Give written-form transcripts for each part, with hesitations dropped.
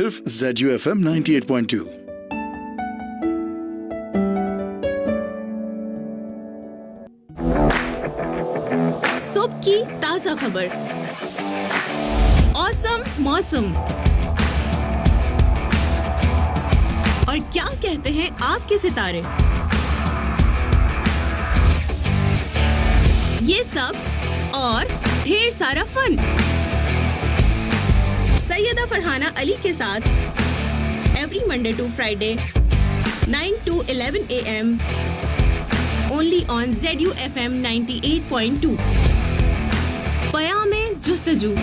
सिर्फ ZUFM 98.2। सुबह की ताजा खबर, औसम मौसम और क्या कहते हैं आपके सितारे, ये सब और ढेर सारा फन सैयदा फरहाना अली के साथ every Monday to Friday 9 to 11 AM only on ZUFM 98.2। पयामे जुस्तजू।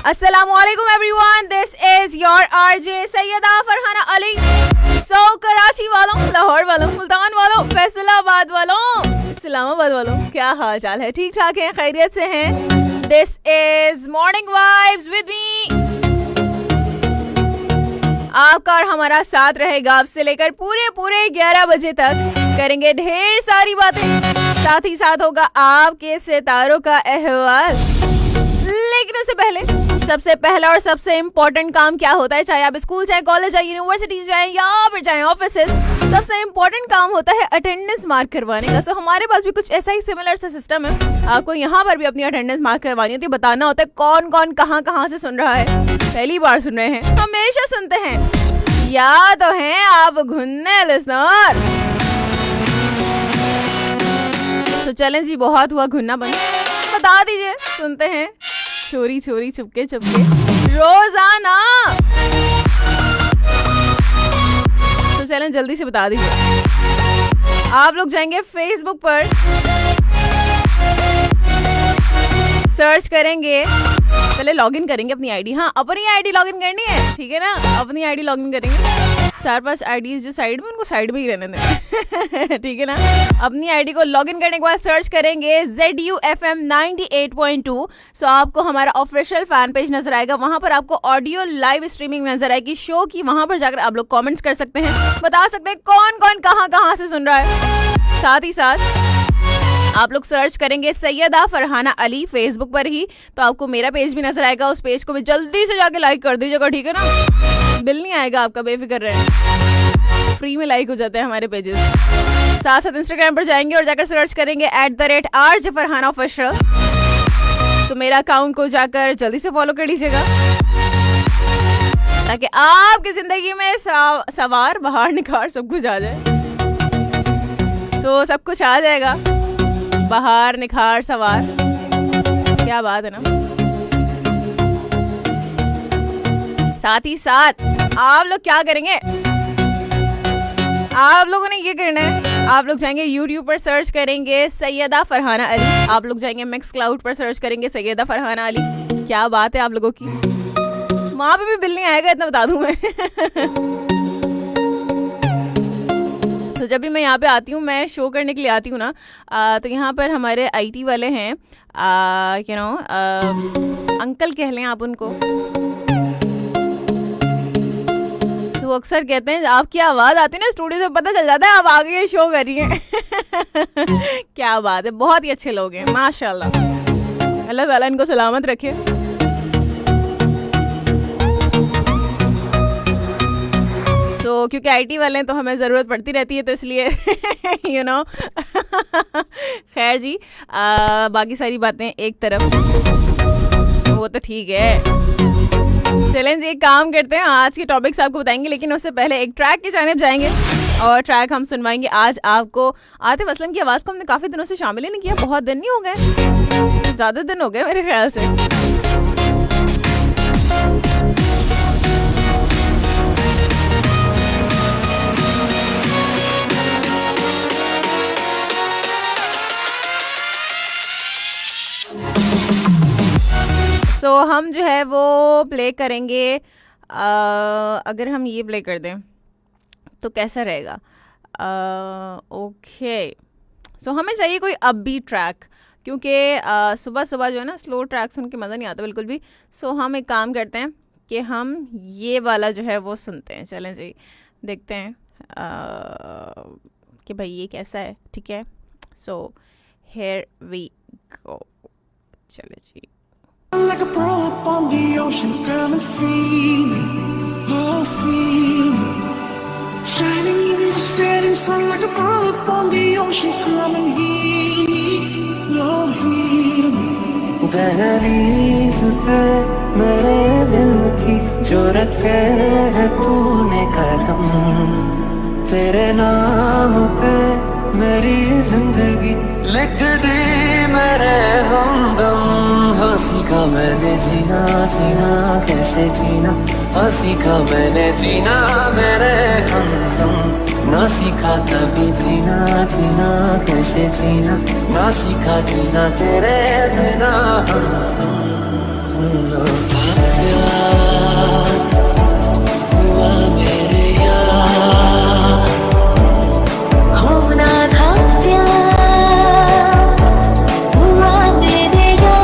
Assalamualaikum everyone, this is your RJ Syeda Farhana Ali. So Karachi वालों, लाहौर वालों, मुल्तान वालों, फैसलाबाद वालों, इस्लामाबाद वालों, क्या हाल चाल है? ठीक ठाक हैं, खैरियत से हैं? This is Morning Vibes with me। आपका और हमारा साथ रहेगा अब से लेकर पूरे 11 बजे तक। करेंगे ढेर सारी बातें, साथ ही साथ होगा आपके सितारों का अहवाल। लेकिन उससे पहले सबसे पहला और सबसे इम्पोर्टेंट काम क्या होता है, चाहे आप स्कूल जाए, कॉलेज जाए, यूनिवर्सिटी जाए या फिर जाए ऑफिसेस, सबसे इम्पोर्टेंट काम होता है अटेंडेंस मार्क करवाने का। सो हमारे पास भी कुछ ऐसा ही सिमिलर सा सिस्टम है। आपको यहाँ पर भी अपनी अटेंडेंस मार्क करवानी होती है, बताना होता है कौन कौन कहाँ से सुन रहा है, पहली बार सुन रहे हैं, हमेशा सुनते हैं, या तो हैं आप घुन्ने लिसनर। तो चलें जी, बहुत हुआ घुन्ना बन, बता दीजिए, सुनते हैं चोरी चोरी चुपके चुपके रोजाना। तो चलें जल्दी से बता दीजिए। आप लोग जाएंगे फेसबुक पर, सर्च करेंगे, पहले लॉगिन करेंगे अपनी आईडी। हाँ, अपनी आईडी लॉगिन करनी है, ठीक है ना? अपनी आईडी लॉगिन करेंगे। 4-5 आईडीज जो साइड में, उनको साइड में ही रहने दें, ठीक है ना? अपनी आईडी को लॉगिन करने के बाद सर्च करेंगे ZUFM 98.2। सो आपको हमारा ऑफिशियल फैन पेज नजर आएगा, वहां पर आपको ऑडियो लाइव स्ट्रीमिंग नजर आएगी शो की। वहां पर जाकर आप लोग कमेंट्स कर सकते हैं, बता सकते हैं कौन कौन कहाँ से सुन रहा है। साथ ही साथ आप लोग सर्च करेंगे सैयदा फरहाना अली फेसबुक पर ही, तो आपको मेरा पेज भी नजर आएगा। उस पेज को भी जल्दी से जाके लाइक कर दीजिएगा, ठीक है ना? बिल नहीं आएगा आपका, बेफिक्र रहें, फ्री में लाइक हो जाते हैं हमारे पेजेस। साथ साथ इंस्टाग्राम पर जाएंगे और जाकर सर्च करेंगे @RJ फरहाना ऑफिशियल। तो मेरा अकाउंट को जाकर जल्दी से फॉलो कर लीजिएगा, ताकि आपकी जिंदगी में सवार बहार निखार सब कुछ आ जाए। सो सब कुछ आ जाएगा, बहार निखार सवार, क्या बात है ना? साथ ही साथ आप लोग क्या करेंगे, आप लोगों ने ये करना है, आप लोग जाएंगे YouTube पर सर्च करेंगे सैयदा फरहाना अली। आप लोग जाएंगे मिक्स क्लाउड पर सर्च करेंगे सैयदा फरहाना अली। क्या बात है आप लोगों की, वहां पे भी बिल नहीं आएगा, इतना बता दूं मैं। तो जब भी मैं यहाँ पे आती हूँ, मैं शो करने के लिए आती हूँ ना, तो यहाँ पर हमारे IT वाले हैं, यू नो, अंकल कह लें आप उनको। तो वो अक्सर कहते हैं, आपकी आवाज़ आती है ना स्टूडियो से, पता चल जाता है आप आगे शो कर रही हैं। क्या बात है, बहुत ही अच्छे लोग हैं माशाल्लाह। अल्लाह ताला इनको सलामत रखे। क्योंकि आईटी वाले हैं तो हमें ज़रूरत पड़ती रहती है, तो इसलिए यू नो खैर जी, बाकी सारी बातें एक तरफ, वो तो ठीक है। चलें जी, एक काम करते हैं, आज के टॉपिक्स आपको बताएंगे, लेकिन उससे पहले एक ट्रैक की जानिब जाएंगे और ट्रैक हम सुनवाएंगे आज आपको आतिफ असलम की आवाज़ को हमने काफ़ी दिनों से शामिल ही नहीं किया, बहुत दिन नहीं हो गए, ज़्यादा दिन हो गए मेरे ख्याल से। तो हम जो है वो प्ले करेंगे, अगर हम ये प्ले कर दें तो कैसा रहेगा? ओके, सो हमें चाहिए कोई अपबीट ट्रैक, क्योंकि सुबह सुबह जो है ना स्लो ट्रैक सुन के मज़ा नहीं आता बिल्कुल भी। सो हम एक काम करते हैं कि हम ये वाला जो है वो सुनते हैं। चलें जी, देखते हैं कि भाई ये कैसा है। ठीक है, सो हियर वी गो। चले जी। Like a pearl up on the ocean, come and feel me, oh feel me. Shining in the setting sun like a pearl up on the ocean, come and heal me, oh heal me. दहलीज पे मेरे दिल की जो रखे है तूने कदम, तेरे नाम पे मेरी जिंदगी लिख दी मेरे हमदम। हाँ सीखा मैंने जीना, जीना कैसे जीना, हाँ सीखा मैंने जीना मेरे हमदम। ना सीखा कभी जीना, जीना कैसे जीना, ना सीखा जीना तेरे बिना हमदम। हुआ मेरे यार, होना था प्यार, हुआ मेरे यार।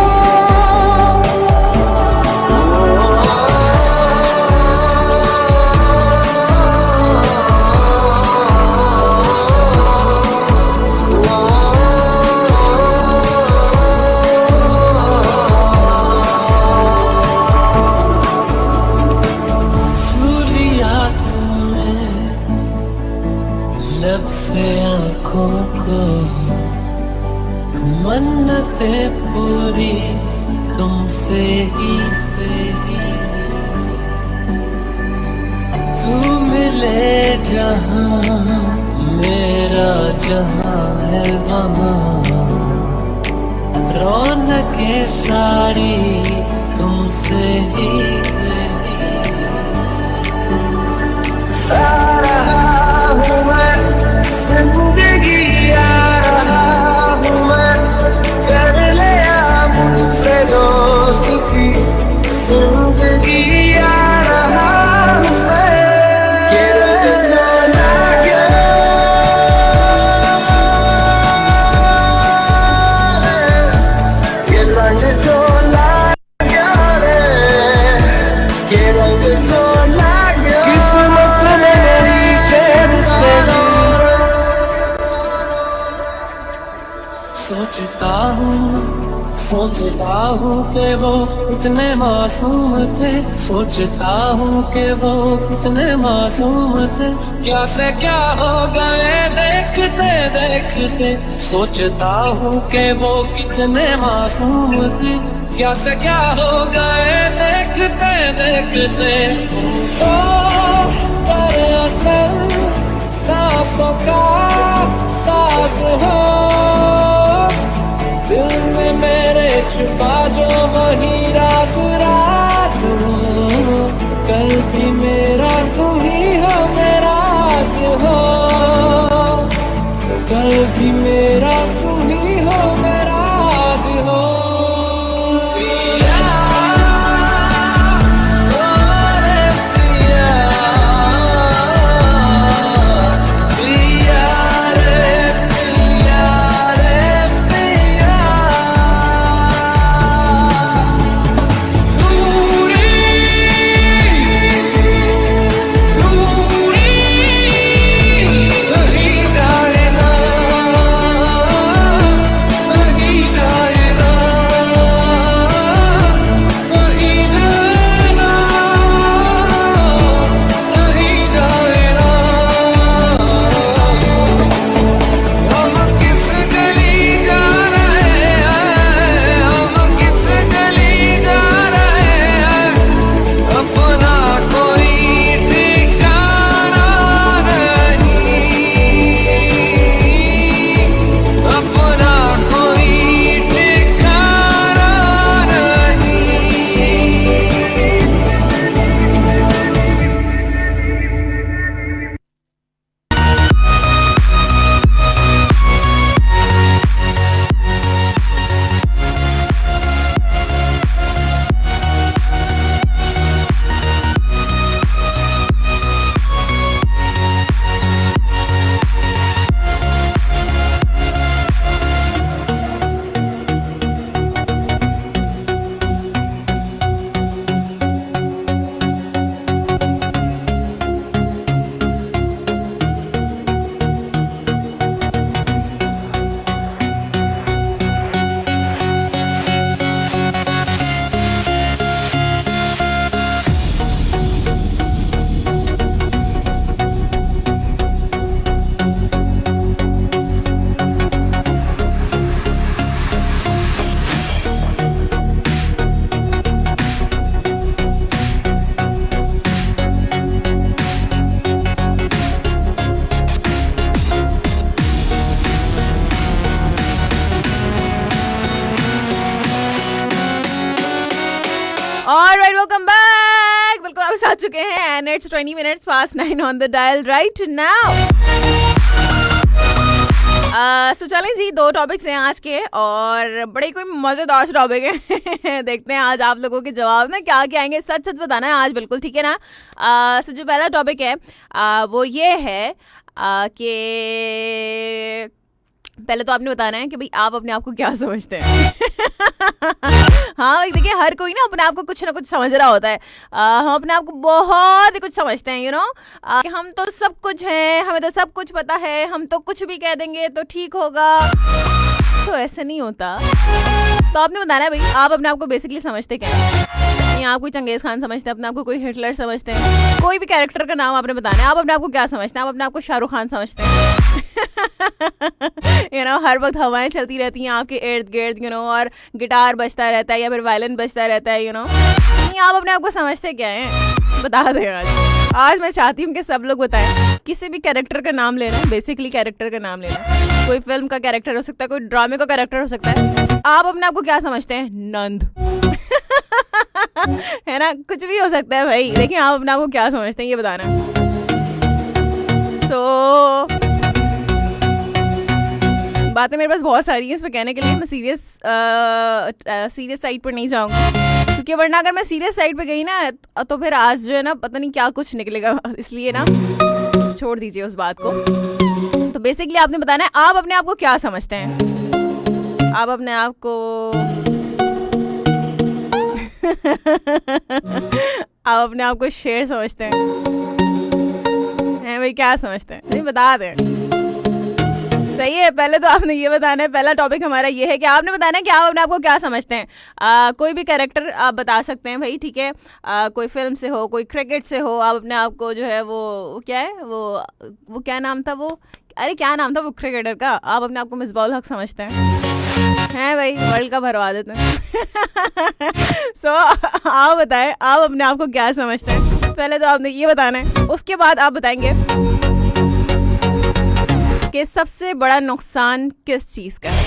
छू लिया तूने लब से आँखों को, मन्नतें पूरी तुमसे ही तू मिले जहाँ मेरा जहाँ है वहाँ, रौनकें सारी तुमसे ही आ रहा हूँ मैं, जिंदगी आ रहा हूँ मैं, कर लिया मुझसे दोस्ती, जिंदगी आ रहा हूँ मैं। के रंग जो लागे के रंग जो लागे रे, के रंग जो लागे किस्मत में मेरी चैन से सोचता हूँ कि वो कितने मासूम थे, सोचता हूँ कि वो कितने मासूम थे, क्या से क्या हो गए देखते देखते। सोचता हूँ कि वो कितने मासूम थे, क्या से क्या हो गए देखते देखते। ओ दरअसल सांसों का सांस हो, दिल में मेरे छुपा जो वही राज राज हो। कल भी मेरा तुम ही हो, मेरा आज हो, कल भी मेरा तुम ही हो, मेरा आज हो। पिया, ओ रे पिया, पिया रे पिया रे पिया। दूरी वापस आ चुके हैं and it's 20 minutes past 9 on the dial right now. So चलें जी, 2 टॉपिक्स हैं आज के और बड़े कोई मजेदार से टॉपिक है। देखते हैं आज आप लोगों के जवाब ना क्या क्या आएंगे, सच सच बताना है आज, बिल्कुल ठीक है ना। सो जो पहला टॉपिक है वो ये है कि पहले तो आपने बताना है कि भाई आप अपने आप को क्या समझते हैं। हाँ भाई देखिए, हर कोई ना अपने आप को कुछ ना कुछ समझ रहा होता है। हम अपने आप को बहुत ही कुछ समझते हैं, कि हम तो सब कुछ हैं, हमें तो सब कुछ पता है, हम तो कुछ भी कह देंगे तो ठीक होगा। तो ऐसा नहीं होता। तो आपने बताना है भाई आप अपने आप को बेसिकली समझते क्या हैं। आप कोई चंगेज खान समझते हैं अपने आप को, कोई हिटलर समझते हैं, कोई भी कैरेक्टर का नाम आपने बताना है। आप अपने आप को क्या समझते हैं? आप अपने आप को शाहरुख खान समझते हैं? हर वक्त हवाएं चलती रहती हैं आपके इर्द गिर्द, और गिटार बजता रहता है या फिर वायलिन बजता रहता है, आप अपने आप को समझते क्या हैं? बता दें आज मैं चाहती हूँ कि सब लोग बताएं। किसी भी कैरेक्टर का नाम लेना, बेसिकली कैरेक्टर का नाम लेना। कोई फिल्म का कैरेक्टर हो सकता है, कोई ड्रामे का कैरेक्टर हो सकता है। आप अपने आप को क्या समझते हैं? नंद। है ना, कुछ भी हो सकता है भाई, लेकिन आप अपने आप को क्या समझते हैं ये बताना। बातें मेरे पास बहुत सारी हैं इस पर कहने के लिए। मैं सीरियस साइड पर नहीं जाऊंगी, क्योंकि वरना अगर मैं सीरियस साइड पे गई ना तो फिर आज जो है ना पता नहीं क्या कुछ निकलेगा, इसलिए ना छोड़ दीजिए उस बात को। तो बेसिकली आपने बताना है आप अपने आप को क्या समझते हैं। आप अपने आप को आप अपने आप को शेर समझते हैं भाई? क्या समझते हैं नहीं बता दें। सही है, पहले तो आपने ये बताना है। पहला टॉपिक हमारा ये है कि आपने बताना है कि आप अपने आप को क्या समझते हैं। कोई भी कैरेक्टर आप बता सकते हैं भाई, ठीक है। कोई फिल्म से हो, कोई क्रिकेट से हो। आप अपने आप को जो है वो क्या है वो क्या नाम था वो, अरे क्या नाम था वो क्रिकेटर का? आप अपने आप को मिसबाउल हक समझते हैं भाई? वर्ल्ड कप हरवा देते हैं। सो आप बताएं आप अपने आप को क्या समझते हैं। पहले तो आपने ये बताना है, उसके बाद आप बताएंगे कि सबसे बड़ा नुकसान किस चीज का है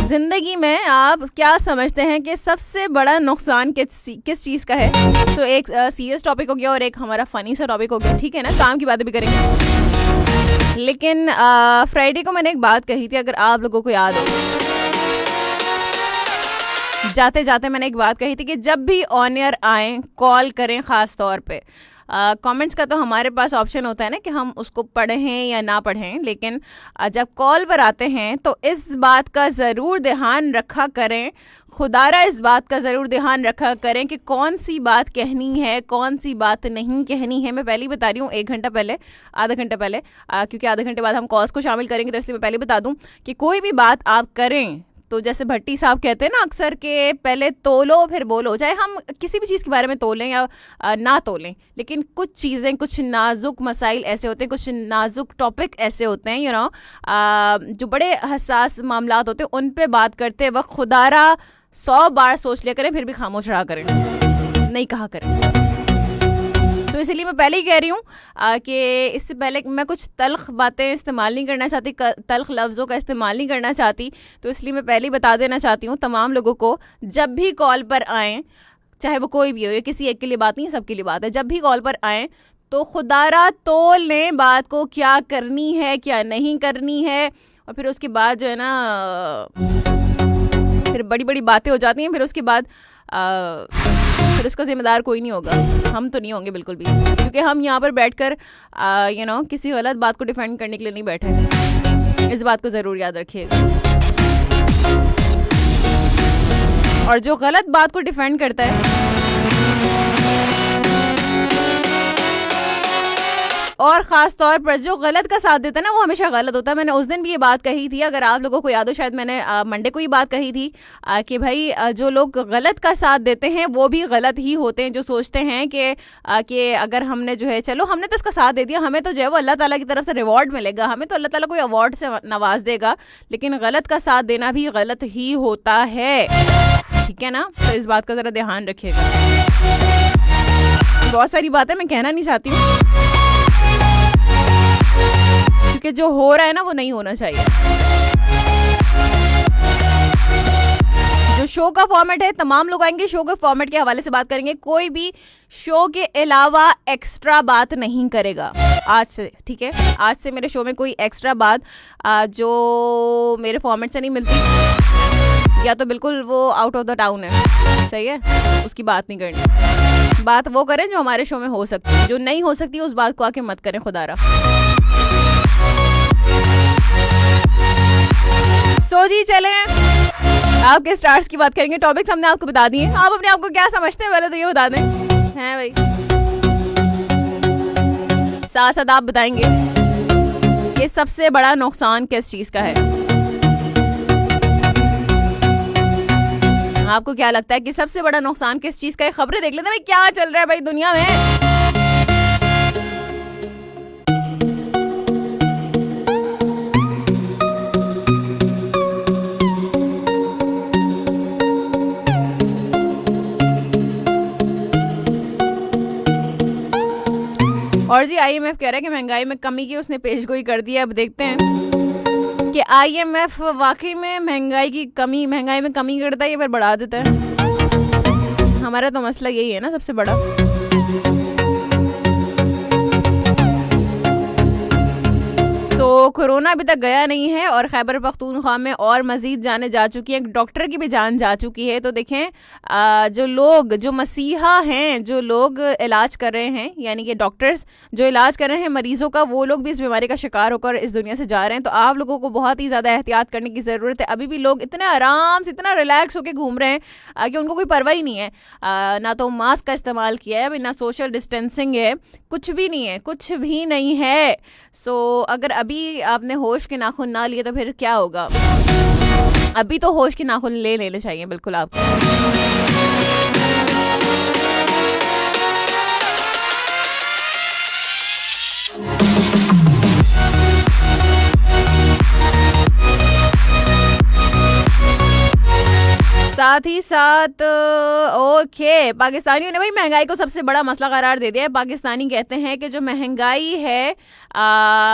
जिंदगी में। आप क्या समझते हैं कि सबसे बड़ा नुकसान किस चीज का है? सो एक सीरियस टॉपिक हो गया और एक हमारा फनी सा टॉपिक हो गया, ठीक है ना। काम की बातें भी करेंगे। लेकिन फ्राइडे को मैंने एक बात कही थी, अगर आप लोगों को याद हो, जाते जाते मैंने एक बात कही थी कि जब भी ऑन एयर आए कॉल करें, खास तौर पे कमेंट्स का तो हमारे पास ऑप्शन होता है ना कि हम उसको पढ़ें या ना पढ़ें, लेकिन जब कॉल पर आते हैं तो इस बात का ज़रूर ध्यान रखा करें, खुदारा इस बात का ज़रूर ध्यान रखा करें कि कौन सी बात कहनी है, कौन सी बात नहीं कहनी है। मैं पहले ही बता रही हूँ, 1 घंटा पहले, आधा घंटा पहले, क्योंकि आधे घंटे बाद हम कॉल्स को शामिल करेंगे, तो इसलिए मैं पहले बता दूँ कि कोई भी बात आप करें तो जैसे भट्टी साहब कहते हैं ना अक्सर के पहले तोलो फिर बोलो। चाहे हम किसी भी चीज़ के बारे में तोलें या ना तोलें, लेकिन कुछ चीज़ें, कुछ नाजुक मसाइल ऐसे होते हैं, कुछ नाजुक टॉपिक ऐसे होते हैं जो बड़े हसास मामलात होते हैं, उन पे बात करते वक्त खुदारा 100 बार सोच लिया करें, फिर भी खामोश रहा करें, नहीं कहा करें। तो इसलिए मैं पहले ही कह रही हूँ कि इससे पहले मैं कुछ तल्ख बातें इस्तेमाल नहीं करना चाहती, तल्ख लफ्ज़ों का इस्तेमाल नहीं करना चाहती। तो इसलिए मैं पहले ही बता देना चाहती हूँ तमाम लोगों को, जब भी कॉल पर आएँ, चाहे वो कोई भी हो, ये किसी एक के लिए बात नहीं, सबके लिए बात है, जब भी कॉल पर आएँ तो खुदारा तोल लें बात को, क्या करनी है क्या नहीं करनी है। और फिर उसके बाद जो है ना फिर बड़ी बड़ी बातें हो जाती हैं, फिर उसके बाद फिर उसका जिम्मेदार कोई नहीं होगा, हम तो नहीं होंगे बिल्कुल भी, क्योंकि हम यहाँ पर बैठकर किसी गलत बात को डिफेंड करने के लिए नहीं बैठे। इस बात को ज़रूर याद रखिएगा। और जो गलत बात को डिफेंड करता है और ख़ास तौर पर जो गलत का साथ देता है ना, वो हमेशा गलत होता है। मैंने उस दिन भी ये बात कही थी, अगर आप लोगों को याद हो, शायद मैंने मंडे को ही बात कही थी कि भाई जो लोग गलत का साथ देते हैं वो भी गलत ही होते हैं। जो सोचते हैं कि अगर हमने जो है, चलो हमने तो इसका साथ दे दिया, हमें तो जो है वो अल्लाह ताला की तरफ से रिवॉर्ड मिलेगा, हमें तो अल्लाह ताला कोई अवार्ड से नवाज देगा, लेकिन गलत का साथ देना भी गलत ही होता है, ठीक है ना। तो इस बात का ज़रा ध्यान रखिएगा। बहुत सारी बातें मैं कहना नहीं चाहती हूँ, क्योंकि जो हो रहा है ना वो नहीं होना चाहिए। जो जो शो का फॉर्मेट है, तमाम लोग आएंगे, शो के फॉर्मेट के हवाले से बात करेंगे, कोई भी शो के अलावा एक्स्ट्रा बात नहीं करेगा आज से, ठीक है। आज से मेरे शो में कोई एक्स्ट्रा बात जो मेरे फॉर्मेट से नहीं मिलती या तो बिल्कुल वो आउट ऑफ द टाउन है, सही है, उसकी बात नहीं करनी। बात वो करें जो हमारे शो में हो सकती है, जो नहीं हो सकती उस बात को आके मत करें खुदारा। सो जी चलें, आपके स्टार्स की बात करेंगे। टॉपिक्स हमने आपको बता दिए, आप अपने आप को क्या समझते हैं पहले तो ये बता दें, हैं भाई। साथ साथ आप बताएंगे कि सबसे बड़ा नुकसान किस चीज का है। आपको क्या लगता है कि सबसे बड़ा नुकसान किस चीज का है? खबरें देख लेते हैं भाई, क्या चल रहा है भाई दुनिया में। और जी IMF कह रहा है कि महंगाई में कमी की उसने पेशगोई कर दी है। अब देखते हैं कि IMF वाकई में महंगाई में कमी करता है या फिर बढ़ा देता है। हमारा तो मसला यही है ना सबसे बड़ा। तो कोरोना अभी तक गया नहीं है और खैबर पख्तूनख्वा में और मजीद जाने जा चुकी है, डॉक्टर की भी जान जा चुकी है। तो देखें जो मसीहा हैं, जो लोग इलाज कर रहे हैं, यानी कि डॉक्टर्स जो इलाज कर रहे हैं मरीजों का, वो लोग भी इस बीमारी का शिकार होकर इस दुनिया से जा रहे हैं। तो आप लोगों को बहुत ही ज़्यादा एहतियात करने की ज़रूरत है। अभी भी लोग इतना आराम से, इतना रिलैक्स होकर घूम रहे हैं कि उनको कोई परवाह ही नहीं है। ना तो मास्क का इस्तेमाल किया है, ना सोशल डिस्टेंसिंग है, कुछ भी नहीं है, कुछ भी नहीं है। सो अगर अभी आपने होश के नाखून ना लिए तो फिर क्या होगा? अभी तो होश के नाखून ले लेने चाहिए बिल्कुल आपको। साथ ही साथ ओके, पाकिस्तानियों ने भाई महंगाई को सबसे बड़ा मसला करार दे दिया है। पाकिस्तानी कहते हैं कि जो महंगाई है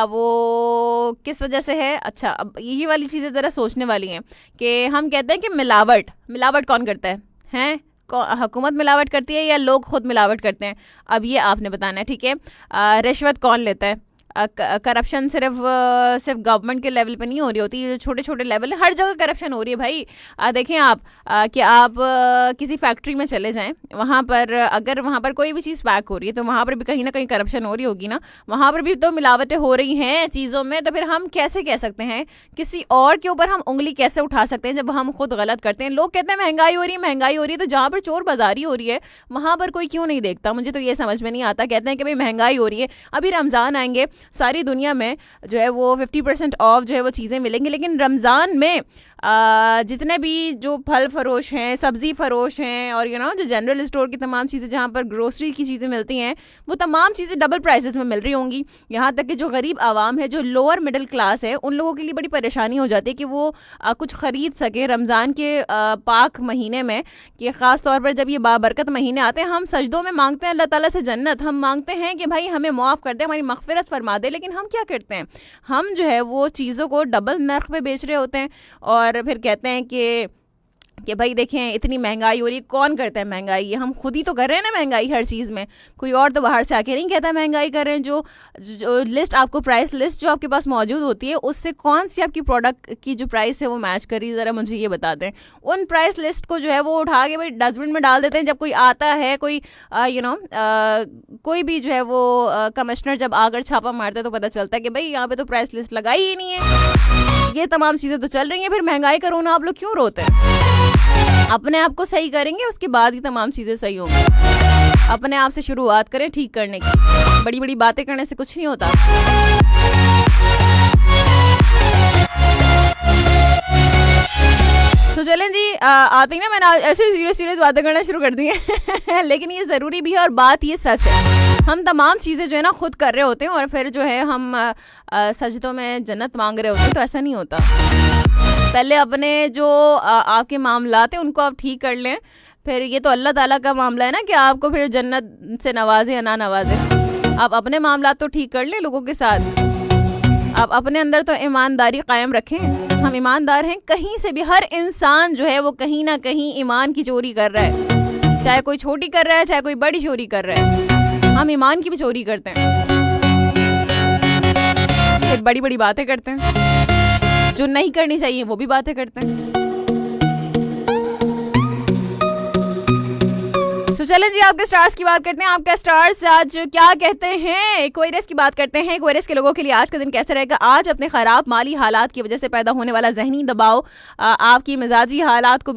वो किस वजह से है। अच्छा, अब यही वाली चीज़ें ज़रा सोचने वाली हैं कि हम कहते हैं कि मिलावट कौन करता है? हुकूमत मिलावट करती है या लोग खुद मिलावट करते हैं? अब ये आपने बताना है, ठीक है। रिश्वत कौन लेता है? करप्शन सिर्फ गवर्नमेंट के लेवल पे नहीं हो रही होती, जो छोटे छोटे लेवल है हर जगह करप्शन हो रही है भाई। देखें आप कि आप किसी फैक्ट्री में चले जाएं, वहाँ पर अगर वहाँ पर कोई भी चीज़ पैक हो रही है तो वहाँ पर भी कहीं ना कहीं करप्शन हो रही होगी ना, वहाँ पर भी तो मिलावटें हो रही हैं चीज़ों में। तो फिर हम कैसे कह सकते हैं, किसी और के ऊपर हम उंगली कैसे उठा सकते हैं जब हम खुद गलत करते हैं? लोग कहते हैं महंगाई हो रही है, तो जहाँ पर चोर बाजारी हो रही है वहाँ पर कोई क्यों नहीं देखता? मुझे तो ये समझ में नहीं आता। कहते हैं कि भाई महंगाई हो रही है, अभी रमज़ान आएंगे, सारी दुनिया में जो है वो 50% ऑफ जो है वो चीज़ें मिलेंगी, लेकिन रमज़ान में जितने भी जो फल फरोश हैं, सब्ज़ी फरोश हैं और जो जनरल स्टोर की तमाम चीज़ें, जहाँ पर ग्रोसरी की चीज़ें मिलती हैं, वो तमाम चीज़ें डबल प्राइसेस में मिल रही होंगी। यहाँ तक कि जो गरीब आवाम है, जो लोअर मिडिल क्लास है, उन लोगों के लिए बड़ी परेशानी हो जाती है कि वो कुछ ख़रीद सके रमज़ान के पाक महीने में, कि ख़ास तौर पर जब ये बाबरकत महीने आते हैं। हम सजदों में मांगते हैं अल्लाह ताला से जन्नत, हम मांगते हैं कि भाई हमें मुआफ़ कर दे, हमारी मग़फ़िरत फरमा दे, लेकिन हम क्या करते हैं, हम जो है वो चीज़ों को डबल नर्ख पे बेच रहे होते हैं और फिर कहते हैं कि भाई देखें इतनी महंगाई हो रही है। कौन करता है महंगाई? ये हम खुद ही तो कर रहे हैं ना महंगाई हर चीज़ में, कोई और तो बाहर से आके नहीं कहता महंगाई कर रहे हैं। जो लिस्ट आपको, प्राइस लिस्ट जो आपके पास मौजूद होती है, उससे कौन सी आपकी प्रोडक्ट की जो प्राइस है वो मैच कर रही है, ज़रा मुझे ये बता दें। उन प्राइस लिस्ट को जो है वो उठा के भाई डस्टबिन में डाल देते हैं। जब कोई आता है, कोई कोई भी जो है वो कमिश्नर जब आकर छापा मारता है तो पता चलता है कि भाई यहाँ पे तो प्राइस लिस्ट लगाई ही नहीं है। ये तमाम चीज़ें तो चल रही हैं। फिर महंगाई का रोना आप लोग क्यों रोते हैं? अपने आप को सही करेंगे, उसके बाद ही तमाम चीज़ें सही होंगी। अपने आप से शुरुआत करें ठीक करने की। बड़ी बड़ी बातें करने से कुछ नहीं होता। तो चलें जी, आते ही ना मैंने ऐसे सीरियस बातें करना शुरू कर दी हैं लेकिन ये ज़रूरी भी है और बात ये सच है। हम तमाम चीज़ें जो है ना खुद कर रहे होते हैं और फिर जो है हम सजदों में जन्नत मांग रहे होते हैं, तो ऐसा नहीं होता। पहले अपने जो आपके मामलात हैं उनको आप ठीक कर लें, फिर ये तो अल्लाह ताला का मामला है ना कि आपको फिर जन्नत से नवाजे या ना नवाजे। आप अपने मामलात तो ठीक कर लें लोगों के साथ, आप अपने अंदर तो ईमानदारी कायम रखें। हम ईमानदार हैं, कहीं से भी हर इंसान जो है वो कहीं ना कहीं ईमान की चोरी कर रहा है, चाहे कोई छोटी कर रहा है चाहे कोई बड़ी चोरी कर रहा है। हम ईमान की भी चोरी करते हैं, फिर बड़ी बड़ी बातें करते हैं, जो नहीं करनी चाहिए वो भी बातें करते हैं। तो चलें जी, आपके स्टार्स की बात करते हैं। आपके स्टार्स आज क्या कहते हैं? एक्वेरियस की बात करते हैं। एक्वेरियस के लोगों के लिए आज का दिन कैसे रहेगा? आज अपने खराब माली हालात की वजह से पैदा होने वाला जहनी दबाव आपकी मिजाजी हालत को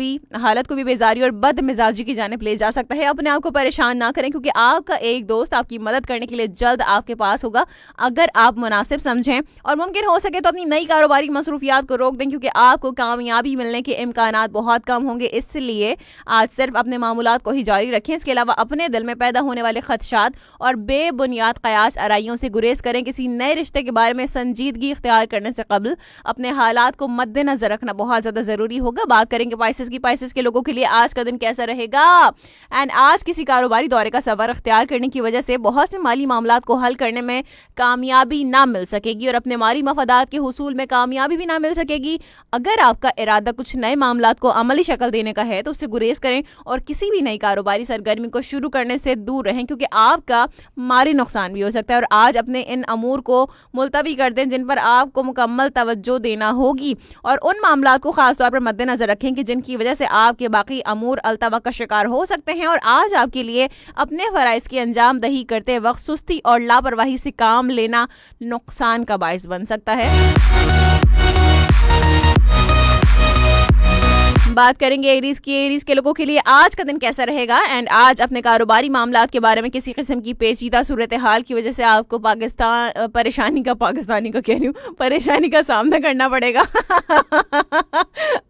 भी बेजारी और बद मिजाजी की जानिब ले जा सकता है। अपने आप को परेशान ना करें, क्योंकि आपका एक दोस्त आपकी मदद करने के लिए जल्द आपके पास होगा अगर आप मुनासिब समझें। और मुमकिन हो सके तो अपनी नई कारोबारी मसरूफियात को रोक दें, क्योंकि आपको कामयाबी मिलने के इम्कानात बहुत कम होंगे। इसलिए आज सिर्फ अपने मामूलात को ही जारी रखें। इसके अलावा अपने दिल में पैदा होने वाले खदशात और बेबुनियाद कयास आराइयों से गुरेज करें। किसी नए रिश्ते के बारे में संजीदगी इख्तियार करने से कबल अपने हालात को मद्देनजर रखना बहुत ज्यादा जरूरी होगा। बात करेंगे पाइसेस की। पाइसेस के लोगों के लिए आज का दिन कैसा रहेगा? एंड आज किसी कारोबारी दौरे का सफर इख्तियार करने की वजह से बहुत से माली मामलात को हल करने में कामयाबी ना मिल सकेगी और अपने माली मफादात के हुसूल में कामयाबी भी ना मिल सकेगी। अगर आपका इरादा कुछ नए मामलात को अमली शक्ल देने का है तो उससे गुरेज करें और किसी भी नई कारोबारी सरगर्मी को शुरू करने से दूर रहें, क्योंकि आपका माली नुकसान भी हो सकता है। और आज अपने इन अमूर को मुलतवी कर दें जिन पर आपको मुकम्मल तवज्जो देना होगी, और उन मामलात को खास तौर पर मद्देनजर रखें कि जिनकी वजह से आपके बाकी अमूर अल्तवा का शिकार हो सकते हैं। और आज आपके लिए अपने फराइज की अंजाम दही करते वक्त सुस्ती और लापरवाही से काम लेना नुकसान का बाइस बन सकता है। बात करेंगे एरीज की। एरीज के लोगों के लिए आज का दिन कैसा रहेगा? एंड आज अपने कारोबारी मामलात के बारे में किसी किस्म की पेचीदा सूरत हाल की वजह से आपको परेशानी का सामना करना पड़ेगा।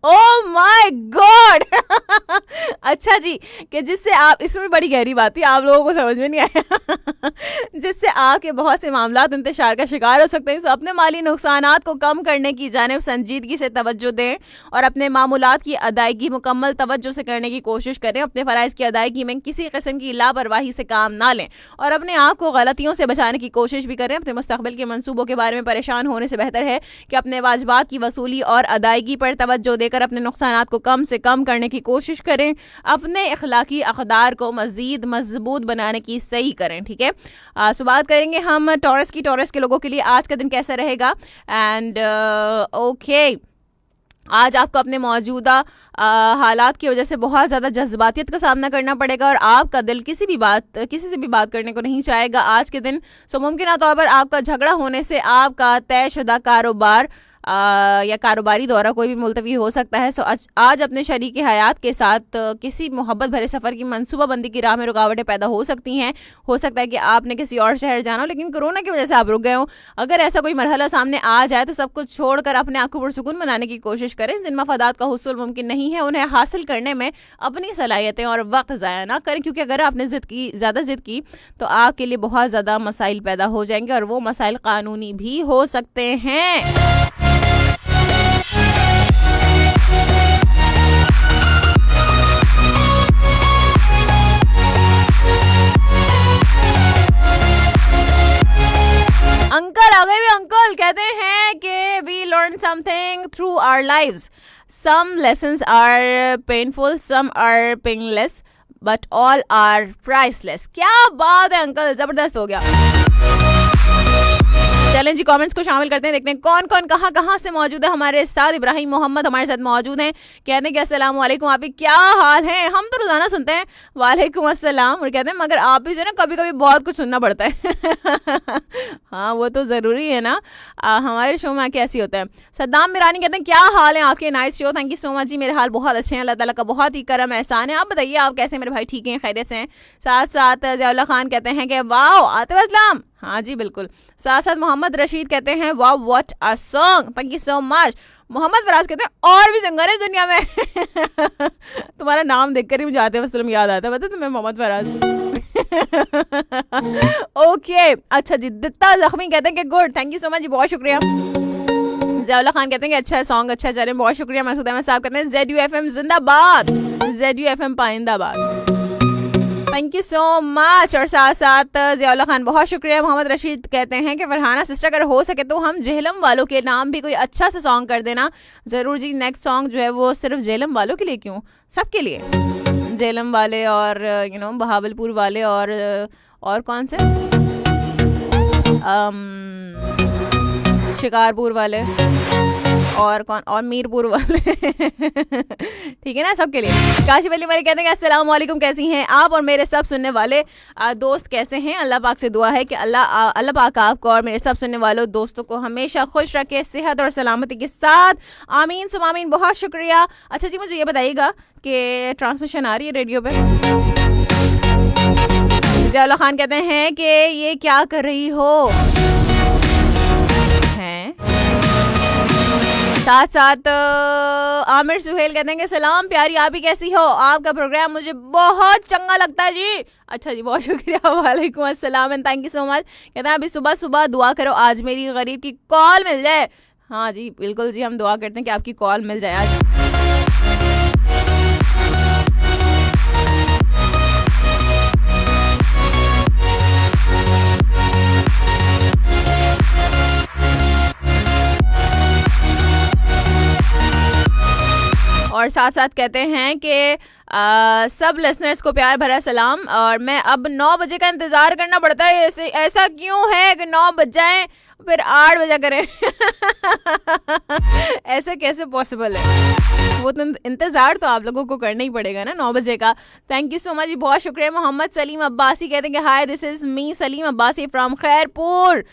Oh my God. अच्छा जी, कि जिससे आप, इसमें बड़ी गहरी बात थी, आप लोगों को समझ में नहीं आया। जिससे आपके बहुत से मामलात इंतशार का शिकार हो सकते हैं। तो अपने माली नुकसानात को कम करने की जानिब संजीदगी से तवज्जो दें और अपने मामूलात की अदायगी मुकम्मल तवज्जो से करने की कोशिश करें। अपने फराइज की अदायगी में किसी किस्म की लापरवाही से काम ना लें और अपने आप को गलतियों से बचाने की कोशिश भी करें। अपने मुस्तकबिल के मंसूबों के बारे में परेशान होने से बेहतर है कि अपने वाजिबात की वसूली और अदायगी पर तवज्जो देकर अपने नुकसानात को कम से कम करने की कोशिश करें। अपने इखलाकी अक़दार को मज़ीद मजबूत बनाने की सही करें। ठीक है, सो बात करेंगे हम टॉरस की। टॉरस के लोगों के लिए आज का दिन कैसा रहेगा? एंड ओके, आज आपको अपने मौजूदा हालात की वजह से बहुत ज़्यादा जज्बातियत का सामना करना पड़ेगा और आपका दिल किसी से भी बात करने को नहीं चाहेगा आज के दिन। सो मुमकिन तौर पर आपका झगड़ा होने से आपका तयशुदा कारोबार या कारोबारी दौरा कोई भी मुलतवी हो सकता है। सो आज अपने शरीक हयात के साथ किसी मोहब्बत भरे सफ़र की मनसूबाबंदी की राह में रुकावटें पैदा हो सकती हैं। हो सकता है कि आपने किसी और शहर जाना हो, लेकिन कोरोना की वजह से आप रुक गए हो। अगर ऐसा कोई मरहला सामने आ जाए तो सब कुछ छोड़कर अपने आप को पुरसुकून बनाने की कोशिश करें। जिन मफादात का हुसूल मुमकिन नहीं है उन्हें हासिल करने में अपनी सलाहियतें और वक्त ज़ाया ना करें, क्योंकि अगर आपने ज़्यादा जिद की तो आपके लिए बहुत ज़्यादा मसाइल पैदा हो जाएंगे और वो मसाइल कानूनी भी हो सकते हैं। अंकल आ गए भी। अंकल कहते हैं कि we learn something through our lives. Some lessons are painful, some are painless, but all are priceless. क्या बात है अंकल, जबरदस्त हो गया। चलें जी, कमेंट्स को शामिल करते हैं, देखते हैं कौन कौन कहाँ से मौजूद है हमारे साथ। इब्राहिम मोहम्मद हमारे साथ मौजूद हैं, कहते हैं कि अस्सलाम वालेकुम, आप क्या हाल है? हम तो रोजाना सुनते हैं वालेकुम अस्सलाम, और कहते हैं मगर आप भी जो है ना कभी कभी बहुत कुछ सुनना पड़ता है। हाँ वो तो ज़रूरी है ना, हमारे शो में आके ऐसी होता है। सद्दाम मिरानी कहते हैं क्या हाल है आपके? Nice show, thank you so much जी। मेरे हाल बहुत अच्छे हैं, अल्लाह ताला का बहुत ही करम एहसान है। आप बताइए आप कैसे? मेरे भाई ठीक हैं, खैरियत से हैं। साथ साथ ज़ियाउल्लाह खान कहते हैं कि वाओ आतिफ असलम, हाँ जी बिल्कुल। साथ साथ मोहम्मद रशीद कहते हैं wow what a song, thank you so much. Mohammed Faraz कहते हैं और भी सिंगर है दुनिया में। तुम्हारा नाम देखकर ही मुझे आतिफ असलम याद आता है, पता तुम्हें? मोहम्मद फराज। ओके अच्छा जी। दित्ता जख्मी कहते हैं कि good, thank you so much जी, बहुत शुक्रिया। ज़ियाउल्लाह खान कहते हैं कि अच्छा है सॉन्ग, अच्छा चले, बहुत शुक्रिया। मसूद अहमद साहब कहते हैं ZUFM जिंदाबाद, ZUFM पाइंदाबाद। Thank you so much. और साथ साथ जियाउल्लाह खान बहुत शुक्रिया। मोहम्मद रशीद कहते हैं कि फरहाना सिस्टर अगर हो सके तो हम जेहलम वालों के नाम भी कोई अच्छा सा सॉन्ग कर देना। ज़रूर जी, नेक्स्ट सॉन्ग जो है वो सिर्फ जेहलम वालों के लिए क्यों, सबके लिए, जेहलम वाले और बहावलपुर वाले और कौन से शिकारपुर वाले और मीरपुर वाले ठीक है ना, सबके लिए। काशिफ अली वाले कहते हैं अस्सलाम वालेकुम, कैसी हैं आप और मेरे सब सुनने वाले दोस्त कैसे हैं। अल्लाह पाक से दुआ है कि अल्लाह पाक आपको और मेरे सब सुनने वालों दोस्तों को हमेशा खुश रखे, सेहत और सलामती के साथ, आमीन सुम आमीन। बहुत शुक्रिया। अच्छा जी, मुझे ये बताइएगा कि ट्रांसमिशन आ रही है रेडियो पे। जियाउल्लाह खान कहते हैं कि ये क्या कर रही हो हैं। साथ साथ आमिर सुहेल कहते हैं कि सलाम प्यारी, आप ही कैसी हो, आपका प्रोग्राम मुझे बहुत चंगा लगता है जी। अच्छा जी, बहुत शुक्रिया। वालेकुम अस्सलाम and thank you so much. कहते हैं अभी सुबह सुबह दुआ करो आज मेरी गरीब की कॉल मिल जाए। हाँ जी बिल्कुल जी, हम दुआ करते हैं कि आपकी कॉल मिल जाए आज। और साथ साथ कहते हैं कि सब लिसनर्स को प्यार भरा सलाम। और मैं अब 9 बजे का इंतज़ार करना पड़ता है, ऐसा क्यों है कि 9 बज जाएं फिर 8 बजा करें ऐसे कैसे पॉसिबल है। वो तो इंतज़ार तो आप लोगों को करना ही पड़ेगा ना 9 बजे का। थैंक यू सो मच जी, बहुत शुक्रिया। मोहम्मद सलीम अब्बासी कहते हैं कि hi this is me Salim Abbasi from Khairpur.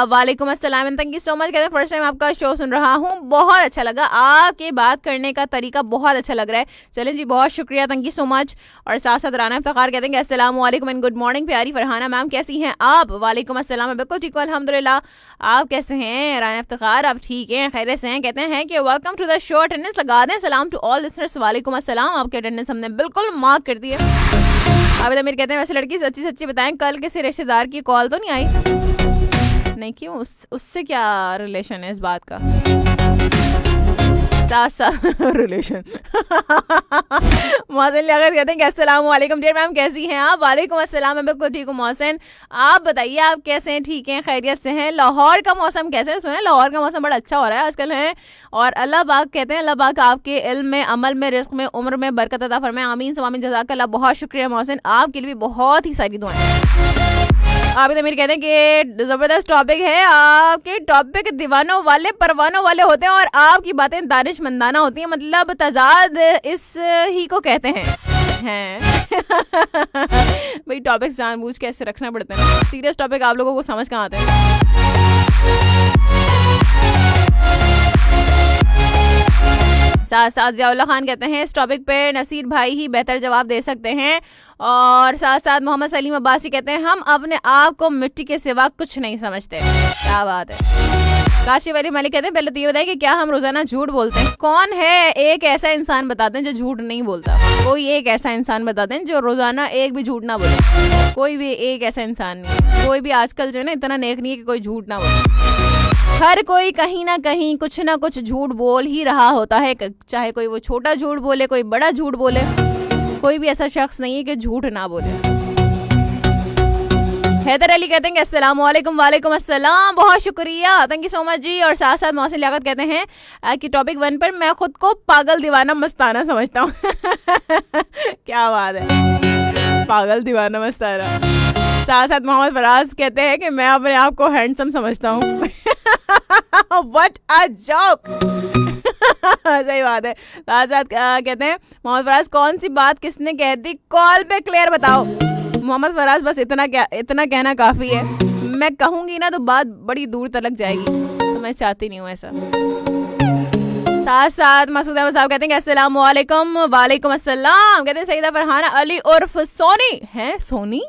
वालेकुम अस्सलाम and thank you so much. कहते हैं फर्स्ट टाइम आपका शो सुन रहा हूँ, बहुत अच्छा लगा, आपके बात करने का तरीका बहुत अच्छा लग रहा है। चलें जी, बहुत शुक्रिया, थैंक यू सो मच। और साथ साथ राना इफ्तिखार कहते हैं कि अस्सलाम वालेकुम एंड गुड मॉर्निंग प्यारी फरहाना मैम, कैसी हैं आप। वालेकुम अस्सलाम, बिल्कुल ठीक हूँ अल्हम्दुलिल्लाह। आप कैसे हैं राना इफ्तिखार, आप ठीक हैं, खैरियत से हैं। कहते हैं कि welcome to the show, attendance लगा दें, सलाम टू ऑल लिसनर्स। वालेकुम अस्सलाम, आपकी अटेंडेंस हमने बिल्कुल मार्क कर दी है। आबिद अमीर कहते हैं वैसे लड़की सच्ची सच्ची बताएं, कल किसी रिश्तेदार की कॉल तो नहीं आई? नहीं, क्यों, उससे क्या रिलेशन है इस बात का? रिलेशन मोहसिन लियाकत कहते हैं कि अस्सलाम वालेकुम डियर मैम, कैसी हैं आप। वालेकुम अस्सलाम, मैं बिल्कुल ठीक हूँ मोहसिन, आप बताइए आप कैसे हैं, ठीक हैं, खैरियत से हैं। लाहौर का मौसम कैसे है? सुने लाहौर का मौसम बड़ा अच्छा हो रहा है आजकल है। और अल्लाह पाक कहते हैं अल्लाह पाक आपके इल्म में, अमल में, रिस्क में, उम्र में बरकत अता फरमाए, आमीन सुम आमीन, जज़ाकल्लाह। बहुत शुक्रिया मोहसिन, आपके लिए भी बहुत ही सारी दुआएं। आबिद अमीर कहते हैं कि जबरदस्त टॉपिक है, आपके टॉपिक दीवानों वाले परवानों वाले होते हैं और आपकी बातें दानिशमंदाना होती हैं, मतलब तजाद इस ही को कहते हैं भाई टॉपिक्स जानबूझ के ऐसे रखना पड़ता है ना, सीरियस टॉपिक आप लोगों को समझ कहाँ आते हैं। साथ साथ जियाउल्लाह खान कहते हैं इस टॉपिक पे नसीर भाई ही बेहतर जवाब दे सकते हैं। और साथ साथ मोहम्मद सलीम अब्बासी कहते हैं हम अपने आप को मिट्टी के सिवा कुछ नहीं समझते। क्या बात है। काशिफ अली मलिक कहते हैं पहले तो ये बताइए कि क्या हम रोजाना झूठ बोलते हैं? कौन है एक ऐसा इंसान बताते हैं जो झूठ नहीं बोलता? कोई एक ऐसा इंसान बताते हैं जो रोजाना एक भी झूठ ना बोले। कोई भी एक ऐसा इंसान नहीं, कोई भी आजकल जो है ना इतना नेक नहीं है कि कोई झूठ ना बोले। हर कोई कहीं ना कहीं कुछ ना कुछ झूठ बोल ही रहा होता है, चाहे कोई वो छोटा झूठ बोले, कोई बड़ा झूठ बोले, कोई भी ऐसा शख्स नहीं है कि झूठ ना बोले। हैदर अली कहते हैं कि अस्सलाम वालेकुम। वालेकुम अस्सलाम, बहुत शुक्रिया, थैंक यू सो मच जी। और साथ साथ मोहसिन लियाकत कहते हैं कि टॉपिक 1 पर मैं खुद को पागल दीवाना मस्ताना समझता हूँ क्या बात है, पागल दीवाना मस्ताना। साथ साथ मोहम्मद फराज कहते हैं कि मैं अपने आप को हैंडसम समझता हूँ व्हाट अ जोक सही बात है। साथ साथ कहते हैं मोहम्मद फराज कौन सी बात किसने कह दी, कॉल पे क्लियर बताओ। मोहम्मद फराज बस इतना कहना काफी है, मैं कहूंगी ना तो बात बड़ी दूर तक जाएगी, तो मैं चाहती नहीं हूँ ऐसा। साथ साथ मसूद अहमद साहब कहते हैं अस्सलाम वालेकुम। वालेकुम अस्सलाम। कहते हैं सईदा फरहाना अली उर्फ सोनी है, सोनी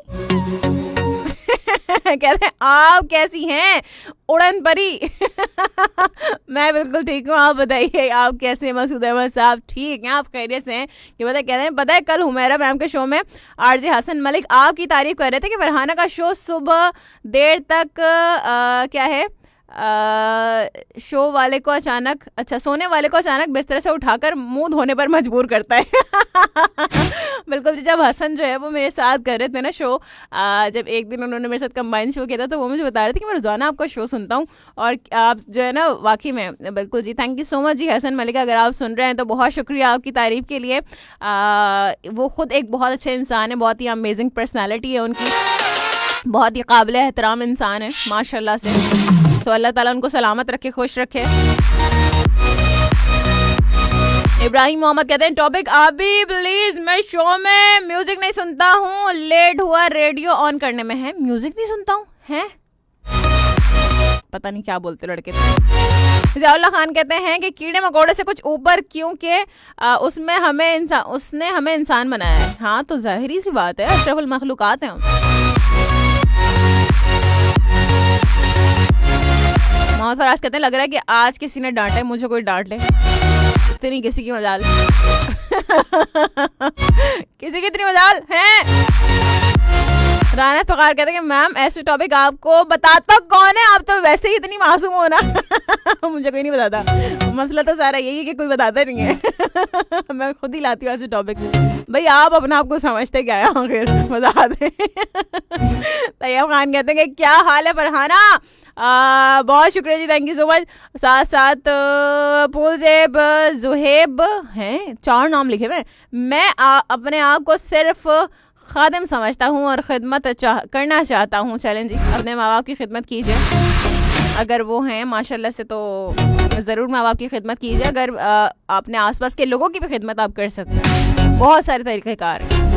कहते हैं आप कैसी हैं उड़न परी मैं बिल्कुल ठीक हूँ, आप बताइए आप कैसे हैं? मसूद अहमद साहब ठीक हैं, आप खैरियत से हैं? कि कहते हैं पता है कल हुमैरा मैम के शो में आरजे हसन मलिक आपकी तारीफ कर रहे थे कि फरहाना का शो सुबह देर तक क्या है शो वाले को अचानक, अच्छा सोने वाले को अचानक बिस्तर से उठाकर मुंह धोने पर मजबूर करता है। बिल्कुल जी, जब हसन जो है वो मेरे साथ कर रहे थे ना शो, जब एक दिन उन्होंने मेरे साथ कंबाइन शो किया था, तो वो मुझे बता रहे थे कि मैं रोजाना आपका शो सुनता हूँ और आप जो है ना वाकई में बिल्कुल जी, थैंक यू सो मच जी हसन मलिका, अगर आप सुन रहे हैं तो बहुत शुक्रिया आपकी तारीफ के लिए। वो खुद एक बहुत अच्छे इंसान है, बहुत ही अमेजिंग पर्सनैलिटी है उनकी, बहुत ही काबिल एहतराम इंसान है माशाल्लाह से। तो अल्लाह ताला उनको सलामत रखे, खुश रखे। इब्राहिम मोहम्मद कहते हैं टॉपिक अभी प्लीज, मैं शो में म्यूजिक नहीं सुनता हूँ, लेट हुआ रेडियो ऑन करने में। है म्यूजिक नहीं सुनता हूँ हैं, पता नहीं क्या बोलते लड़के। ज़ियाउल्लाह खान कहते हैं कि कीड़े मकोड़े से कुछ ऊपर, क्योंकि उसने हमें इंसान बनाया है। हाँ तो जाहिरी सी बात है, अशरफुल मखलूकात हैं हम। मोहम्मद फराज कहते हैं लग रहा है कि आज किसी ने डांटा है, मुझे कोई डांट ले, इतनी किसी की मजाल। किसी की इतनी मजाल है। राना फकार कहते हैं कि मैम ऐसे टॉपिक आपको बताता कौन है, आप तो वैसे ही इतनी मासूम हो ना। मुझे कोई नहीं बताता, मसला तो सारा यही है कि कोई बताता नहीं है। मैं खुद ही लाती हूँ ऐसे टॉपिक। भाई आप अपना आपको समझते क्या है, आखिर बता दें। तैयब खान कहते हैं कि क्या हाल है फरहाना, बहुत शुक्रिया जी, थैंक यू सो मच। साथ साथ पुलजेब जुहेब हैं, 4 नाम लिखे हुए। मैं अपने आप को सिर्फ खादिम समझता हूँ और खिदमत करना चाहता हूँ। चलें जी, अपने माँ बाप की खिदमत कीजिए, अगर वो हैं माशाल्लाह से तो ज़रूर माँ बाप की खिदमत कीजिए। अगर अपने आसपास के लोगों की भी खिदमत आप कर सकते हैं, बहुत सारे तरीक़ेकार हैं।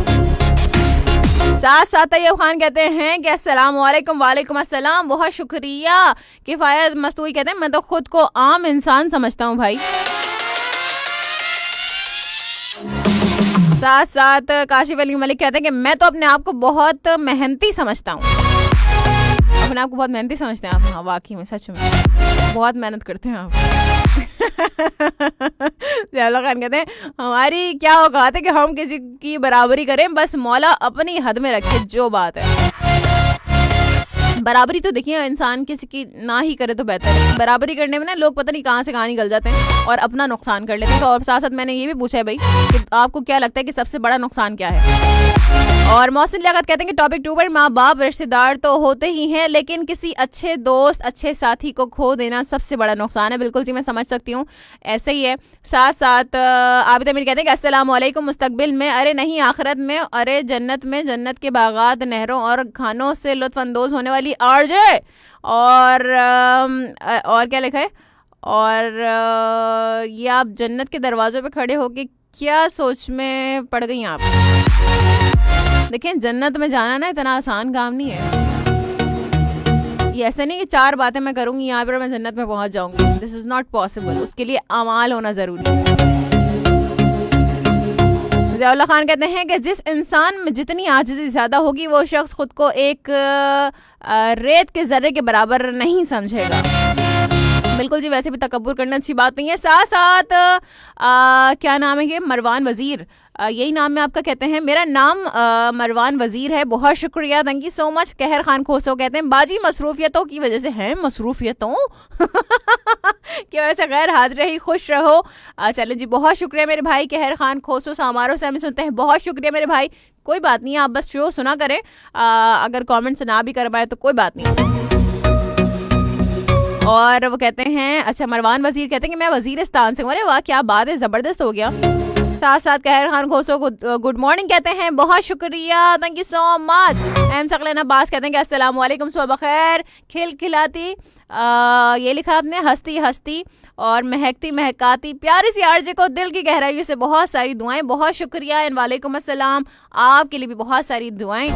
साथ साथ तैयब खान कहते हैं कि अस्सलाम वालेकुम। वालेकुम अस्सलाम, बहुत शुक्रिया। किफ़ायत मस्तूरी कहते हैं मैं तो खुद को आम इंसान समझता हूँ भाई। साथ साथ काशिफ अली मलिक कहते हैं कि मैं तो अपने आप को बहुत मेहनती समझता हूँ। अपने आप को बहुत मेहनती समझते हैं आप? हाँ वाकई में, सच में बहुत मेहनत करते हैं आप। ज़ियाउल्लाह खान कहते हैं हमारी क्या औकात है कि हम किसी की बराबरी करें, बस मौला अपनी हद में रखे। जो बात है बराबरी तो देखिए, इंसान किसी की ना ही करे तो बेहतर है। बराबरी करने में ना लोग पता नहीं कहाँ से कहाँ निकल जाते हैं और अपना नुकसान कर लेते हैं। तो और साथ साथ मैंने ये भी पूछा है भाई कि आपको क्या लगता है कि सबसे बड़ा नुकसान क्या है। और मोहसिन लियाकत कहते हैं कि टॉपिक 2 पर माँ बाप रिश्तेदार तो होते ही हैं, लेकिन किसी अच्छे दोस्त अच्छे साथी को खो देना सबसे बड़ा नुकसान है। बिल्कुल जी, मैं समझ सकती हूँ, ऐसे ही है। साथ साथ आबिद अमीर कहते हैं कि अस्सलाम वालेकुम, मुस्तकबिल में, अरे नहीं आखिरत में, अरे जन्नत में, जन्नत के बागात नहरों और खानों से लुत्फानंदोज होने वाली आरजे। और क्या लिखा है, और ये आप जन्नत के दरवाज़ों पे खड़े होके क्या सोच में पड़ गई आप। देखिए जन्नत में जाना ना इतना आसान काम नहीं है। ये ऐसा नहीं कि 4 बातें मैं करूंगी यहाँ पर मैं जन्नत में पहुंच जाऊंगी। This is not possible. उसके लिए अमाल होना जरूरी है। ज़ियाउल्लाह खान कहते हैं कि जिस इंसान में जितनी आजिज़ी ज्यादा होगी वो शख्स खुद को एक रेत के जर्रे के बराबर नहीं समझेगा। बिल्कुल जी, वैसे भी तकब्बुर करना अच्छी बात नहीं है। साथ साथ क्या नाम है ये, मरवान वजीर, यही नाम है आपका, कहते हैं मेरा नाम मरवान वजीर है, बहुत शुक्रिया, थैंक यू सो मच। कहर खान खोसो कहते हैं बाजी मसरूफियतों की वजह से हैं, मसरूफियतों की वजह से गैर हाजिर रही, खुश रहो। चलें जी, बहुत शुक्रिया मेरे भाई कहर खान खोसो, सामारों से हमें सुनते हैं, बहुत शुक्रिया मेरे भाई। कोई बात नहीं, आप बस शो सुना करें, अगर कमेंट से ना भी कर पाए तो कोई बात नहीं। और वो कहते हैं, अच्छा मरवान वजीर कहते हैं कि मैं वजीरिस्तान से हूँ। अरे वाह क्या बात है, ज़बरदस्त हो गया। साथ साथ कहर खान खोसो गुड मॉर्निंग कहते हैं, बहुत शुक्रिया, thank you so much. M Saklan Abbas कहते हैं कि अस्सलाम वालेकुम, सुबह खैर, खिलखिलाती, ये लिखा आपने, हंसती हंसती और महकती महकाती प्यारी सी आरजे को दिल की गहराइयों से बहुत सारी दुआएं, बहुत शुक्रिया। एंड वालेकुम अस्सलाम, आपके लिए भी बहुत सारी दुआएं।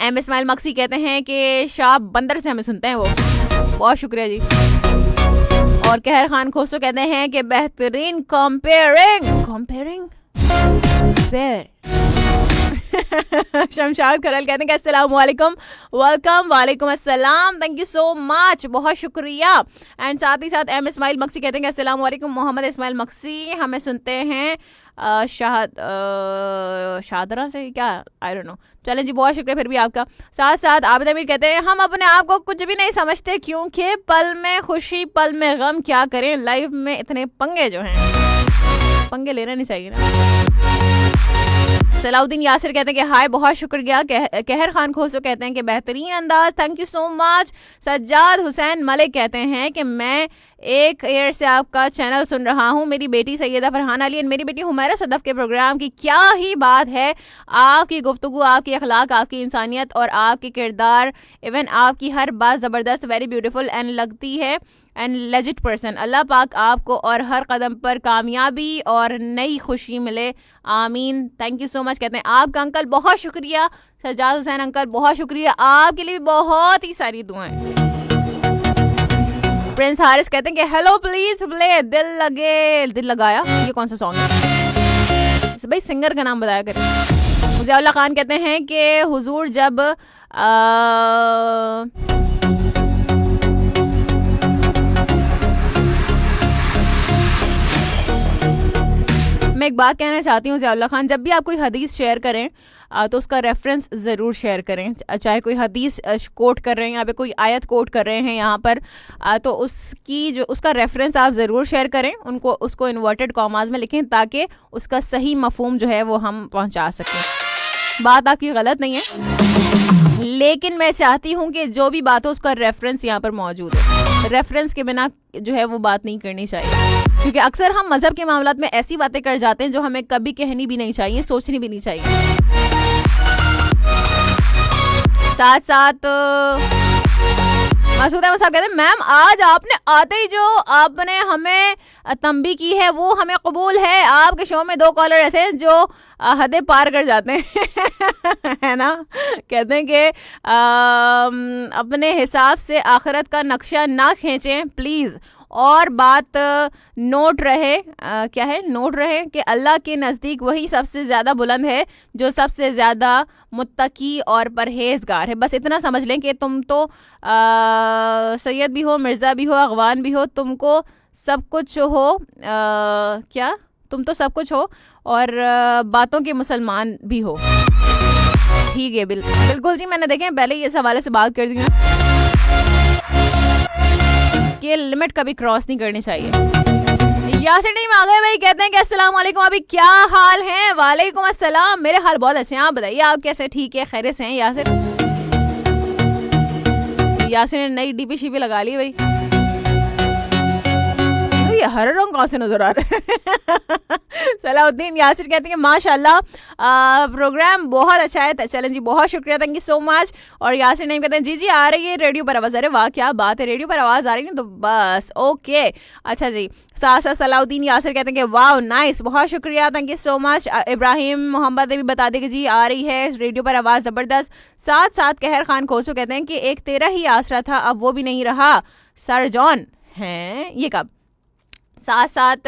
एम इस्माइल मक्सी कहते हैं कि शाह बंदर से हमें सुनते हैं वो, बहुत शुक्रिया जी। और कहर खान खोसो कहते हैं कि बेहतरीन कंपेयरिंग शमशाद खरल कहते हैं कि अस्सलाम वालेकुम, वेलकम, वालेकुम अस्सलाम, थैंक यू सो मच, बहुत शुक्रिया। एंड साथ ही साथ एम इस्माइल मक्सी कहते हैं कि अस्सलाम वालेकुम, मोहम्मद इस्माइल मक्सी हमें सुनते हैं, शादरा से क्या, आई डोंट नो। चलें जी, बहुत शुक्रिया फिर भी आपका। साथ साथ आबिद अमीर कहते हैं हम अपने आप को कुछ भी नहीं समझते क्योंकि पल में खुशी पल में गम, क्या करें लाइफ में इतने पंगे जो हैं, पंगे लेना नहीं चाहिए ना। सलाउद्दीन यासिर कहते हैं कि हाय बहुत शुक्रिया। कहर खान खोसो कहते हैं कि बेहतरीन अंदाज, thank you so much. Sajjad Hussain Malik कहते हैं कि मैं एक ईयर से आपका चैनल सुन रहा हूँ। मेरी बेटी सैयदा फरहान अली और मेरी बेटी हुमैरा सदफ के प्रोग्राम की क्या ही बात है। आपकी गुफ्तगू, आपकी अखलाक, आपकी इंसानियत और आपके किरदार, इवन आपकी हर बात ज़बरदस्त, वेरी ब्यूटीफुल एंड लगती है एंड लेजिट पर्सन। अल्लाह पाक आपको और हर कदम पर कामयाबी और नई खुशी मिले, आमीन। थैंक यू सो मच कहते हैं आपका अंकल, बहुत शुक्रिया। सज्जाद हुसैन अंकल बहुत शुक्रिया, आपके लिए भी बहुत ही सारी दुआएं। प्रिंस हारिस कहते हैं कि हेलो प्लीज प्ले दिल लगे, दिल लगाया, ये कौन सा सॉन्ग है भाई, सिंगर का नाम बताया करें। मुजाउल्ला खान कहते हैं कि हुजूर जब मैं एक बात कहना चाहती हूँ ज़ियाउल्लाह खान, जब भी आप कोई हदीस शेयर करें तो उसका रेफरेंस ज़रूर शेयर करें। चाहे कोई हदीस कोट कर रहे हैं, यहाँ पे कोई आयत कोट कर रहे हैं यहाँ पर, तो उसकी जो उसका रेफरेंस आप ज़रूर शेयर करें, उसको इन्वर्टेड कॉमास में लिखें ताकि उसका सही मफहूम जो है वो हम पहुँचा सकें। बात आपकी गलत नहीं है, लेकिन मैं चाहती हूँ कि जो भी बात हो उसका रेफरेंस यहाँ पर मौजूद है। रेफरेंस के बिना जो है वो बात नहीं करनी चाहिए, क्योंकि अक्सर हम मजहब के मामलात में ऐसी बातें कर जाते हैं जो हमें कभी कहनी भी नहीं चाहिए, सोचनी भी नहीं चाहिए। साथ साथ मसूद अहमद साहब कहते हैं मैम आज आपने आते ही जो आपने हमें तंबी की है वो हमें कबूल है। आपके शो में 2 कॉलर ऐसे हैं जो हदें पार कर जाते हैं है ना। कहते हैं कि अपने हिसाब से आखिरत का नक्शा ना खींचें प्लीज़, और बात नोट रहे क्या है, नोट रहे कि अल्लाह के नज़दीक वही सबसे ज़्यादा बुलंद है जो सबसे ज़्यादा मुत्तकी और परहेजगार है। बस इतना समझ लें कि तुम तो सैयद भी हो, मिर्ज़ा भी हो, अगवान भी हो, तुमको सब कुछ हो, क्या तुम तो सब कुछ हो और बातों के मुसलमान भी हो। ठीक है, बिल्कुल जी, मैंने देखें पहले ही इस हवाले से बात कर दी है कि लिमिट कभी क्रॉस नहीं करनी चाहिए। यासिर नहीं आ गए भाई, कहते हैं कि अस्सलाम वालेकुम, अभी क्या हाल है। वालेकुम अस्सलाम, मेरे हाल बहुत अच्छे हैं, आप बताइए आप कैसे, ठीक है, खैरियत से हैं। यासिर ने नई डीपी शीपी लगा ली भाई, ये हर रंग कहाँ से नजर आ रहा है। सलाउद्दीन यासिर कहते हैं माशाल्लाह प्रोग्राम बहुत अच्छा है। चलें जी, बहुत शुक्रिया, थैंक यू सो मच। और यासिर नहीं कहते हैं जी आ रही है रेडियो पर आवाज़। अरे वाह क्या बात है, रेडियो पर आवाज़ आ रही है तो बस ओके, अच्छा जी। साथ साथ सलाउद्दीन यासिर कहते हैं कि वाह नाइस, बहुत शुक्रिया, thank you so much. Ibrahim Mohammed ने भी बता दें कि जी आ रही है रेडियो पर आवाज़, ज़बरदस्त। साथ साथ कहर खान खोसो कहते हैं कि एक तेरा ही आसरा था अब वो भी नहीं रहा, सर जॉन हैं ये कब। साथ साथ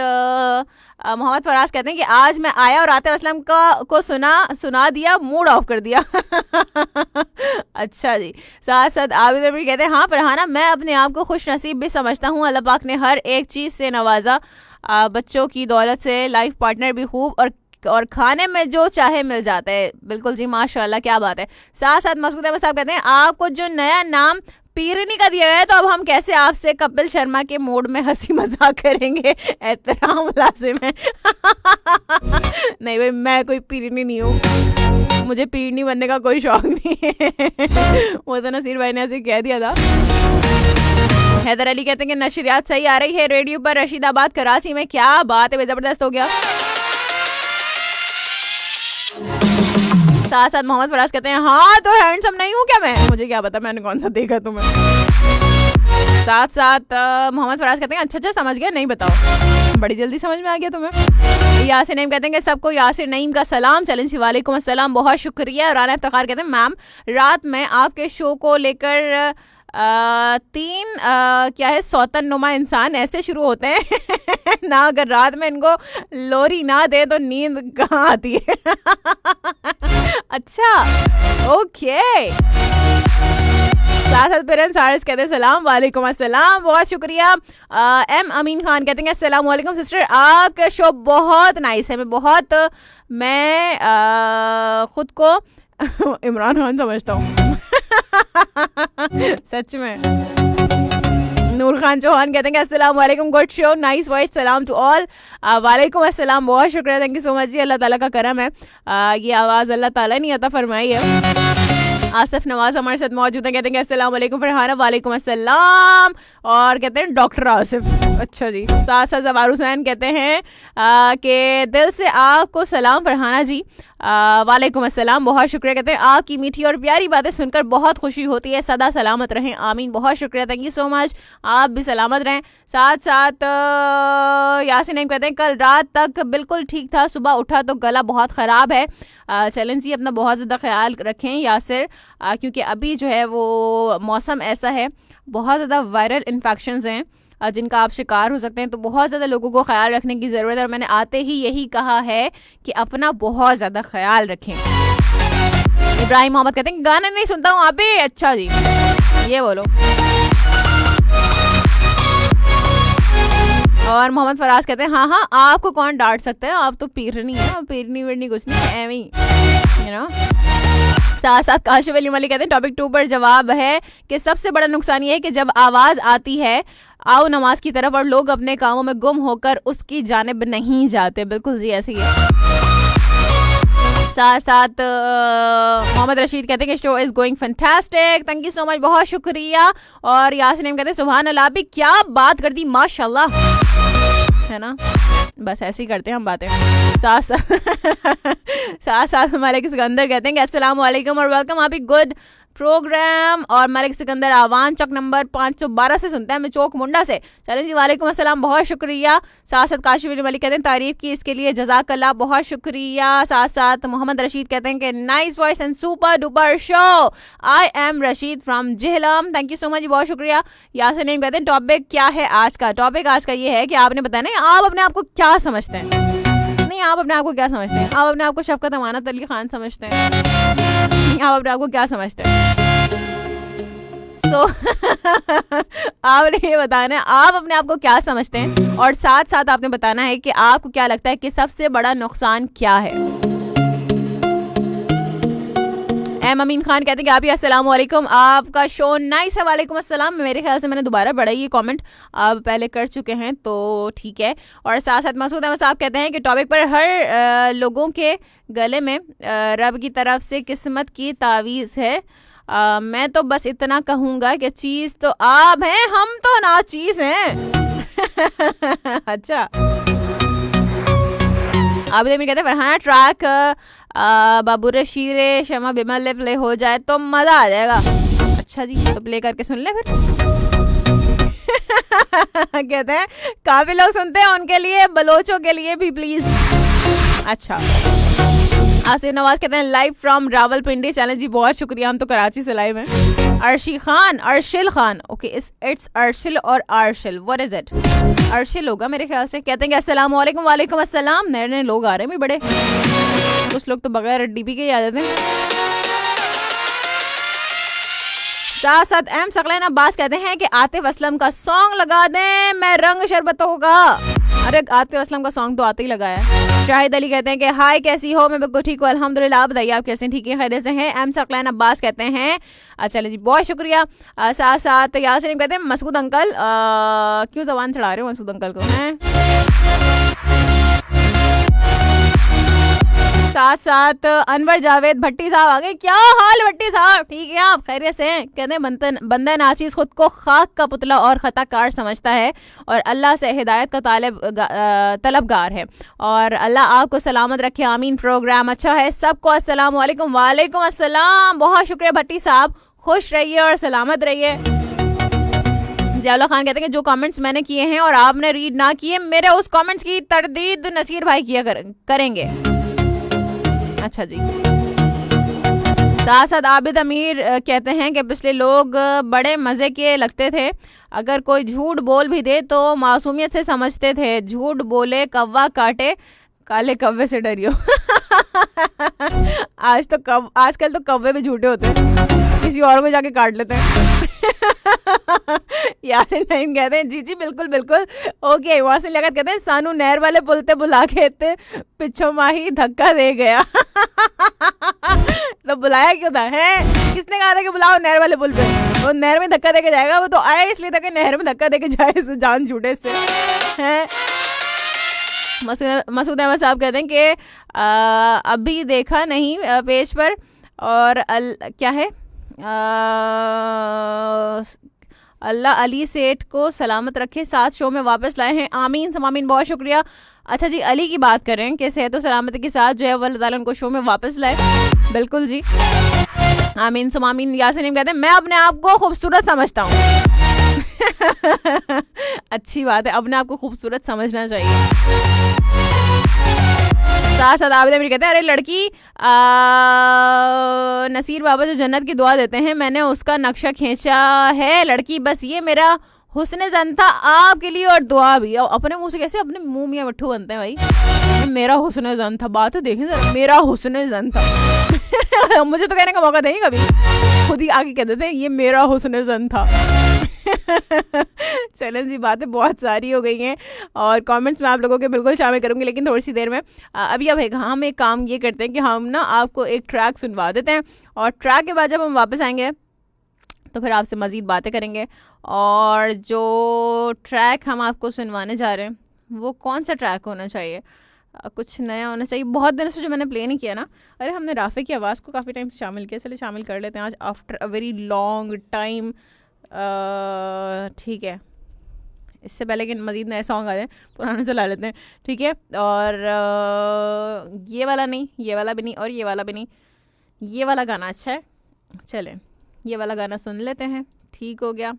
मोहम्मद फराज कहते हैं कि आज मैं आया और आतिफ असलम को सुना दिया, मूड ऑफ कर दिया। अच्छा जी। साथ साथ आबिद अमीर कहते हैं हाँ फरहाना, मैं अपने आप को खुश नसीब भी समझता हूँ, अल्लाह पाक ने हर एक चीज़ से नवाजा, बच्चों की दौलत से, लाइफ पार्टनर भी खूब, और खाने में जो चाहे मिल जाता है। बिल्कुल जी, माशाल्लाह, क्या बात है। साथ साथ मसूद अहमद साहब कहते हैं आपको जो नया नाम पीरनी का दिया गया है तो अब हम कैसे आपसे कपिल शर्मा के मोड में हंसी मजाक करेंगे, एहतराम लाजिम है। नहीं भाई, मैं कोई पीरनी नहीं हूँ, मुझे पीरनी बनने का कोई शौक नहीं है। वो तो नसीर भाई ने ऐसे कह दिया था। हैदर अली कहते हैं कि नशरियात सही आ रही है रेडियो पर रशीदाबाद कराची में, क्या बात है, जबरदस्त हो गया। साथ साथ मोहम्मद फराज कहते हैं हाँ तो हैंडसम नहीं हूँ क्या मैं, मुझे क्या पता मैंने कौन सा देखा तुम्हें। साथ साथ मोहम्मद फराज कहते हैं अच्छा समझ गया, नहीं बताओ, बड़ी जल्दी समझ में आ गया तुम्हें। यासिर नईम कहते हैं कि सबको यासिर नईम का सलाम। चलें जी, वालेकुम अस्सलाम, बहुत शुक्रिया। राना इफ्तिखार कहते हैं मैम रात में आपके शो को लेकर 3 क्या है सौतन नुमा इंसान ऐसे शुरू होते हैं ना, अगर रात में इनको लोरी ना दे तो नींद कहाँ आती है। अच्छा ओके। साथ साथ पेरेंट्स हारिस कहते हैं सलाम वालेकुम अस्सलाम, बहुत शुक्रिया। एम अमीन खान कहते हैं अस्सलाम वालेकुम सिस्टर, आपका शो बहुत नाइस है। मैं खुद को इमरान खान समझता हूँ सच में। नूर खान चौहान कहते हैं कि अस्सलाम वालेकुम, गुड शो, नाइस वॉइस, सलाम टू ऑल। वालेकुम अस्सलाम, बहुत शुक्रिया, थैंक यू सो मच जी, अल्लाह ताला का करम है। ये आवाज़ अल्लाह ताला ने अता फरमाई है। आसिफ नवाज हमारे साथ मौजूद हैं, कहते हैं कि अस्सलाम वालेकुम फरहाना, वालेकुम अस्सलाम, और कहते हैं डॉक्टर आसिफ। अच्छा जी। साथ साथ जवार हुसैन कहते हैं कि दिल से आपको सलाम फरहाना जी, वालेकुम अस्सलाम, बहुत शुक्रिया। कहते हैं आपकी मीठी और प्यारी बातें सुनकर बहुत खुशी होती है, सदा सलामत रहें, आमीन, बहुत शुक्रिया, थैंक यू सो मच, आप भी सलामत रहें। साथ साथ यासिन नईम कहते हैं कल रात तक बिल्कुल ठीक था, सुबह उठा तो गला बहुत ख़राब है। चलें जी, अपना बहुत ज़्यादा ख्याल रखें यासिर, क्योंकि अभी जो है वो मौसम ऐसा है, बहुत ज़्यादा वायरल इन्फेक्शंस हैं जिनका आप शिकार हो सकते हैं, तो बहुत ज़्यादा लोगों को ख्याल रखने की ज़रूरत है। और मैंने आते ही यही कहा है कि अपना बहुत ज़्यादा ख्याल रखें। इब्राहिम मोहम्मद कहते हैं गाना नहीं सुनता हूँ आप भी, अच्छा जी, ये बोलो। और मोहम्मद फराज कहते हैं हाँ, आपको कौन डांट सकता है, आप तो पीरनी है, पीरनी वीरनी कुछ नहीं, एवं ही, यू नो। साथ साथ काशिफ अली मलिक कहते हैं टॉपिक 2 पर जवाब है कि सबसे बड़ा नुकसान ये है कि जब आवाज़ आती है आओ नमाज की तरफ और लोग अपने कामों में गुम होकर उसकी जानिब नहीं जाते। बिल्कुल जी, ऐसे ही है। साथ साथ मोहम्मद रशीद कहते हैं कि show is going fantastic, thank you so much, बहुत शुक्रिया। और यासिन कहते हैं सुभान अल्लाह, भी क्या बात कर दी, माशाल्लाह, है ना, बस ऐसे ही करते हैं हम बातें। साथ साथ मलिक सिकंदर कहते हैं कि अस्सलाम वालेकुम और वेलकम, आप ही गुड प्रोग्राम। और मलिक सिकंदर आवान चौक नंबर 512 से सुनते हैं, मैं चौक मुंडा से। चलें जी, वालेकुम अस्सलाम, बहुत शुक्रिया। साथ साथ काशिफ अली मलिक कहते हैं तारीफ की इसके लिए जज़ाकल्लाह, बहुत शुक्रिया। साथ साथ मोहम्मद रशीद कहते हैं कि nice voice and super duper show, I am Rashid from Jhelum, thank you so much, बहुत शुक्रिया। यासिन नईम कहते हैं टॉपिक क्या है आज का, टॉपिक आज का ये है कि आपने बताया ना आप अपने आप को क्या समझते हैं, नहीं आप अपने आप को क्या समझते हैं, आप अपने आप को शफकत अमानत अली खान समझते हैं, आप अपने आप को क्या समझते हैं। आपने ये बताना है आप अपने आप को क्या समझते हैं, और साथ साथ आपने बताना है कि आपको क्या लगता है कि सबसे बड़ा नुकसान क्या है। एम अमीन खान कहते हैं कि आप ही अस्सलाम वालेकुम, आपका शो नाइस है, वालेकुम अस्सलाम। मेरे ख्याल से मैंने दोबारा पढ़ा ये कमेंट, आप पहले कर चुके हैं तो ठीक है। और साथ साथ मसूद अहमद साहब कहते हैं कि टॉपिक पर हर लोगों के गले में रब की तरफ से किस्मत की तावीज़ है। मैं तो बस इतना कहूँगा कि चीज़ तो आप हैं, हम तो ना चीज़ हैं। अच्छा, आप कहते हैं फरहाना ट्रैक बाबूरे शीरे शमा बिमल प्ले हो जाए तो मज़ा आ जाएगा। अच्छा जी, तो प्ले करके सुन ले फिर। कहते हैं काफ़ी लोग सुनते हैं, उनके लिए बलोचों के लिए भी प्लीज़। अच्छा, आसिफ नवाज कहते हैं लाइव फ्रॉम रावलपिंडी, चैलेंज जी, बहुत शुक्रिया, हम तो कराची से लाइव हैं। अर्शिल खान, ओके, इट्स अर्शिल और आर्शिल, व्हाट इज इट, अर्शिल होगा मेरे ख्याल से। कहते हैं कि अस्सलाम वालेकुम, वालेकुम अस्सलाम, नए नए लोग आ रहे हैं भी बड़े, कुछ लोग तो बगैर डीपी के ही आ जाते हैं। साथ साथ एम सकलैन अब्बास कहते हैं कि आतिफ असलम का सॉन्ग लगा दें, मैं रंग शरबत होगा। अरे आतिफ असलम का सॉन्ग तो आते ही लगाया है। शाहिद अली कहते हैं कि हाय कैसी हो, मैं बिल्कुल ठीक हूँ अल्हम्दुलिल्लाह, आप बताइए आप कैसे, ठीक है, खैरियत से हैं। एम सकलैन अब्बास कहते हैं अच्छा जी, बहुत शुक्रिया। साथ साथ यासिन कहते हैं मसूद अंकल, क्यों जबान चढ़ा रहे हो मसूद अंकल को हैं। साथ साथ अनवर जावेद भट्टी साहब आ गए, क्या हाल भट्टी साहब, ठीक है आप खैरियत से हैं। कहते हैं बंदा नाचीज खुद को खाक का पुतला और खताकार समझता है और अल्लाह से हिदायत का तलबगार है, और अल्लाह आपको सलामत रखे, आमीन। प्रोग्राम अच्छा है, सबको अस्सलाम वालेकुम। वालेकुम अस्सलाम, बहुत शुक्रिया भट्टी साहब, खुश रहिए और सलामत रहिए। जियाउल्लाह खान कहते हैं कि जो कमेंट्स मैंने किए हैं और आपने रीड ना किए, मेरे उस कमेंट्स की तरदीद नसीर भाई किया करेंगे। अच्छा जी। साथ साथ आबिद अमीर कहते हैं कि पिछले लोग बड़े मज़े के लगते थे, अगर कोई झूठ बोल भी दे तो मासूमियत से समझते थे, झूठ बोले कौवा काटे काले कौवे से डरियो। आजकल तो कौवे भी झूठे होते हैं, किसी और को जाके काट लेते हैं। यार नहीं कहते हैं, जी जी बिल्कुल बिल्कुल। ओके, वासिन लियाकत कहते हैं सानू नहर वाले पुल ते बुला के ते पिछो माही धक्का दे गया। तो बुलाया क्यों था है? किसने कहा था कि बुलाओ नहर वाले पुल पे? वो नहर में धक्का देके जाएगा, वो तो आया इसलिए था कि नहर में धक्का देके जाए, इससे जान छूटे से हैं। मसूद अहमद साहब कहते हैं कि अभी देखा नहीं पेज पर, और क्या है, अल्लाह अली सेठ को सलामत रखे, साथ शो में वापस लाए हैं, आमीन समामीन, बहुत शुक्रिया। अच्छा जी, अली की बात कर रहे हैं कि सेहत और सलामती के साथ जो है वो अल्लाह ताला उनको शो में वापस लाए। बिल्कुल जी, आमीन समामीन। यासीन कहते हैं मैं अपने आप को खूबसूरत समझता हूँ। अच्छी बात है, अपने आप को खूबसूरत समझना चाहिए। साथ साथ आबिद अमीर कहते हैं अरे लड़की नसीर बाबा जो जन्नत की दुआ देते हैं, मैंने उसका नक्शा खींचा है लड़की, बस ये मेरा हुस्न ज़न था आपके लिए और दुआ भी। अब अपने मुंह से कैसे अपने मुंह मियाँ मिट्ठू बनते हैं भाई। मेरा हुस्न ज़न था, बात तो देखें जरा, मेरा हुस्न ज़न था। मुझे तो कहने का मौका देंगे कभी, खुद ही आगे कह देते हैं ये मेरा हुस्न ज़न था। चलें जी, बातें बहुत सारी हो गई हैं और कमेंट्स में आप लोगों के बिल्कुल शामिल करूंगी, लेकिन थोड़ी सी देर में। अभी अब हम एक काम ये करते हैं कि हम ना आपको एक ट्रैक सुनवा देते हैं, और ट्रैक के बाद जब हम वापस आएंगे तो फिर आपसे मज़ीद बातें करेंगे। और जो ट्रैक हम आपको सुनवाने जा रहे हैं वो कौन सा ट्रैक होना चाहिए? कुछ नया होना चाहिए। बहुत दिन से जो मैंने प्ले नहीं किया ना, अरे हमने राफ़े की आवाज़ को काफ़ी टाइम से शामिल किया, चलिए शामिल कर लेते हैं आज after a very long time. ठीक है, इससे पहले कि मज़ीद नए सॉन्ग आ जाए पुराने चला लेते हैं, ठीक है। और ये वाला नहीं, ये वाला भी नहीं, और ये वाला भी नहीं, ये वाला गाना अच्छा है, चलें ये वाला गाना सुन लेते हैं। ठीक हो गया,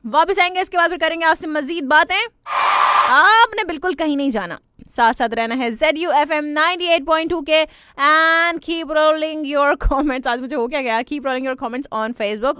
वापस आएंगे, इसके बाद फिर करेंगे आपसे मज़ीद बातें। आपने बिल्कुल कहीं नहीं जाना, साथ साथ रहना है ZUFM 98.2 के, and keep rolling your comments. आज मुझे हो क्या गया, keep rolling your comments on Facebook.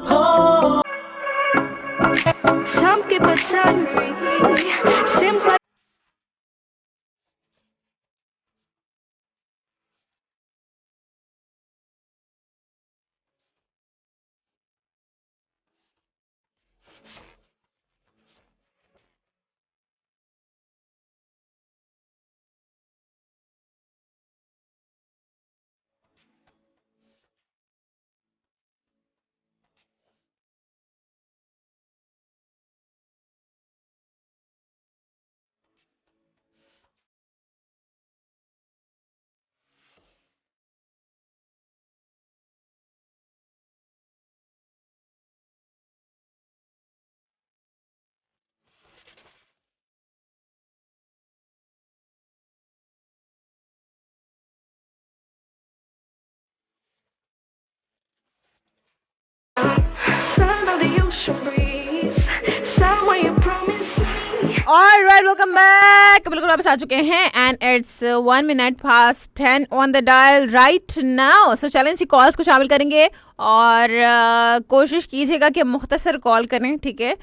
Alright, welcome back. बिल्कुल वापस आ चुके हैं and it's 1 minute past 10 on the dial right now. So challenge की कॉल्स को शामिल करेंगे और कोशिश कीजिएगा कि मुख्तसर कॉल करें, ठीक है,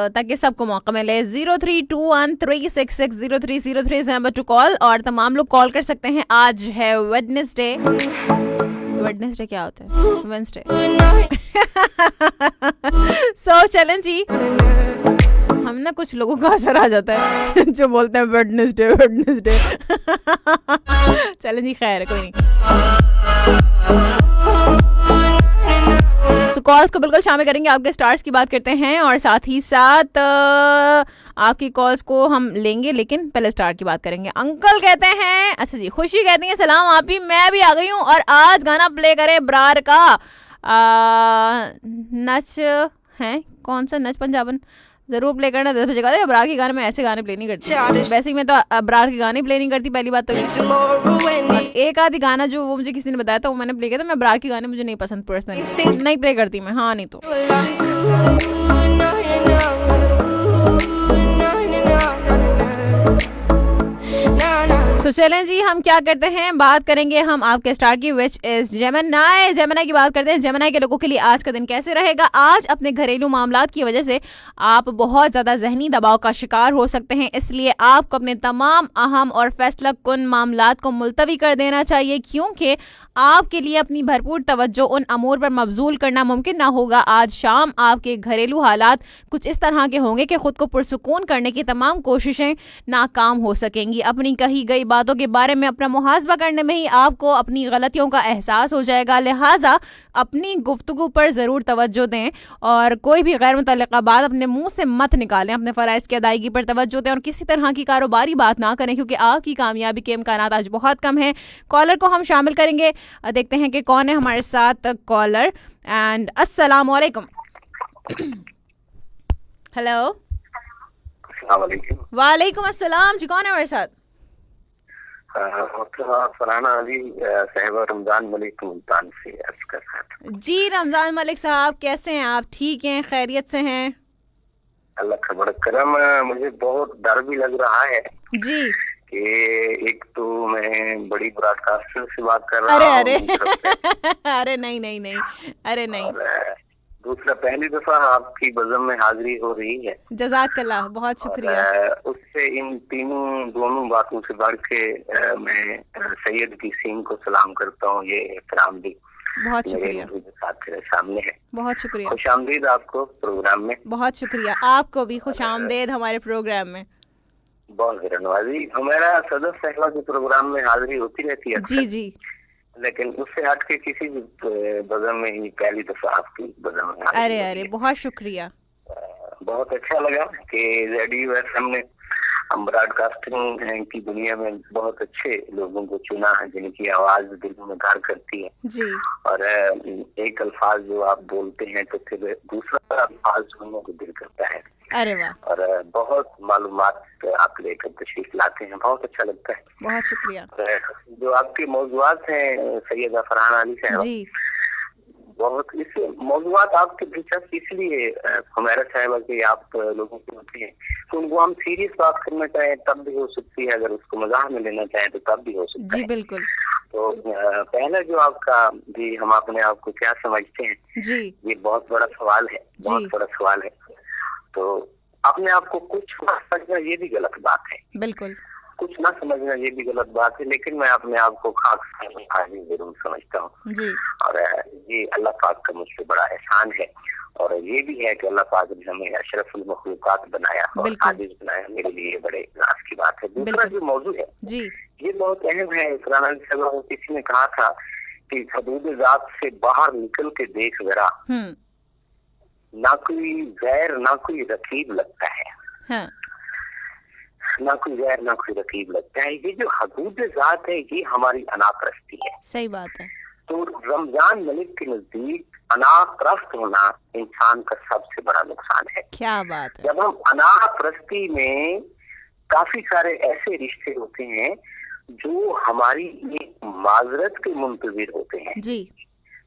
ताकि सबको मौका मिले। 032136603003 नंबर टू कॉल, और तमाम लोग कॉल कर सकते हैं। आज है वेडनेसडे। वेडनेसडे क्या होता है? वेडनेसडे। सो चलें जी, हम ना कुछ लोगों का असर आ जाता है जो बोलते हैं वेडनेसडे वेडनेसडे। चलें जी, खैर है, कोई नहीं। सो कॉल्स को बिल्कुल शामिल करेंगे, आपके स्टार्स की बात करते हैं और साथ ही साथ आपकी कॉल्स को हम लेंगे, लेकिन पहले स्टार की बात करेंगे। अंकल कहते हैं, अच्छा जी, खुशी कहती है सलाम आप ही, मैं भी आ गई हूँ और आज गाना प्ले करे ब्रार का नच है, कौन सा नच पंजाबन, जरूर प्ले करना 10 बजे का। अबरार के गाने में ऐसे गाने प्ले नहीं करती, वैसे ही मैं तो अबरार के गाने प्ले नहीं करती, पहली बात तो। एक आधी गाना जो वो मुझे किसी ने बताया था वो मैंने प्ले किया था। मैं अबरार के गाने मुझे नहीं पसंद, पर्सनली नहीं प्ले करती मैं, हाँ नहीं तो। तो चलें जी, हम क्या करते हैं, बात करेंगे हम आपके स्टार की, विच इज जेमिनी। जेमिनी की बात करते हैं। जेमिनी के लोगों के लिए आज का दिन कैसे रहेगा? आज अपने घरेलू मामलात की वजह से आप बहुत ज्यादा जहनी दबाव का शिकार हो सकते हैं, इसलिए आपको अपने तमाम अहम और फैसला कुन मामलात को मुलतवी कर देना चाहिए, क्योंकि आपके लिए अपनी भरपूर तवज्जो उन अमूर पर मबजूल करना मुमकिन ना होगा। आज शाम आपके घरेलू हालात कुछ इस तरह के होंगे कि खुद को पुरसुकून करने की तमाम कोशिशें नाकाम हो सकेंगी। अपनी कही गई बातों के बारे में अपना मुहासबा करने में ही आपको अपनी गलतियों का एहसास हो जाएगा, लिहाजा अपनी गुफ्तगू पर ज़रूर तवज्जो दें और कोई भी गैर मुतल्लिका बात अपने मुंह से मत निकालें। अपने फ़राइज़ की अदायगी पर तवज्जो दें और किसी तरह की कारोबारी बात ना करें, क्योंकि आपकी कामयाबी के इम्कानात आज बहुत कम हैं। कॉलर को हम शामिल करेंगे, देखते हैं कि कौन है हमारे साथ कॉलर। एंड अस्सलाम वालेकुम। हेलो, वालेकुम अस्सलाम जी, कौन है हमारे साथ? फरहाना अली साहिबा रमजान मलिक मुल्तान से अर्ज कर रहा था। जी रमजान मलिक साहब, कैसे हैं आप? ठीक हैं, खैरियत से हैं? अल्लाह का बड़ा करम। मुझे बहुत डर भी लग रहा है जी कि एक तो मैं बड़ी ब्रॉडकास्टर से बात कर रहा अरे हूँ, अरे नहीं नहीं नहीं, अरे नहीं, और दूसरा पहली दफा आपकी बज़म में हाजिरी हो रही है। जज़ाकल्लाह, बहुत शुक्रिया। उससे इन दोनों बातों से बढ़ के मैं सैयद की सीन को सलाम करता हूँ। ये एहतराम भी बहुत शुक्रिया, साथ मेरे सामने है। बहुत शुक्रिया, खुश आमदीद आपको प्रोग्राम में। बहुत शुक्रिया, आपको भी खुश आमदेद हमारे प्रोग्राम में। बहुत ज़रा नवाजी। हमारा सदर साहिबा के प्रोग्राम में हाजिरी होती रहती है जी जी, लेकिन उससे हट के किसी भी बज़म में ही पहली दफा आपकी बज़म में हाजिरी अरे हुई अरे है। बहुत शुक्रिया। बहुत अच्छा लगा कि ZUFM ने हम ब्रॉडकास्टिंग की दुनिया में बहुत अच्छे लोगों को चुना है, जिनकी आवाज दिल में घर करती है। जी, और एक अल्फाज जो आप बोलते हैं तो फिर दूसरा अल्फाज सुनने को दिल करता है। अरे वाह, और बहुत मालूमात आप लेकर तशरीफ लाते हैं, बहुत अच्छा लगता है। बहुत शुक्रिया जो आपके मौजूआत हैं सैयदा फरहाना अली साहब, जी। बहुत इस मौजूआत आपके दिलचस्प इसलिए हुमैरा साहिबा के आप लोगों की होती है कि उनको हम सीरियस बात करना चाहें तब भी हो सकती है, अगर उसको मजाक में लेना चाहें तो तब भी हो सकता जी है। बिल्कुल तो पहला जो आपका जी, हम अपने आप को क्या समझते हैं, जी ये बहुत बड़ा सवाल है, बहुत जी। बड़ा सवाल है। तो अपने आप को कुछ ना समझना ये भी गलत बात है, बिल्कुल, कुछ ना समझना ये भी गलत बात है, लेकिन मैं अपने आप को खाक हाजिर जरूर समझता हूँ। जी और ये अल्लाह पाक का मुझसे बड़ा एहसान है, और ये भी है कि अल्लाह पाक ने हमें अशरफुल मखलूकात बनाया और बिल्कुल। आजिज बनाया। मेरे लिए बड़े नाज की बात है। दूसरा बिल्कुल। जो मौजू है जी ये बहुत अहम है। फरहाना अली साहबा को किसी ने कहा था कि हदूद जात से बाहर निकल के देख जरा, ना कोई गैर ना कोई रकीब लगता है, हाँ, ना कोई गैर ना कोई रकीब लगता है। ये जो हदूद जात है ये हमारी अनापरस्ती है। सही बात है। तो रमजान मलिक के नजदीक अनापरस्त होना इंसान का सबसे बड़ा नुकसान है। क्या बात है। जब हम अनापरस्ती में काफी सारे ऐसे रिश्ते होते हैं जो हमारी एक माजरत के मुंतजिर होते हैं। जी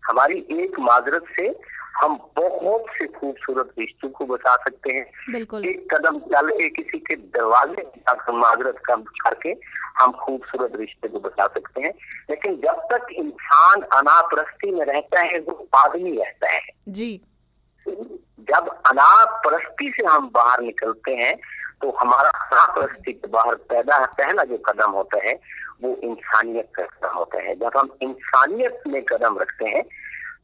हमारी एक माजरत से हम बहुत से खूबसूरत रिश्तों को बचा सकते हैं। बिल्कुल, एक कदम चल के किसी के दरवाजे तक माजरत का करके हम खूबसूरत रिश्ते को बचा सकते हैं। लेकिन जब तक इंसान अनापरस्ती में रहता है वो आदमी रहता है। जी जब अनापरस्ती से हम बाहर निकलते हैं तो हमारा अनापरस्ती के बाहर पहला जो कदम होता है वो इंसानियत का कदम होता है। जब हम इंसानियत में कदम रखते हैं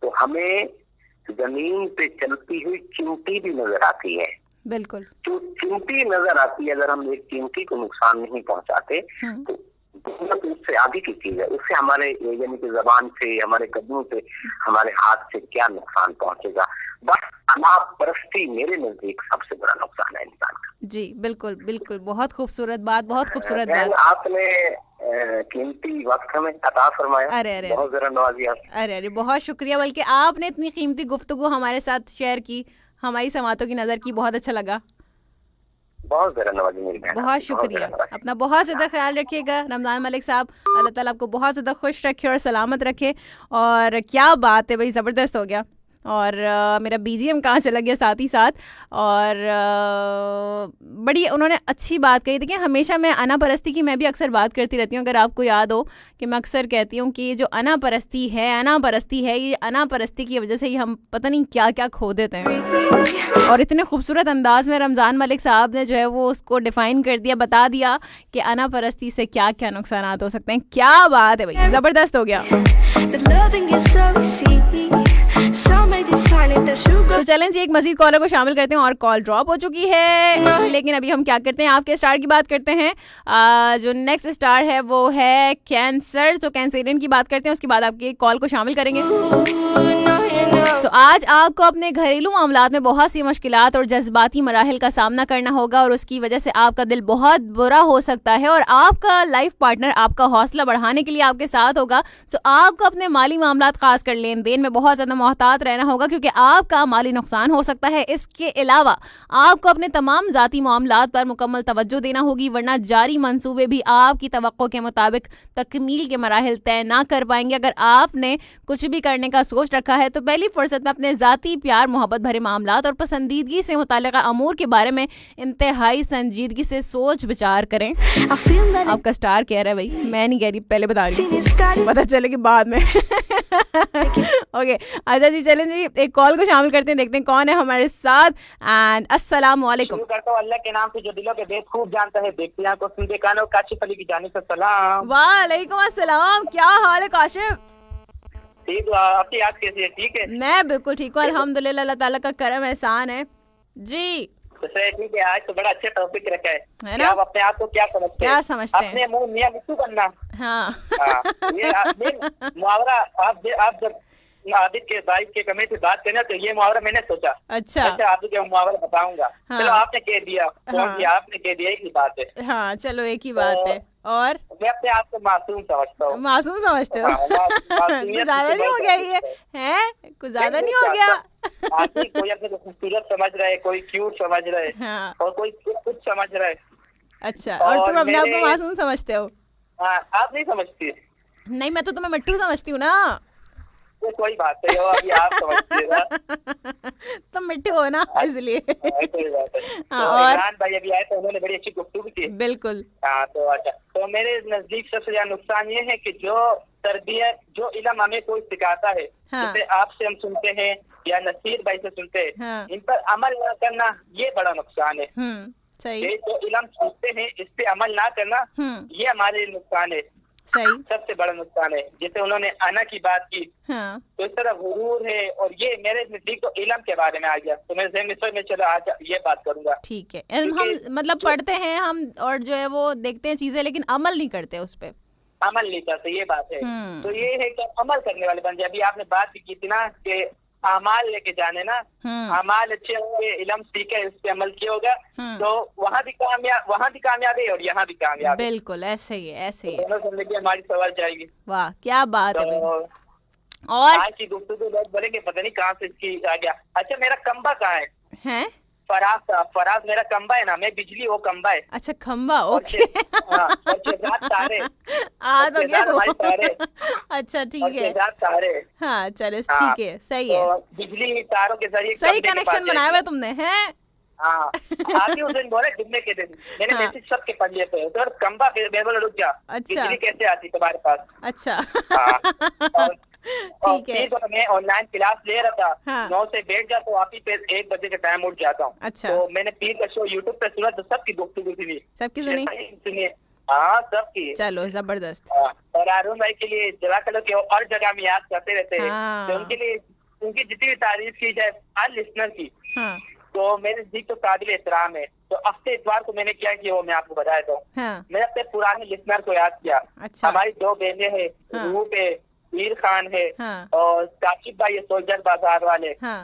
तो हमें जमीन पे चलती हुई चिमटी भी नजर आती है। बिल्कुल, जो चिमटी नजर आती है, अगर हम एक चिमटी को नुकसान नहीं पहुंचाते तो दुनिया तो उससे आगे की चीज है। उससे हमारे यानी कि जबान से, हमारे कदमों से, हमारे हाथ से क्या नुकसान पहुंचेगा। बस अनापरस्ती मेरे नजदीक सबसे बड़ा नुकसान है इंसान का। जी बिल्कुल बिल्कुल, बहुत खूबसूरत बात, बहुत खूबसूरत बात। आपने कीमती वक्त हमें अता फरमाया। अरे अरे बहुत जरा नवाजी आप। अरे अरे बहुत शुक्रिया, बल्कि आपने इतनी कीमती गुफ्तगू हमारे साथ शेयर की, हमारी समातों की नज़र की, बहुत अच्छा लगा। बहुत जरा नवाजी मेरी बहन। बहुत शुक्रिया। अपना बहुत ज़्यादा ख्याल रखिएगा रमज़ान मलिक साहब। अल्लाह ताला आपको बहुत ज़्यादा खुश रखे और सलामत रखे। और क्या बात है भाई, ज़बरदस्त हो गया। और मेरा बीजीएम कहाँ चला गया साथ ही साथ। और बड़ी उन्होंने अच्छी बात कही। देखिए हमेशा मैं अनापरस्ती की मैं भी अक्सर बात करती रहती हूँ। अगर आपको याद हो कि मैं अक्सर कहती हूँ कि ये जो अनापरस्ती है ये अनापरस्ती की वजह से ही हम पता नहीं क्या क्या खो देते हैं। और इतने खूबसूरत अंदाज में रमज़ान मलिक साहब ने जो है वो उसको डिफ़ाइन कर दिया, बता दिया कि अनापरस्ती से क्या क्या नुकसान हो सकते हैं। क्या बात है भाई, ज़बरदस्त हो गया। तो चलें जी, एक मजीद कॉलर को शामिल करते हैं। और कॉल ड्रॉप हो चुकी है, लेकिन अभी हम क्या करते हैं, आपके स्टार की बात करते हैं। जो नेक्स्ट स्टार है वो है कैंसर, तो कैंसरियन की बात करते हैं, उसके बाद आपके कॉल को शामिल करेंगे। तो आज आपको अपने घरेलू मामलात में बहुत सी मुश्किलात और जज्बाती मराहिल का सामना करना होगा, और उसकी वजह से आपका दिल बहुत बुरा हो सकता है, और आपका लाइफ पार्टनर आपका हौसला बढ़ाने के लिए आपके साथ होगा। तो आपको अपने माली मामलात, खासकर लेन देन में बहुत ज़्यादा मोहतात रहना होगा, क्योंकि आपका माली नुकसान हो सकता है। इसके अलावा आपको अपने तमाम ज़ाती मामलात पर मुकम्मल तवज्जो देना होगी, वरना जारी मंसूबे भी आपकी तवक्को के मुताबिक तकमील के मराहिल तय ना कर पाएंगे। अगर आपने कुछ भी करने का सोच रखा है तो पहली फुर्सत में अपने ज़ाती प्यार मोहब्बत भरे मामलात और पसंदीदगी से मुताल्लिक़ अमूर के बारे में इंतहाई संजीदगी से सोच विचार करें। आपका स्टार कह रहा है भाई, मैं नहीं कह रही, पहले बता रही हूँ, पता चलेगी बाद में। ओके अच्छा जी, चलें जी, एक कॉल को शामिल करते हैं, देखते हैं कौन है हमारे साथ। एंड अस्सलाम वालेकुम। करता हूँ अल्लाह के नाम से जो दिलों के भेद खूब जानता है, देखते हैं को सीधे कानों, काशिफ अली की जानिब से सलाम। वालेकुम अस्सलाम, क्या हाल है काशिफ? ठीक, आपकी याद कैसी है? ठीक है, मैं बिल्कुल ठीक हूँ अल्हम्दुलिल्लाह, अल्लाह ताला का करम एहसान है जी। तो सर ठीक है, आज तो बड़ा अच्छा टॉपिक रखा है ना? आप अपने आप को क्या समझते क्या हैं? समझते हैं? अपने मुंह मियां मिट्टू बनना। हाँ ये मुहावरा आप जब आदित्य के भाई के कमेंट से बात करना, तो ये मुहावरा मैंने सोचा। अच्छा आपको मुहावरा बताऊंगा। हाँ। चलो आपने कह दिया, हाँ। आपने कह दिया, एक ही बात है। हाँ चलो एक ही बात है। और मैं अपने आप को मासूम समझता हूँ। मासूम समझते हो? कुछ ज्यादा नहीं हो गया ये है? कुछ ज्यादा नहीं हो गया? आदमी कोई अपने को खूबसूरत समझ रहा है, कोई क्यूट समझ रहा है, हाँ। और कोई कुछ समझ रहा है। अच्छा, और तुम अपने आप को मेरे- मासूम समझते हो? आप नहीं समझती? नहीं, मैं तो तुम्हें मिट्टू समझती हूँ ना। तो कोई बात नहीं, वो अभी आप समझती है। तुम मिट्टू हो ना, इसलिए। कोई बात है। हाँ, तो और? इमरान भाई अभी आए तो उन्होंने बड़ी अच्छी गुफ्तगू की। बिल्कुल। हाँ तो अच्छा, तो मेरे नजदीक सबसे ज्यादा नुकसान ये है कि जो तरबियत, जो इल्म हमें कोई सिखाता है, हाँ। जैसे आपसे हम सुनते हैं या नसीर भाई से सुनते हैं, हाँ। इन पर अमल ना करना, ये बड़ा नुकसान है। सही ये जो इल्म सीखते हैं इस पे अमल ना करना, ये हमारे लिए नुकसान है, सही, सबसे बड़ा नुकसान है। जैसे उन्होंने अना की बात की, हाँ। तो इस तरह गुरूर है, और ये मेरे नजदीक तो इल्म के बारे में आ गया, तो मैं ज़हन में चलो आज ये बात करूंगा। ठीक है, हम मतलब पढ़ते हैं हम, और जो है वो देखते हैं चीजें, लेकिन अमल नहीं करते उस पे, अमल नहीं करते, ये बात है। तो ये है कि अमल करने वाले बन जाए। अभी आपने बात भी की थी ना कि अमाल लेके जाने ना, अमाल अच्छे होंगे, इल्म सीखे, इस पे अमल किया होगा, तो वहाँ भी कामयाब है और यहाँ भी कामयाब है। बिल्कुल ऐसे ही है, ऐसे ही। दोनों जिंदगी हमारी सवाल जाएगी। वाह क्या बात है। तो और आज की गुफ्तगू लोग बोलेंगे पता नहीं कहाँ से इसकी आ गया। अच्छा, मेरा कम्बा कहाँ है? हैं? फराज मेरा कम्बा है ना, मैं बिजली, वो कम्बा है। अच्छा खम्बा, ओके। और शेजाद तारे, तो क्या हमारे तारे। अच्छा ठीक और है, शेजाद तारे। हाँ चलो ठीक है, सही है। तो बिजली तारों के जरिए सही कनेक्शन बनाया हुआ तुमने, हैं? हाँ, आप ही उस दिन बोले जुम्मे के दिन मैंने हाँ। मैसेज सबके पढ़ लिए थे, तो कम्बा बेबल रुक जा, अच्छा। बिजली कैसे आती तुम्हारे पास? अच्छा और ठीक है। फिर मैं ऑनलाइन क्लास ले रहा था, हाँ। 9 से बैठ जाता हूँ, आप ही पे 1 बजे के टाइम उठ जाता हूँ। अच्छा। तो मैंने पीर का शो यूट्यूब पे सुना, तो सबकी गुफ्तगू सुनी। सबकी सुनी? सुनिए, हाँ सबकी। चलो जबरदस्त। और अरुण भाई के लिए जज़ाकल्लाह के और जगह में याद करते रहते हैं, हाँ। तो उनके लिए उनकी जितनी भी तारीफ की जाए हर लिसनर की, हाँ तो मेरे नजदीक तो काबिल एहतराम है। तो हफ्ते इतवार को मैंने क्या किया वो मैं आपको बता देता हूँ। हाँ। मैंने अपने पुराने लिसनर को याद किया। अच्छा। हमारी 2 बहनें हैं, हाँ। रूप है, मीर खान है, हाँ। और काशिफ भाई है, सोल्जर बाजार वाले, हाँ।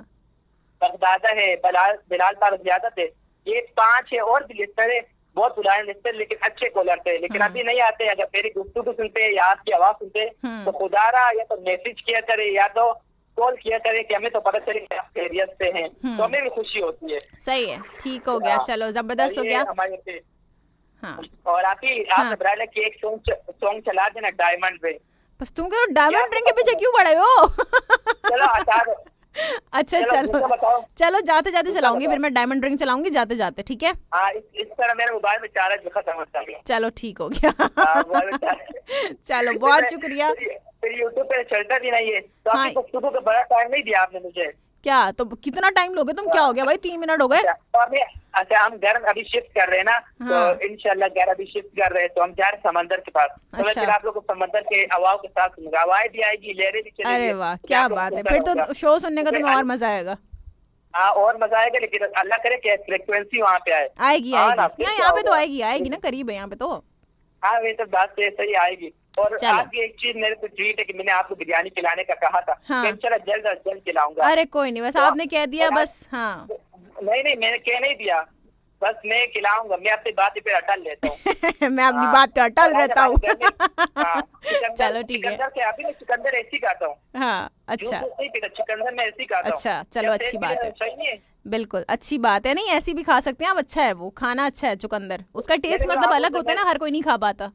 बगदादा है, बिलाल फारूक ज़ियादत है, ये 5 है। और भी लिस्टर है, बहुत पुराने लिस्टर, लेकिन अच्छे कॉलर थे, लेकिन अभी नहीं आते। अगर मेरी गुफ्तगू सुनते हैं या आपकी आवाज सुनते हैं, तो खुदारा या तो मैसेज किया करे या तो कॉल किया करे कि हमें तो पता चले कि आप खैरियत से हैं, तो हमें भी खुशी होती है। सही है, ठीक हो गया, चलो जबरदस्त हो गया। हमारे पे। हाँ। और आप इब्राहिम की एक सॉन्ग चला देना, डायमंड रिंग। बस तुम करो डायमंड रिंग के पीछे क्यों पड़े हो? चलो हटा दो। अच्छा चलो बताओ। चलो जाते जाते चलाऊंगी, फिर मैं डायमंड रिंग चलाऊंगी जाते जाते, ठीक है? हाँ, इस तरह मेरे मोबाइल में चार्ज खत्म होता है। चलो ठीक हो गया। मोबाइल में चार्ज चलो बहुत शुक्रिया। फिर यूट्यूब पे चलता भी नहीं है, तो हाँ। आपकी गुफ्तगू पे बड़ा टाइम नहीं दिया आपने मुझे। क्या तो कितना टाइम लोगे तुम? क्या हो गया भाई, 3 मिनट हो गए। अच्छा हम घर अभी शिफ्ट कर रहे हैं ना, हाँ। तो इंशाल्लाह घर अभी शिफ्ट कर रहे हैं, तो हम जा रहे हैं समंदर के पास। तो मैं अच्छा। फिर आप लोग को समंदर के हवाओं के साथ सुनूंगा, हवाएं भी आएगी, लहरें भी चलेगी। अरे वाह तो क्या आप लोग बात है, सुनता फिर तो रहूंगा। शो सुनने का तो तुम्हें और मजा आएगा। हाँ और मजा आएगा, लेकिन अल्लाह करे कि फ्रिक्वेंसी वहाँ पे आए। आएगी हाँ ना, आएगी, फिर यहाँ क्या यहाँ पे तो होगा? आएगी ना, करीब है यहाँ पे तो। हाँ वही तो बात तो सही आएगी। और चलो। आपकी एक चीज मेरे को ट्वीट है कि मैंने आपको बिरयानी खिलाने का कहा था, हाँ। तो इंशाल्लाह जल्द अज जल्द खिलाऊंगा। अरे कोई नहीं, बस तो आपने कह दिया और बस। हाँ नहीं मैंने कह नहीं दिया, बस मैं खिलाऊंगा। मैं अपनी बात पे अटल रहता हूँ। मैं अपनी हाँ। बात पे अटल रहता हूँ। हाँ, चलो ठीक है। सिकंदर से अभी मैं सिकंदर ऐसी खाता हूँ। हाँ अच्छा नहीं पीता, सिकंदर में ऐसी खाता हूँ। अच्छा, चलो अच्छी बात है। सही नहीं है। बिल्कुल अच्छी बात है, नहीं ऐसी भी खा सकते हैं आप, अच्छा है वो खाना, अच्छा है चुकंदर, उसका टेस्ट लेकिन मतलब आप अलग लोग होता है ना, हर कोई नहीं खा पाता।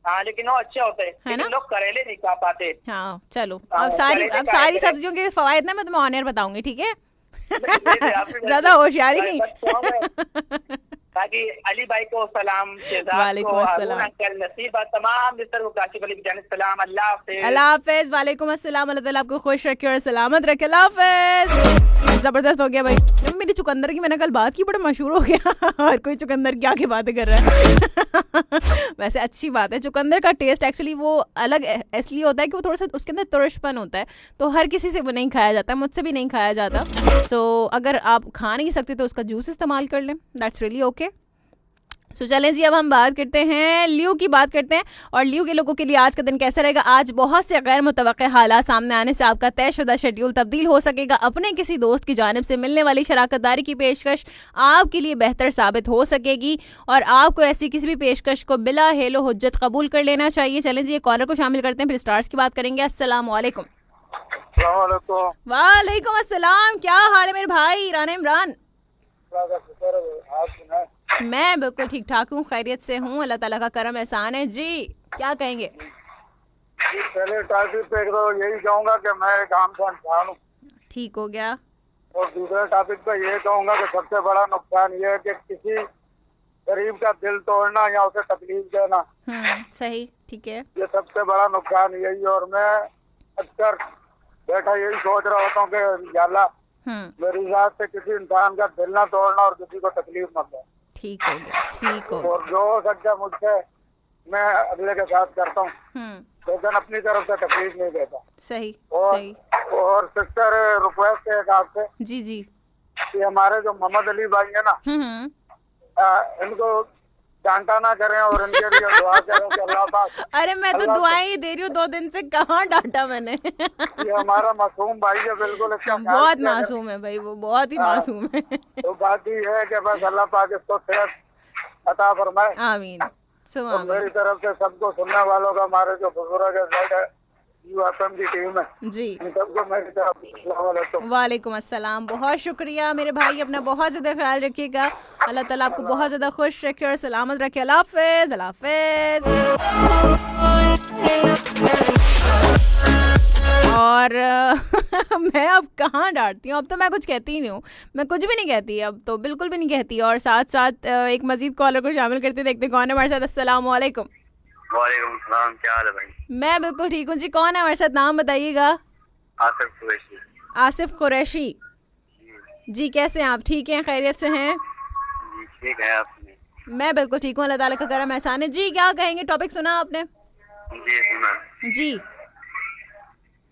हाँ लेकिन वो अच्छे होते हैं, है ना? लेकिन लोग करेले नहीं खा पाते। हाँ चलो, हाँ, अब सारी करेले अब खाया सारी करें। सब्जियों के फवायद ना मैं तुम्हें ऑन एयर बताऊंगी, ठीक है? आपने ज्यादा होशियारी बस- नहीं। बस तो हमें- बाकी अली भाई को सलाम, शहजाद को, वालेकुम अस्सलाम। अरुण अंकल, नसीबा, तमाम मिस्टर को, काशिफ अली जाने सलाम। अल्लाह हाफिज। अल्लाह हाफिज। वालेकुम अस्सलाम। अल्लाह ताला आपको खुश रखे और सलामत रखे। अल्लाह हाफिज। जबरदस्त हो गया भाई। जब मेरी चुकंदर की मैंने कल बात की, बड़ा मशहूर हो गया। हर कोई चुकंदर की आके बातें कर रहा है। वैसे अच्छी बात है, चुकंदर का टेस्ट एक्चुअली वो अलग इसलिए होता है कि वो थोड़ा सा उसके अंदर तुरशपन होता है, तो हर किसी से वो नहीं खाया जाता, मुझसे भी नहीं खाया जाता। सो अगर आप खा नहीं सकते तो उसका जूस इस्तेमाल कर लें, दैट्स रियली ओके। सो चलें जी, अब हम बात करते हैं ल्यू की, बात करते हैं और ल्यू के लोगों के लिए आज का दिन कैसा रहेगा। आज बहुत से गैर मुतवक्के हालात सामने आने से आपका तयशुदा शेड्यूल तब्दील हो सकेगा। अपने किसी दोस्त की जानिब से मिलने वाली शराकतदारी की पेशकश आपके लिए बेहतर साबित हो सकेगी और आपको ऐसी किसी भी पेशकश को बिला हेलो हुज्जत कबूल कर लेना चाहिए। चलें जी, एक कॉलर को शामिल करते हैं, फिर स्टार्स की बात करेंगे। अस्सलाम वालेकुम। वालेकुम अस्सलाम, क्या हाल है मेरे भाई राना इमरान? मैं बिल्कुल ठीक ठाक हूँ, खैरियत से हूँ, अल्लाह ताला का करम एहसान है जी। क्या कहेंगे? पहले टॉपिक पे तो यही कहूँगा कि मैं एक आम सा इंसान हूँ, ठीक हो गया। और दूसरे टॉपिक पे ये कहूँगा कि सबसे बड़ा नुकसान ये है कि किसी गरीब का दिल तोड़ना या उसे तकलीफ देना, सही, ठीक है। ये सबसे बड़ा नुकसान यही है। और मैं अक्सर बैठा यही सोच रहा होता हूँ कि या अल्लाह मेरी जात से किसी इंसान का दिल ना तोड़ना और किसी को तकलीफ न दे। ठीक हो गया, ठीक हो और जो हो सकता है मुझसे मैं अगले के साथ करता हूँ, लेकिन अपनी तरफ से तकलीफ नहीं देता। सही और सही। और सिस्टर रिक्वेस्ट है आपसे जी जी। कि हमारे जो मोहम्मद अली भाई है ना, इनको डांटा ना करें और इनके लिए दुआ करें कि अल्लाह पाक। अरे मैं तो दुआएं ही दे रही हूँ 2 दिन से, कहाँ डांटा मैंने? ये हमारा मासूम भाई है, बिल्कुल इसका ख्याल बहुत किया मासूम है भाई, वो बहुत ही हाँ। मासूम है। तो बात ये है कि बस अल्लाह पाक इसको सेहत अता फरमाए। आमीन सुबह और मेरी तरफ से सबको सुनने वालों का, हमारे जो बुजुर्ग है UFM की टीम है जी, इन सबको मेरी तरफ से वालेकुम अस्सलाम। बहुत शुक्रिया मेरे भाई, अपना बहुत ज़्यादा ख्याल रखिएगा। अल्लाह ताला आपको बहुत ज़्यादा खुश रखे और सलामत रखे। अल्लाह हाफ़िज़, अल्लाह हाफ़िज़। और मैं अब कहाँ डांटती हूँ, अब तो मैं कुछ कहती ही नहीं हूँ, मैं कुछ भी नहीं कहती, अब तो बिल्कुल भी नहीं कहती। और साथ साथ एक मजीद कॉलर को शामिल करते, देखते कौन है हमारे साथ। अस्सलाम वालेकुम। वालेकुम सलाम, क्या हाल है भाई? मैं बिल्कुल ठीक हूँ जी। कौन है हमारे साथ, नाम बताइएगा। आसिफ कुरैशी। आसिफ कुरैशी जी, कैसे हैं आप? ठीक हैं, खैरियत से हैं? जी ठीक है। आपने? मैं बिल्कुल ठीक हूँ, अल्लाह ताला का करम एहसान है जी। क्या कहेंगे, टॉपिक सुना आपने? जी सुना जी।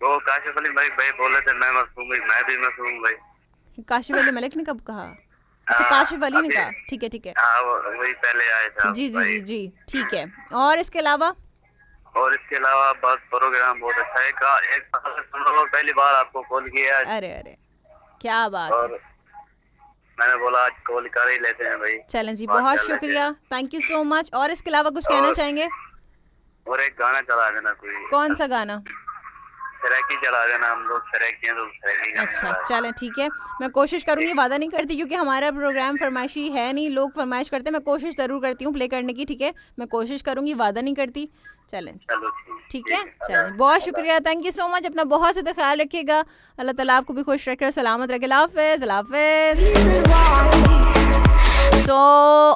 वो काशिफ अली भाई बोले थे मैं मासूम हूँ, मैं भी मासूम हूँ भाई। काशिफ अली मलिक ने कब कहा? अच्छा काशिफ अली ने कहा, ठीक है ठीक है। हाँ वही पहले आए थे जी जी जी जी, ठीक है। और इसके अलावा? और इसके अलावा बस प्रोग्राम बहुत अच्छा है। एक पहली बार आपको कॉल किया। अरे अरे क्या बात और है। मैंने बोला आज कॉल कर ही लेते हैं भाई। चलें जी, बहुत शुक्रिया, थैंक यू सो मच। और इसके अलावा कुछ कहना चाहेंगे? और एक गाना चला देना कोई। कौन सा गाना? सराकी चला देना, हम लोग सराकी हैं तो सराकी का अच्छा चलें ठीक है, मैं कोशिश करूंगी, वादा नहीं करती क्योंकि हमारा प्रोग्राम फरमाइशी है नहीं, लोग फरमाइश करते हैं, मैं कोशिश ज़रूर करती हूँ प्ले करने की, ठीक है, मैं कोशिश करूंगी, वादा नहीं करती। चलें चलो ठीक है, चलें, बहुत शुक्रिया, थैंक यू सो मच, अपना बहुत ज़्यादा ख्याल रखिएगा, अल्लाह ताला आपको भी खुश रखे और सलामत रखे। अल्लाह हाफ़िज़, अल्लाह हाफ़िज़। तो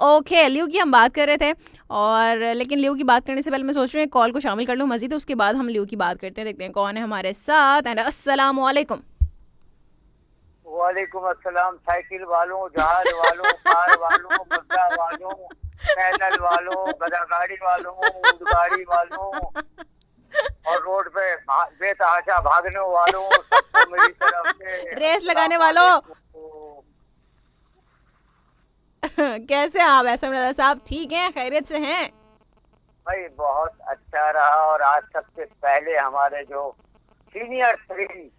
ओके, लियो की हम बात कर रहे थे, और लेकिन लियो की बात करने से पहले मैं सोच रही हूँ कॉल को शामिल कर लूँ मज़ीद, उसके बाद हम लियो की बात करते हैं, देखते हैं कौन है हमारे साथ। एंड अस्सलाम वालेकुम। वालेकुम अस्सलाम। साइकिल वालों, जहाज वालों, कार वालों, बद्दा वालों, पैदल वालों, गधा गाड़ी वालों, ऊँट गाड़ी वालों और रोड पे बेतहाशा भागने वालों, सबको मेरी तरफ से रेस लगाने वालों। कैसे आप एहसन रज़ा साहब, ठीक हैं, खैरियत से हैं? भाई बहुत अच्छा रहा, और आज सबसे पहले हमारे जो सीनियर 3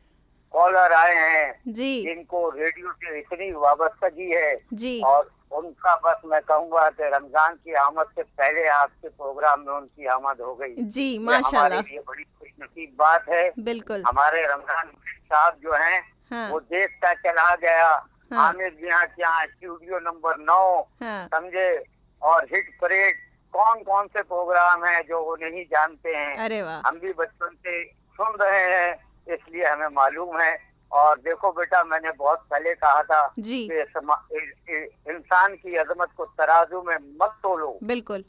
कॉलर आए हैं जी, जिनको रेडियो से इतनी वाबस्तगी है जी, और उनका बस मैं कहूँगा कि रमजान की आमद से पहले आपके प्रोग्राम में उनकी आमद हो गई जी, ये माशाल्लाह, हमारे लिए बड़ी खुशनसीब बात है। बिल्कुल, हमारे रमजान साहब जो हैं हाँ, वो देश का चला गया, हाँ, आमिर जिया के यहाँ स्टूडियो नंबर 9 हाँ, समझे, और हिट परेड, कौन कौन से प्रोग्राम हैं जो वो नहीं जानते हैं, अरे वाह, हम भी बचपन से सुन रहे हैं, इसलिए हमें मालूम है। और देखो बेटा, मैंने बहुत पहले कहा था जी, कि इंसान की अजमत को तराजू में मत तोलो, बिल्कुल,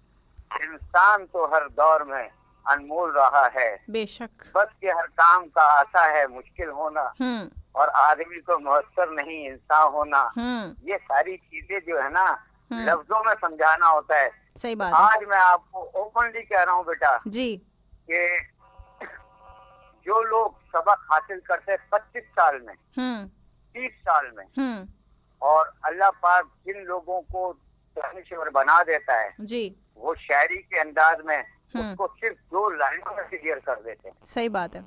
इंसान तो हर दौर में अनमोल रहा है, बेशक, बस के हर काम का आशा है मुश्किल होना, और आदमी को मुयस्सर नहीं इंसान होना। ये सारी चीजें जो है ना लफ्जों में समझाना होता है। सही बात है। आज मैं आपको ओपनली कह रहा हूँ बेटा जी, कि जो लोग सबक हासिल करते हैं 25 साल में, 30 साल में, और अल्लाह पाक जिन लोगों को दानिश्वर बना देता है जी, वो शायरी के अंदाज में उसको सिर्फ 2 लाइनों में क्लियर कर देते हैं। सही बात है,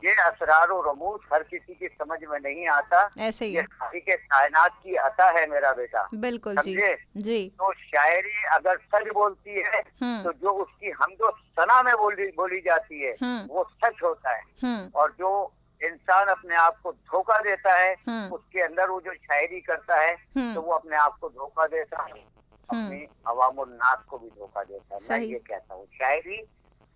ये असरार और रमूज हर किसी की समझ में नहीं आता, ऐसे ही ये है, खालिक कायनात की अता है मेरा बेटा, बिल्कुल जी, समझे? जी, तो शायरी अगर सच बोलती है तो जो उसकी हमदो सना में बोली जाती है वो सच होता है, और जो इंसान अपने आप को धोखा देता है उसके अंदर वो जो शायरी करता है तो वो अपने आप को धोखा देता है, अपनी अवामुल नास को भी धोखा देता है। मैं ये कहता हूँ शायरी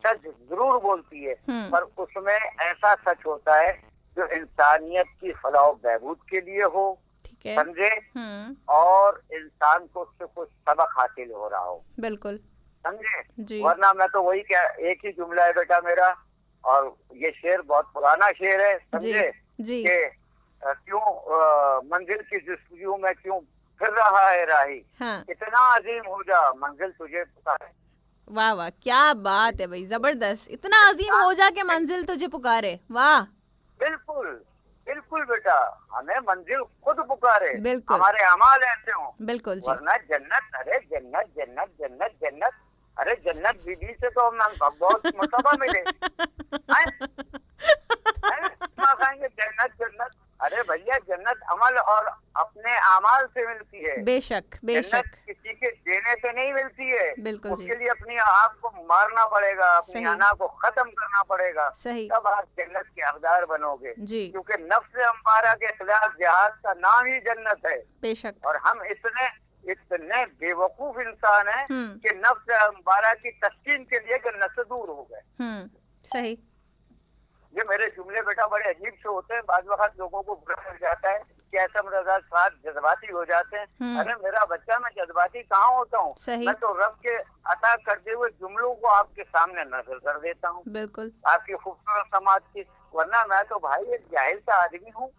सच जरूर बोलती है, पर उसमें ऐसा सच होता है जो इंसानियत की फलाह बहबूद के लिए हो, समझे, और इंसान को उससे कुछ सबक हासिल हो रहा हो, बिल्कुल, समझे। वरना मैं तो वही क्या, एक ही जुमला है बेटा मेरा, और ये शेर बहुत पुराना शेर है, समझे, कि क्यों मंजिल की जस्तजू में क्यों फिर रहा है राही, इतना अजीम हो जा मंजिल तुझे पुकारे। वाह वाह, क्या बात है भाई, जबरदस्त, इतना अजीम हो जा के मंजिल तुझे पुकारे, वाह, बिल्कुल बिल्कुल बेटा, हमें मंजिल खुद पुकारे, बिल्कुल, हमारे अमाल ऐसे हों, बिल्कुल जी, वरना जन्नत, अरे जन्नत जन्नत जन्नत जन्नत, अरे जन्नत बीबी से तो हम बहुत मर्तबा मिले खाएंगे, जन्नत जन्नत, अरे भैया जन्नत अमल और अपने अमाल से मिलती है, बेशक बेशक, किसी के देने से नहीं मिलती है, बिल्कुल, उसके लिए अपनी आँख को मारना पड़ेगा, अपनी अना को खत्म करना पड़ेगा, सही, तब आप जन्नत के हकदार बनोगे जी, क्योंकि नफ्स अम्मारा के खिलाफ जिहाद का नाम ही जन्नत है, बेशक, और हम इतने बेवकूफ इंसान हैं कि नफ्स अम्मारा की तस्कीन के लिए जन्नत से दूर हो गए। सही, ये मेरे जुमले बेटा बड़े अजीब से होते हैं, बाद वक्त लोगों को बुरा लग जाता है कि एहसन रज़ा साहब जज्बाती हो जाते हैं, अरे मेरा बच्चा, मैं जज्बाती कहाँ होता हूँ, मैं तो रब के अता करते हुए जुमलों को आपके सामने नजर कर देता हूँ, बिल्कुल, आपकी खूबसूरत समाज की, वरना मैं तो भाई एक जाहिल सा आदमी हूँ।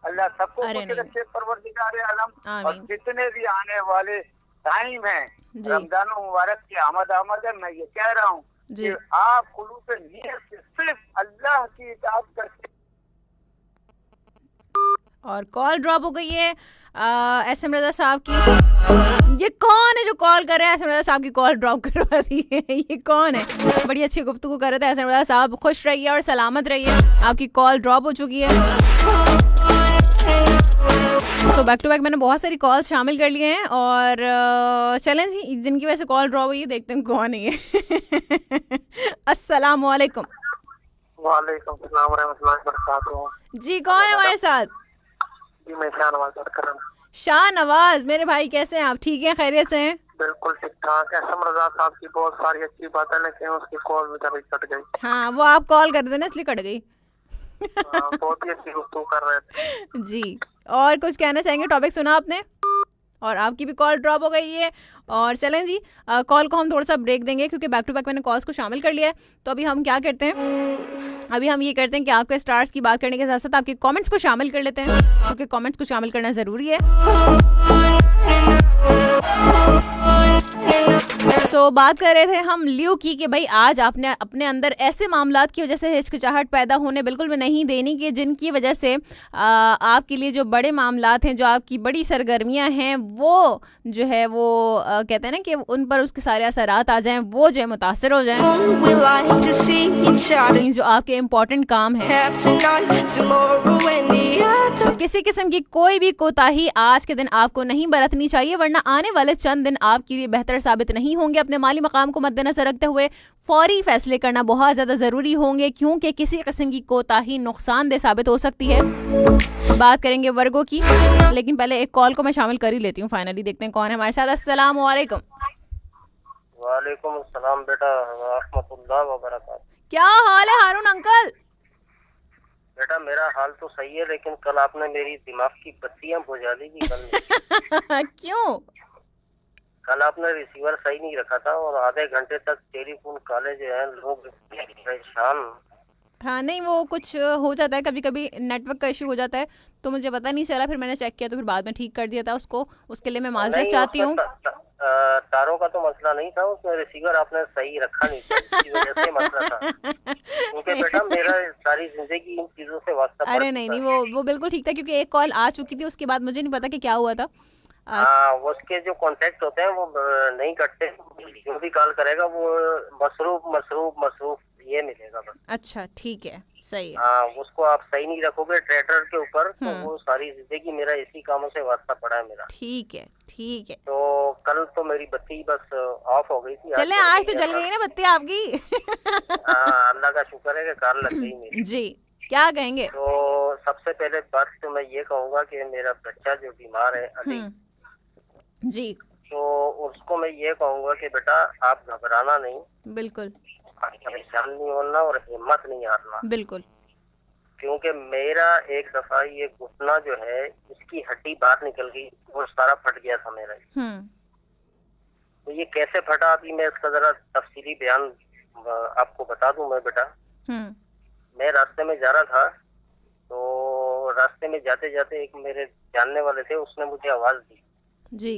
अल्लाह सबको खुश रखे, परवरदिगार आलम, और जितने भी आने वाले टाइम है रमजान मुबारक की आमद है, मैं ये कह रहा हूँ कि आप खुलूस नियत से सिर्फ अल्लाह की इताअत करके। और कॉल ड्रॉप हो गई है एहसन रज़ा साहब की। ये कौन है जो कॉल कर रहा है? एहसन रज़ा साहब की कॉल ड्रॉप करवा दी है, ये कौन है? बड़ी अच्छी गुफ्तगू कर रहे थे एहसन रज़ा साहब, खुश रहिए और सलामत रहिए, आपकी कॉल ड्रॉप हो चुकी है। तो बैक टू बैक मैंने बहुत सारी कॉल्स शामिल कर लिए हैं, और चलें जी, जिनकी वजह से कॉल ड्रॉप हुई है देखते हैं कौन है। अस्सलाम वालेकुम। वालेकुम सलाम रहमतुल्लाहि व बरकातहू। जी कौन है हमारे साथ? जी मैं शाहनवाज बात कर रहा हूँ। शाहनवाज मेरे भाई, कैसे हैं आप? ठीक है, खैरियत से हैं? बिल्कुल ठीक ठाक। एसएम रजा साहब की बहुत सारी अच्छी बातें, लेकिन उसकी कॉल भी कभी कट गई। हाँ, वो आप कॉल कर देना इसलिए कट गई। बहुत ही अच्छी गुफ्तगू कर रहे थे। जी, और कुछ कहना चाहेंगे? टॉपिक सुना आपने और आपकी भी कॉल ड्रॉप हो गई है। और चलें जी, कॉल को हम थोड़ा सा ब्रेक देंगे क्योंकि बैक टू बैक मैंने कॉल्स को शामिल कर लिया है। तो अभी हम क्या करते हैं, अभी हम ये करते हैं कि आपके स्टार्स की बात करने के साथ साथ आपके कमेंट्स को शामिल कर लेते हैं, क्योंकि कमेंट्स को शामिल करना ज़रूरी है। सो बात कर रहे थे हम ल्यू की कि भाई आज आपने अपने अंदर ऐसे मामलात की वजह से हिचकिचाहट पैदा होने बिल्कुल भी नहीं देनी कि जिनकी वजह से आपके लिए जो बड़े मामलात हैं, जो आपकी बड़ी सरगर्मियां हैं, वो जो है वो कहते हैं ना कि उन पर उसके सारे असरात आ जाएं, वो जो है मुतासर हो जाएं। जो आपके इम्पोर्टेंट काम है, तो किसी किस्म की कोई भी कोताही आज के दिन आपको नहीं बरतनी चाहिए, वरना आने वाले चंद दिन आपके लिए बेहतर साबित नहीं होंगे। अपने माली मकाम को मद्देनजर रखते हुए फौरी फैसले करना बहुत ज्यादा जरूरी होंगे, क्योंकि किसी किस्म की कोताही नुकसानदेह साबित हो सकती है। बात करेंगे वर्गों की, लेकिन पहले एक कॉल को मैं शामिल कर ही लेती हूँ। फाइनली देखते हैं कौन है हमारे साथ। अस्सलाम वालेकुम। वालेकुम अस्सलाम बेटा, रहमतुल्लाह व बरकातहू। क्या हाल है हारून अंकल? बेटा मेरा हाल तो सही है, लेकिन कल आपने मेरी दिमाग की बत्तियां बुझा दी थी कल। क्यों? कल आपने रिसीवर सही नहीं रखा था और आधे घंटे तक टेलीफोन कॉलेज जो है लोग परेशान। हाँ नहीं, वो कुछ हो जाता है, कभी कभी नेटवर्क का इशू हो जाता है, तो मुझे पता नहीं चला, फिर मैंने चेक किया तो फिर बाद में ठीक कर दिया था उसको। उसके लिए मैं माजरत चाहती हूँ। तारों का तो मसला नहीं था, उसमें रिसीवर आपने सही रखा नहीं था, इसी वजह से मसला था। क्योंकि बेटा मेरा सारी जिंदगी इन चीजों से वास्ता। अरे नहीं, वो बिल्कुल ठीक था, क्योंकि एक कॉल आ चुकी थी, उसके बाद मुझे नहीं पता कि क्या हुआ था। उसके जो कॉन्टेक्ट होते हैं वो नहीं कटते, जो भी कॉल करेगा वो मसरूफ ये मिलेगा बस। अच्छा ठीक है, सही है। उसको आप सही नहीं रखोगे ट्रेडर के ऊपर, तो वो सारी जिंदगी मेरा इसी कामों से वास्ता पड़ा है मेरा। ठीक है ठीक है। तो कल तो मेरी बत्ती बस ऑफ हो गई थी। चले आज तो जल गई ना बत्ती आपकी। अल्लाह का शुक्र है कि कार लग गई मेरी। जी, क्या कहेंगे? तो सबसे पहले बात तो मैं ये कहूँगा कि मेरा बच्चा जो बीमार है अली जी, तो उसको मैं ये कहूँगा कि बेटा आप घबराना नहीं, बिल्कुल परेशान नहीं होना और हिम्मत नहीं हारना, बिल्कुल। क्योंकि मेरा एक दफा ये घुटना जो है इसकी हड्डी बाहर निकल गई और सारा फट गया था मेरा। तो ये कैसे फटा, अभी मैं इसका जरा तफसीली बयान आपको बता दूं मैं बेटा। मैं रास्ते में जा रहा था, तो रास्ते में जाते जाते एक मेरे जानने वाले थे, उसने मुझे आवाज दी जी।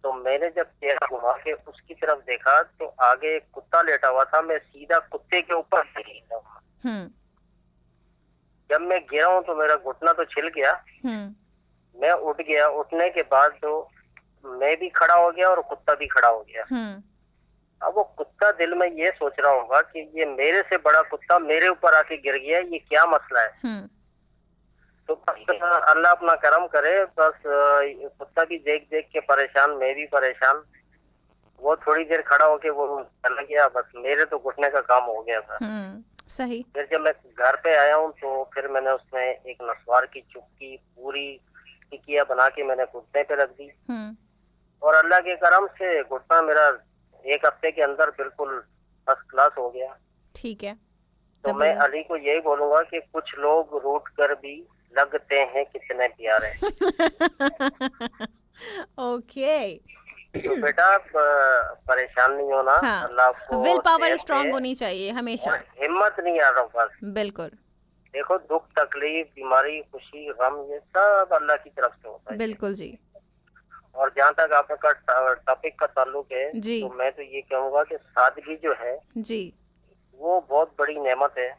तो मैंने जब चेहरा घुमा के उसकी तरफ देखा तो आगे एक कुत्ता लेटा हुआ था, मैं सीधा कुत्ते के ऊपर गिरा। जब मैं गिरा हूँ तो मेरा घुटना तो छिल गया, मैं उठ गया। उठने के बाद तो मैं भी खड़ा हो गया और कुत्ता भी खड़ा हो गया। अब वो कुत्ता दिल में ये सोच रहा होगा कि ये मेरे से बड़ा कुत्ता मेरे ऊपर आके गिर गया, ये क्या मसला है। तो अल्लाह अपना करम करे, बस कुत्ता भी देख देख के परेशान, मैं भी परेशान। वो थोड़ी देर खड़ा होके वो चला गया, बस मेरे तो घुटने का काम हो गया था। सही। फिर जब मैं घर पे आया हूँ तो फिर मैंने उसमें एक नस्वार की चुटकी पूरी टिकिया बना के मैंने घुटने पे रख दी, और अल्लाह के करम से घुटना मेरा एक हफ्ते के अंदर बिल्कुल फर्स्ट क्लास हो गया। ठीक है। तो मैं अली को यही बोलूंगा कि कुछ लोग रूठ कर भी लगते हैं कितने प्यारे। ओके। तो बेटा परेशान नहीं होना। हाँ, अल्लाह आपको विल पावर स्ट्रांग होनी चाहिए हमेशा, हिम्मत नहीं आ रहा बस। बिल्कुल। देखो दुख तकलीफ बीमारी खुशी गम ये सब अल्लाह की तरफ से होता है। बिल्कुल जी। और जहाँ तक आपका टॉपिक का ताल्लुक है जी, तो मैं तो ये कहूँगा कि सादगी जो है जी वो बहुत बड़ी नेमत है,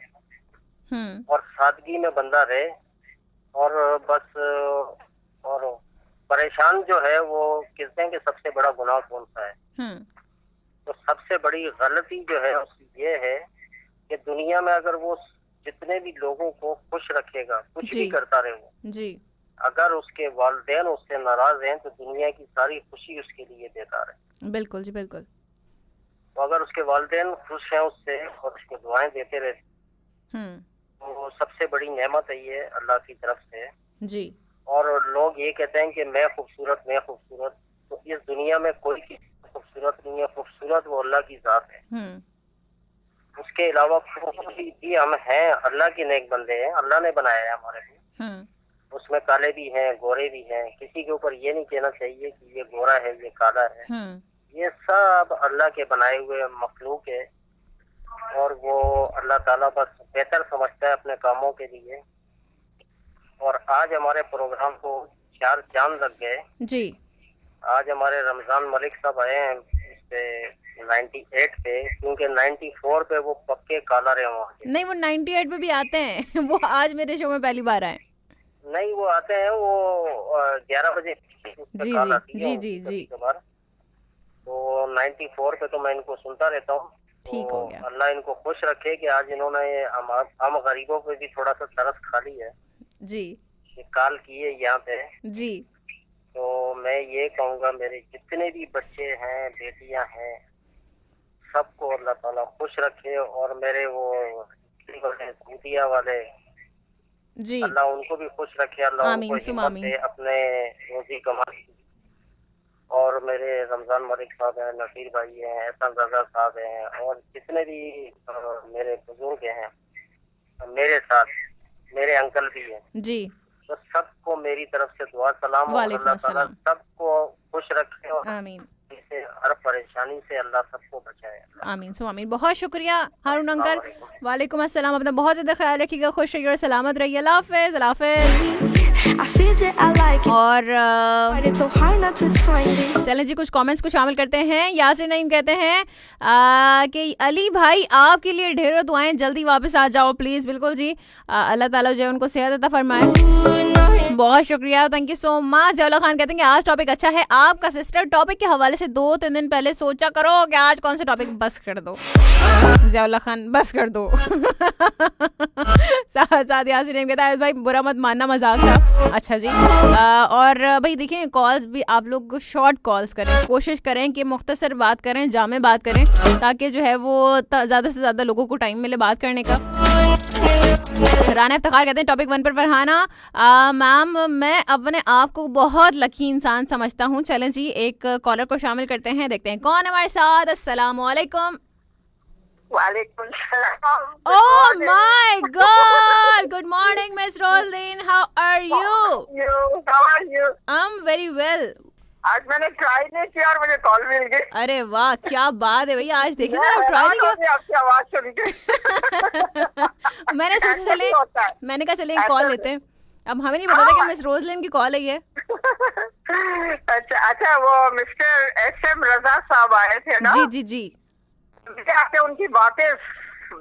और सादगी में बंदा रहे और बस। और परेशान जो है वो कहते हैं कि सबसे बड़ा गुनाह कौन सा है। तो सबसे बड़ी गलती जो है ये है कि दुनिया में अगर वो जितने भी लोगों को खुश रखेगा, कुछ भी करता रहे वो जी, अगर उसके वालिदैन उससे नाराज हैं तो दुनिया की सारी खुशी उसके लिए बेकार है। बिल्कुल जी बिल्कुल। तो अगर उसके वालिदैन खुश हैं उससे और उसको दुआएं देते रहे तो सबसे बड़ी नेमत है ये अल्लाह की तरफ से जी। और लोग ये कहते हैं कि मैं खूबसूरत, तो इस दुनिया में कोई खूबसूरत नहीं है, खूबसूरत वो अल्लाह की जात है। उसके अलावा कोई भी हम हैं अल्लाह के नेक बंदे हैं, अल्लाह ने बनाया है हमारे लिए। उसमें काले भी हैं, गोरे भी हैं। किसी के ऊपर ये नहीं कहना चाहिए कि ये गोरा है, ये काला है। ये सब अल्लाह के बनाए हुए मखलूक है और वो अल्लाह ताला बस बेहतर समझता है अपने कामों के लिए। और आज हमारे प्रोग्राम को 4 चांद लग गए जी। आज हमारे रमजान मलिक साहब आए हैं इस पे 98 पे, क्योंकि 94 पे वो पक्के काला रहे वहाँ। नहीं, वो 98 पे भी आते हैं। वो आज मेरे शो में पहली बार आए। नहीं, वो आते हैं, वो 11 बजे जी। तो 94 पे तो मैं इनको सुनता रहता हूँ। ठीक हो गया। अल्लाह इनको खुश रखे कि आज इन्होंने हम गरीबों पे भी थोड़ा सा तरस खा ली है जी। ये काल की है यहाँ पे जी। तो मैं ये कहूँगा मेरे जितने भी बच्चे हैं, बेटियां हैं, सबको अल्लाह ताला खुश रखे। और मेरे वो दूतिया वाले जी, अल्लाह उनको भी खुश रखे, अल्लाह उनको हिम्मत दे अपने रोजी कमाने। और मेरे रमजान मलिक साहब हैं, नसीर भाई हैं, एहसान रजा साहब हैं, और जितने भी मेरे बुजुर्ग हैं मेरे साथ, मेरे अंकल भी हैं जी। तो सबको मेरी तरफ से दुआ सलाम। और अल्लाह ताला सबको खुश रखे और आमीन। इसे हर परेशानी से अल्लाह सबको बचाए। आमीन सो आमीन। बहुत शुक्रिया हारून अंकल। वालेकुम अस्सलाम। अपना बहुत ज़्यादा ख्याल रखिएगा, खुश रहिए और सलामत रहिए। अल्लाह हाफ़िज़। अल्लाह हाफ़िज़। और चलें जी, कुछ कमेंट्स को शामिल करते हैं। यासिर नईम कहते हैं कि अली भाई आपके लिए ढेरों दुआएं, जल्दी वापस आ जाओ प्लीज़। बिल्कुल जी, अल्लाह ताला जो है उनको सेहत अता फरमाए। बहुत शुक्रिया, thank you so much. Jaula Khan कहते हैं कि आज टॉपिक अच्छा है आपका सिस्टर। टॉपिक के हवाले से 2-3 दिन पहले सोचा करो कि आज कौन सा टॉपिक। बस कर दो जौला खान, बस कर दो। साथ यासिर नईम कहता है भाई बुरा मत मानना, मजाक था। अच्छा जी। और भाई देखिए, कॉल्स भी आप लोग शॉर्ट कॉल्स करें, कोशिश करें कि मुख्तसर बात करें, जामे बात करें, ताकि जो है वो ज़्यादा से ज़्यादा लोगों को टाइम मिले बात करने का। राना इफ्तिखार कहते हैं टॉपिक 1 पर फरहाना मैम, मैं अपने आप को बहुत लकी इंसान समझता हूँ। चलें जी, एक कॉलर को शामिल करते हैं, देखते हैं कौन हमारे साथ। अस्सलाम वालेकुम। वालेकुम सलाम। Oh my God! Good morning, Miss Roslyn. How are you? How are you? I'm very well. आज मैंने ट्राई नहीं किया और मुझे कॉल मिल गई। अरे वाह, क्या बात है भैया। आज देखिए ना, ट्राई नहीं किया, आपकी आवाज सुन के। मैंने सोचा मैंने कहा चले कॉल लेते हैं। अब हमें नहीं पता था कि मिस रोजलिन की कॉल है ये। अच्छा, वो मिस्टर SM रजा साहब आए थे ना? जी जी जी। आपके उनकी बातें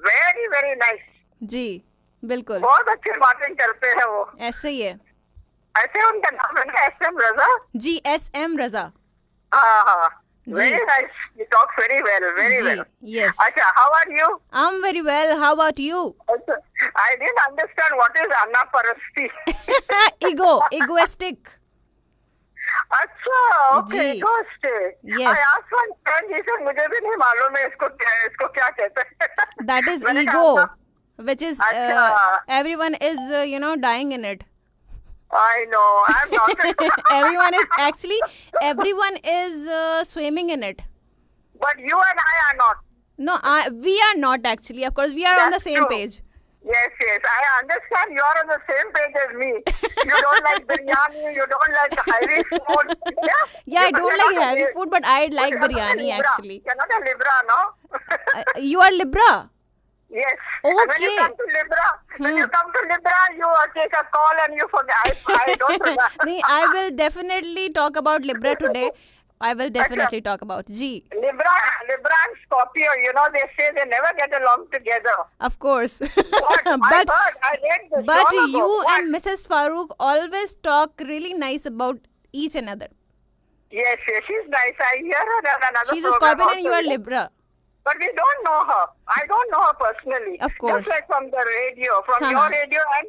वेरी वेरी नाइस। जी बिल्कुल, बहुत अच्छी बातें करते हैं वो। ऐसे ही है। ऐसे उनका नाम है ना, SM रजा जी। SM रजा। हाँ, very nice. You talk very well, very well. Yes. अच्छा, how are you? I'm very well. How about you? I didn't understand what is anaparasti. Egoistic. अच्छा, okay, egoistic. Yes. I asked one friend, he said मुझे भी नहीं मालूम है इसको क्या कहते हैं. That is ego, which is everyone is dying in it. I know, I'm not. everyone is swimming in it. But you and I are not. No, we are not actually. Of course, we are on the same page. Yes, I understand you are on the same page as me. You don't like biryani, you don't like heavy food. Yeah, I don't like heavy food, but I like biryani actually. You're not a Libra, no? You are Libra? Yes. Okay. When you come to Libra, you take a call and you forget. I don't forget. I will definitely talk about Libra today. I will definitely talk about Libra and Scorpio, they say they never get along together. Of course. But you and Mrs. Farooq always talk really nice about each another. Yes, she's nice. I hear her on another She's a Scorpio and you are Libra. But we don't know her. I don't know her personally. Of course. Just like from the radio, from your radio and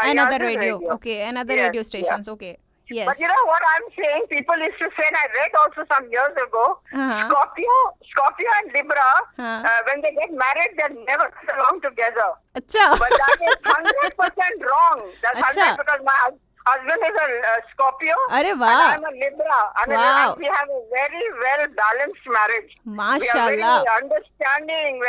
another radio. Okay, another radio stations. Okay. Yes. But you know what I'm saying? People used to say, and I read also some years ago, Scorpio and Libra, when they get married, they never get along together. Achha. But that is 100% wrong. That's 100% because my husband is a Scorpio. Arre wow. And I'm a Libra. And we have a very well balanced marriage. Mashallah. We are very understanding.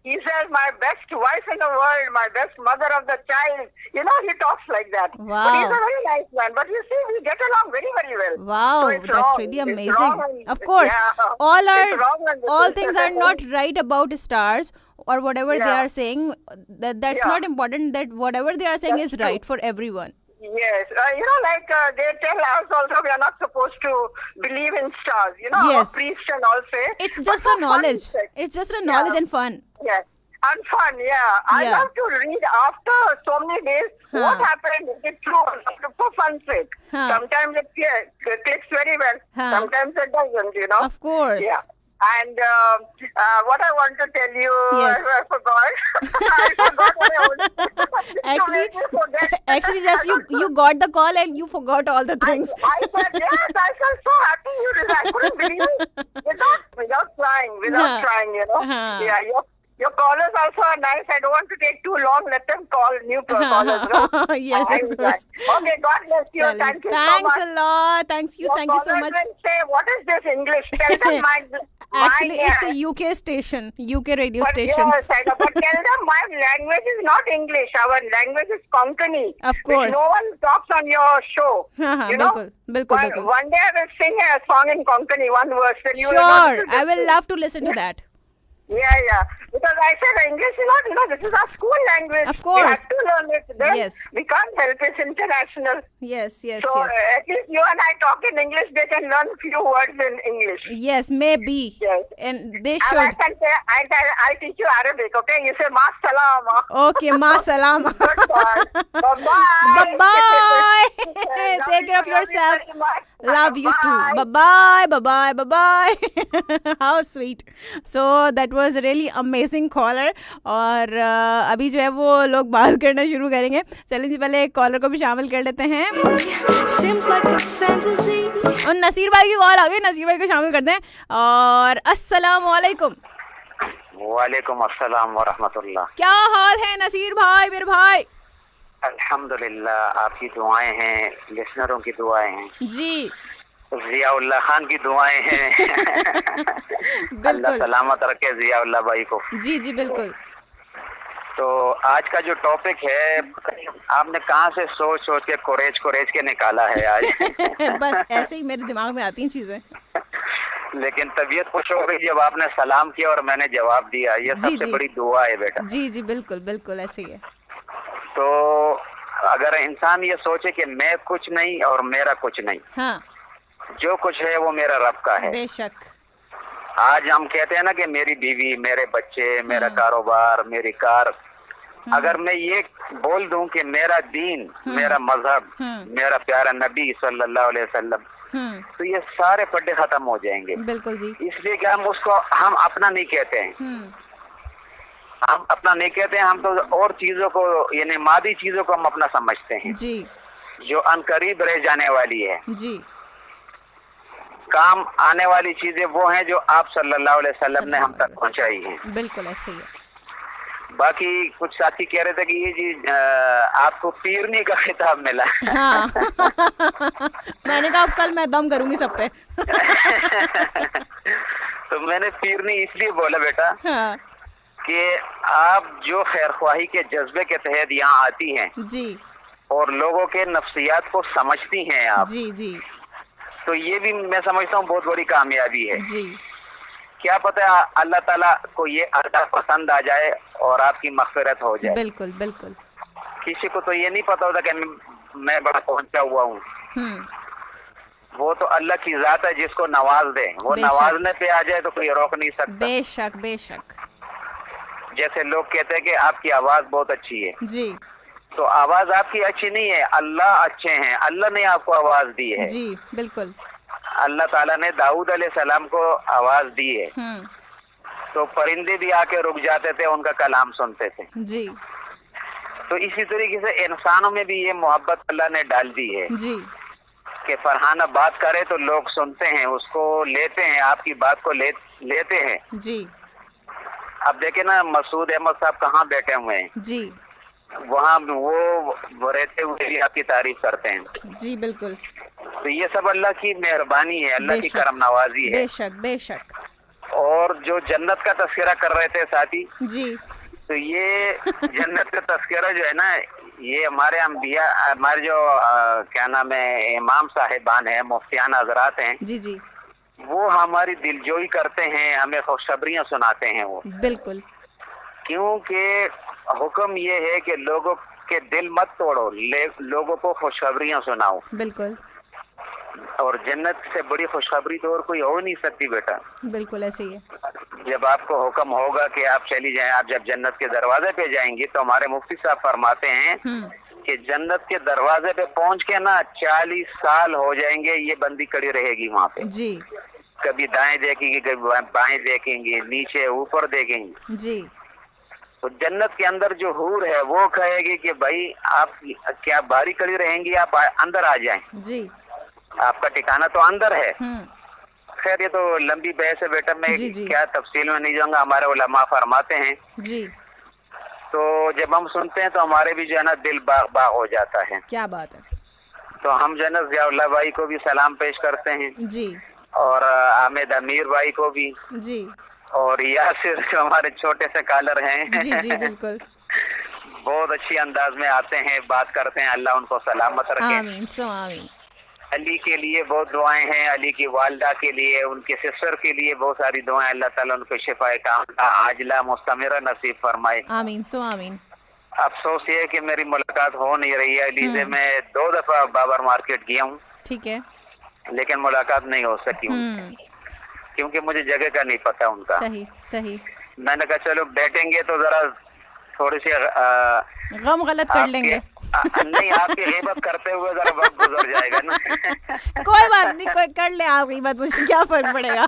He says, my best wife in the world, my best mother of the child. You know, he talks like that. Wow. But he's a very nice man. But you see, we get along very, very well. Wow, so that's wrong. really It's amazing. wrong. Of course, Yeah. all things are not right about stars or whatever they are saying. That's not important. That whatever they are saying is right for everyone. Yes, you know, like they tell us also we are not supposed to believe in stars. You know, Yes. our priests and all say. It's just a knowledge. It's just a knowledge and fun. Yes. And fun, yeah. I Yeah. love to read after so many days what happened. Is it true or not, for fun's sake? Sometimes it clicks very well. Sometimes it doesn't, you know. Of course. Yeah. And what I want to tell you, Yes. I forgot. I forgot what I wanted. Actually, just you got the call and you forgot all the things. I said, yes, I felt so happy you did. I couldn't believe it. Without trying, you know. Yeah, your callers also are nice. I don't want to take too long. Let them call new callers. No? Yes, of course. Okay, God bless you. Chalo. Thank you so Thanks much. a lot. Thank you so much. Say, what is this English? Tell them Actually, it's a UK station, UK radio station. Yes, but tell them my language is not English. Our language is Konkani. Of course. Which no one talks on your show. You know? Bilkul. One day I will sing a song in Konkani, one verse. Then you will Sure, I will love to listen to that. Yeah. Because I said English is not, you know, this is our school language. Of course. We have to learn it. Then Yes. we can't help it. It's international. Yes. So at least you and I talk in English. They can learn a few words in English. Yes, maybe. Yes. And they And should. I can say, I'll teach you Arabic, okay? You say, Ma salama. Okay, ma salama. Bye-bye. Bye-bye. Love Take you, care of love you yourself. very much. Love you too. Bye. Bye-bye. How sweet. So that was a really amazing caller. और अभी जो है वो लोग बात करना शुरू करेंगे. चलिए जी, पहले एक कॉलर को भी शामिल कर लेते हैं. और नसीर भाई की कॉल आ गई. नसीर भाई को शामिल करते हैं. और अस्सलाम वालेकुम. वालेकुम अस्सलाम व रहमतुल्लाह. क्या हाल है नसीर भाई, मेरे भाई? अल्हम्दुलिल्लाह, आपकी दुआएं हैं, लिसनरों की दुआएं हैं जी, जियाउल्लाह खान की दुआएं हैं. अल्लाह सलामत रखे जियाउल्लाह भाई को. जी बिल्कुल. तो आज का जो टॉपिक है, आपने कहाँ से सोच के कोरेज के निकाला है आज. बस ऐसे ही मेरे दिमाग में आती हैं चीजें. लेकिन तबीयत खुश हो गई जब आपने सलाम किया और मैंने जवाब दिया. ये सबसे बड़ी दुआ है बेटा. जी बिल्कुल ऐसे ही है. तो अगर इंसान ये सोचे कि मैं कुछ नहीं और मेरा कुछ नहीं, जो कुछ है वो मेरा रब का है. बेशक. आज हम कहते हैं ना कि मेरी बीवी, मेरे बच्चे, मेरा कारोबार, मेरी कार. अगर मैं ये बोल दूं कि मेरा दीन, मेरा मजहब, मेरा प्यारा नबी सल्लल्लाहु अलैहि वसल्लम, तो ये सारे पड्डे खत्म हो जाएंगे. बिल्कुल जी. इसलिए कि हम अपना नहीं कहते हैं. हम अपना नहीं कहते हैं. हम तो और चीजों को, यानी मादी चीजों को हम अपना समझते हैं जी, जो अनकरीब रह जाने वाली है. जी. काम आने वाली चीजें वो हैं जो आप सल्लल्लाहु अलैहि वसल्लम ने हम तक पहुंचाई हैं. बिल्कुल ऐसे ही है. बाकी कुछ साथी कह रहे थे कि ये जी आपको पीरनी का खिताब मिला. हाँ. मैंने कहा अब कल मैं दम करूंगी सब पे. तो मैंने पीरनी इसलिए बोला बेटा कि आप जो खैरख्वाही के जज्बे के तहत यहाँ आती हैं जी, और लोगों के नफ्सियात को समझती हैं आप जी, तो ये भी मैं समझता हूँ बहुत बड़ी कामयाबी है जी. क्या पता है अल्लाह ताला को ये अदा पसंद आ जाए और आपकी मग़फ़िरत हो जाए. बिल्कुल. किसी को तो ये नहीं पता होता कि मैं बड़ा पहुंचा हुआ हूँ. वो तो अल्लाह की जात है, जिसको नवाज दे वो नवाजने पे आ जाए तो कोई रोक नहीं सकता. बेशक. जैसे लोग कहते हैं कि आपकी आवाज बहुत अच्छी है जी, तो आवाज आपकी अच्छी नहीं है, अल्लाह अच्छे हैं. अल्लाह ने आपको आवाज दी है. जी बिल्कुल. अल्लाह ताला ने दाऊद अलैहिस्सलाम को आवाज दी है. तो परिंदे भी आके रुक जाते थे, उनका कलाम सुनते थे. जी. तो इसी तरीके से इंसानों में भी ये मोहब्बत अल्लाह ने डाल दी है. जी. कि फरहान अब बात करे तो लोग सुनते हैं, उसको लेते हैं, आपकी बात को लेते हैं जी। अब देखे ना मसूद अहमद साहब कहाँ बैठे हुए हैं जी, वहाँ वो रहते हुए भी आपकी तारीफ करते हैं जी बिल्कुल। तो ये सब अल्लाह की मेहरबानी है, अल्लाह की करम नवाजी है। बेशक बेशक। और जो जन्नत का तस्करा कर रहे थे साथी जी, तो ये जन्नत का तस्करा जो है ना, ये हमारे अंबिया, हमारे जो क्या नाम है, इमाम साहिबान है, मुफ्तियान हजरात हैं जी जी, वो हमारी दिलजोई करते हैं, हमें खुशखबरियां सुनाते हैं वो। बिल्कुल। क्योंकि हुक्म ये है कि लोगों के दिल मत तोड़ो, लोगों को खुशखबरियां सुनाओ। बिल्कुल। और जन्नत से बड़ी खुशखबरी तो और कोई हो नहीं सकती बेटा। बिल्कुल ऐसे ही है। जब आपको हुक्म होगा कि आप चली जाएं, आप जब जन्नत के दरवाजे पे जाएंगी तो हमारे मुफ्ती साहब फरमाते हैं कि जन्नत के दरवाजे पे पहुंच के ना 40 साल हो जाएंगे, ये बंदी खड़ी रहेगी वहाँ पे जी। कभी दाएं देखेंगी, कभी बाएं देखेंगी, नीचे ऊपर देखेंगी जी। तो जन्नत के अंदर जो हूर है वो कहेगी कि भाई आप क्या बारी खड़ी रहेंगी, आप अंदर आ जाएं, जी आपका ठिकाना तो अंदर है। खैर ये तो लंबी बहस है बेटा, मैं क्या तफसील में नहीं जाऊंगा, हमारे उलमा फरमाते हैं जी। तो जब हम सुनते हैं तो हमारे भी जो है ना दिल बाग बाग हो जाता है। क्या बात है। तो हम जो है ना ज़ियाउल्लाह भाई को भी सलाम पेश करते हैं जी, और आमिद अमीर भाई को भी जी, और यासिर जो हमारे छोटे से कॉलर हैं जी जी बिल्कुल। बहुत अच्छी अंदाज में आते हैं, बात करते हैं, अल्लाह उनको सलामत रखे। आमीन सो आमीन। अली के लिए बहुत दुआएं हैं, अली की वालदा के लिए, उनके सिस्टर के लिए बहुत सारी दुआएं, अल्लाह ताला उनको शिफाए कामिला आजिला मुस्तमिरा नसीब फरमाए। आमीन सो आमीन। अफसोस ये है कि मेरी मुलाकात हो नहीं रही है अली से। मैं 2 दफा बाबर मार्केट गया हूँ, ठीक है, लेकिन मुलाकात नहीं हो सकी क्योंकि मुझे जगह का नहीं पता उनका। सही सही। मैंने कहा चलो बैठेंगे तो जरा थोड़ी सी गम गलत कर लेंगे। नहीं, आपकी ग़ीबत करते हुए जरा वक्त गुजर जाएगा ना। कोई बात नहीं, कोई कर ले आप ग़ीबत, मुझे क्या फर्क पड़ेगा।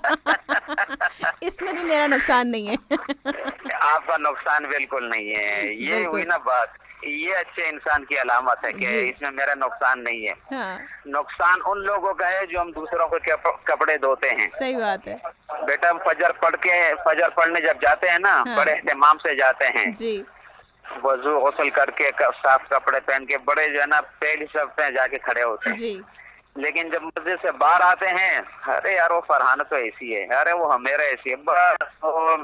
इसमें भी मेरा नुकसान नहीं है। आपका नुकसान बिल्कुल नहीं है। ये हुई ना बात, ये अच्छे इंसान की अलामत है कि इसमें मेरा नुकसान नहीं है। हाँ। नुकसान उन लोगों का है जो हम दूसरों को कपड़े धोते हैं। सही बात है बेटा। हम फजर पढ़ने जब जाते हैं ना, बड़े एहतमाम से जाते हैं जी, वजू गसल करके साफ कपड़े पहन के, बड़े जो है ना पहली सब पे जाके खड़े होते हैं जी। लेकिन जब मस्जिद से बाहर आते हैं, अरे यार वो फरहान तो ऐसी है, अरे वो हमेरा ऐसी है, बस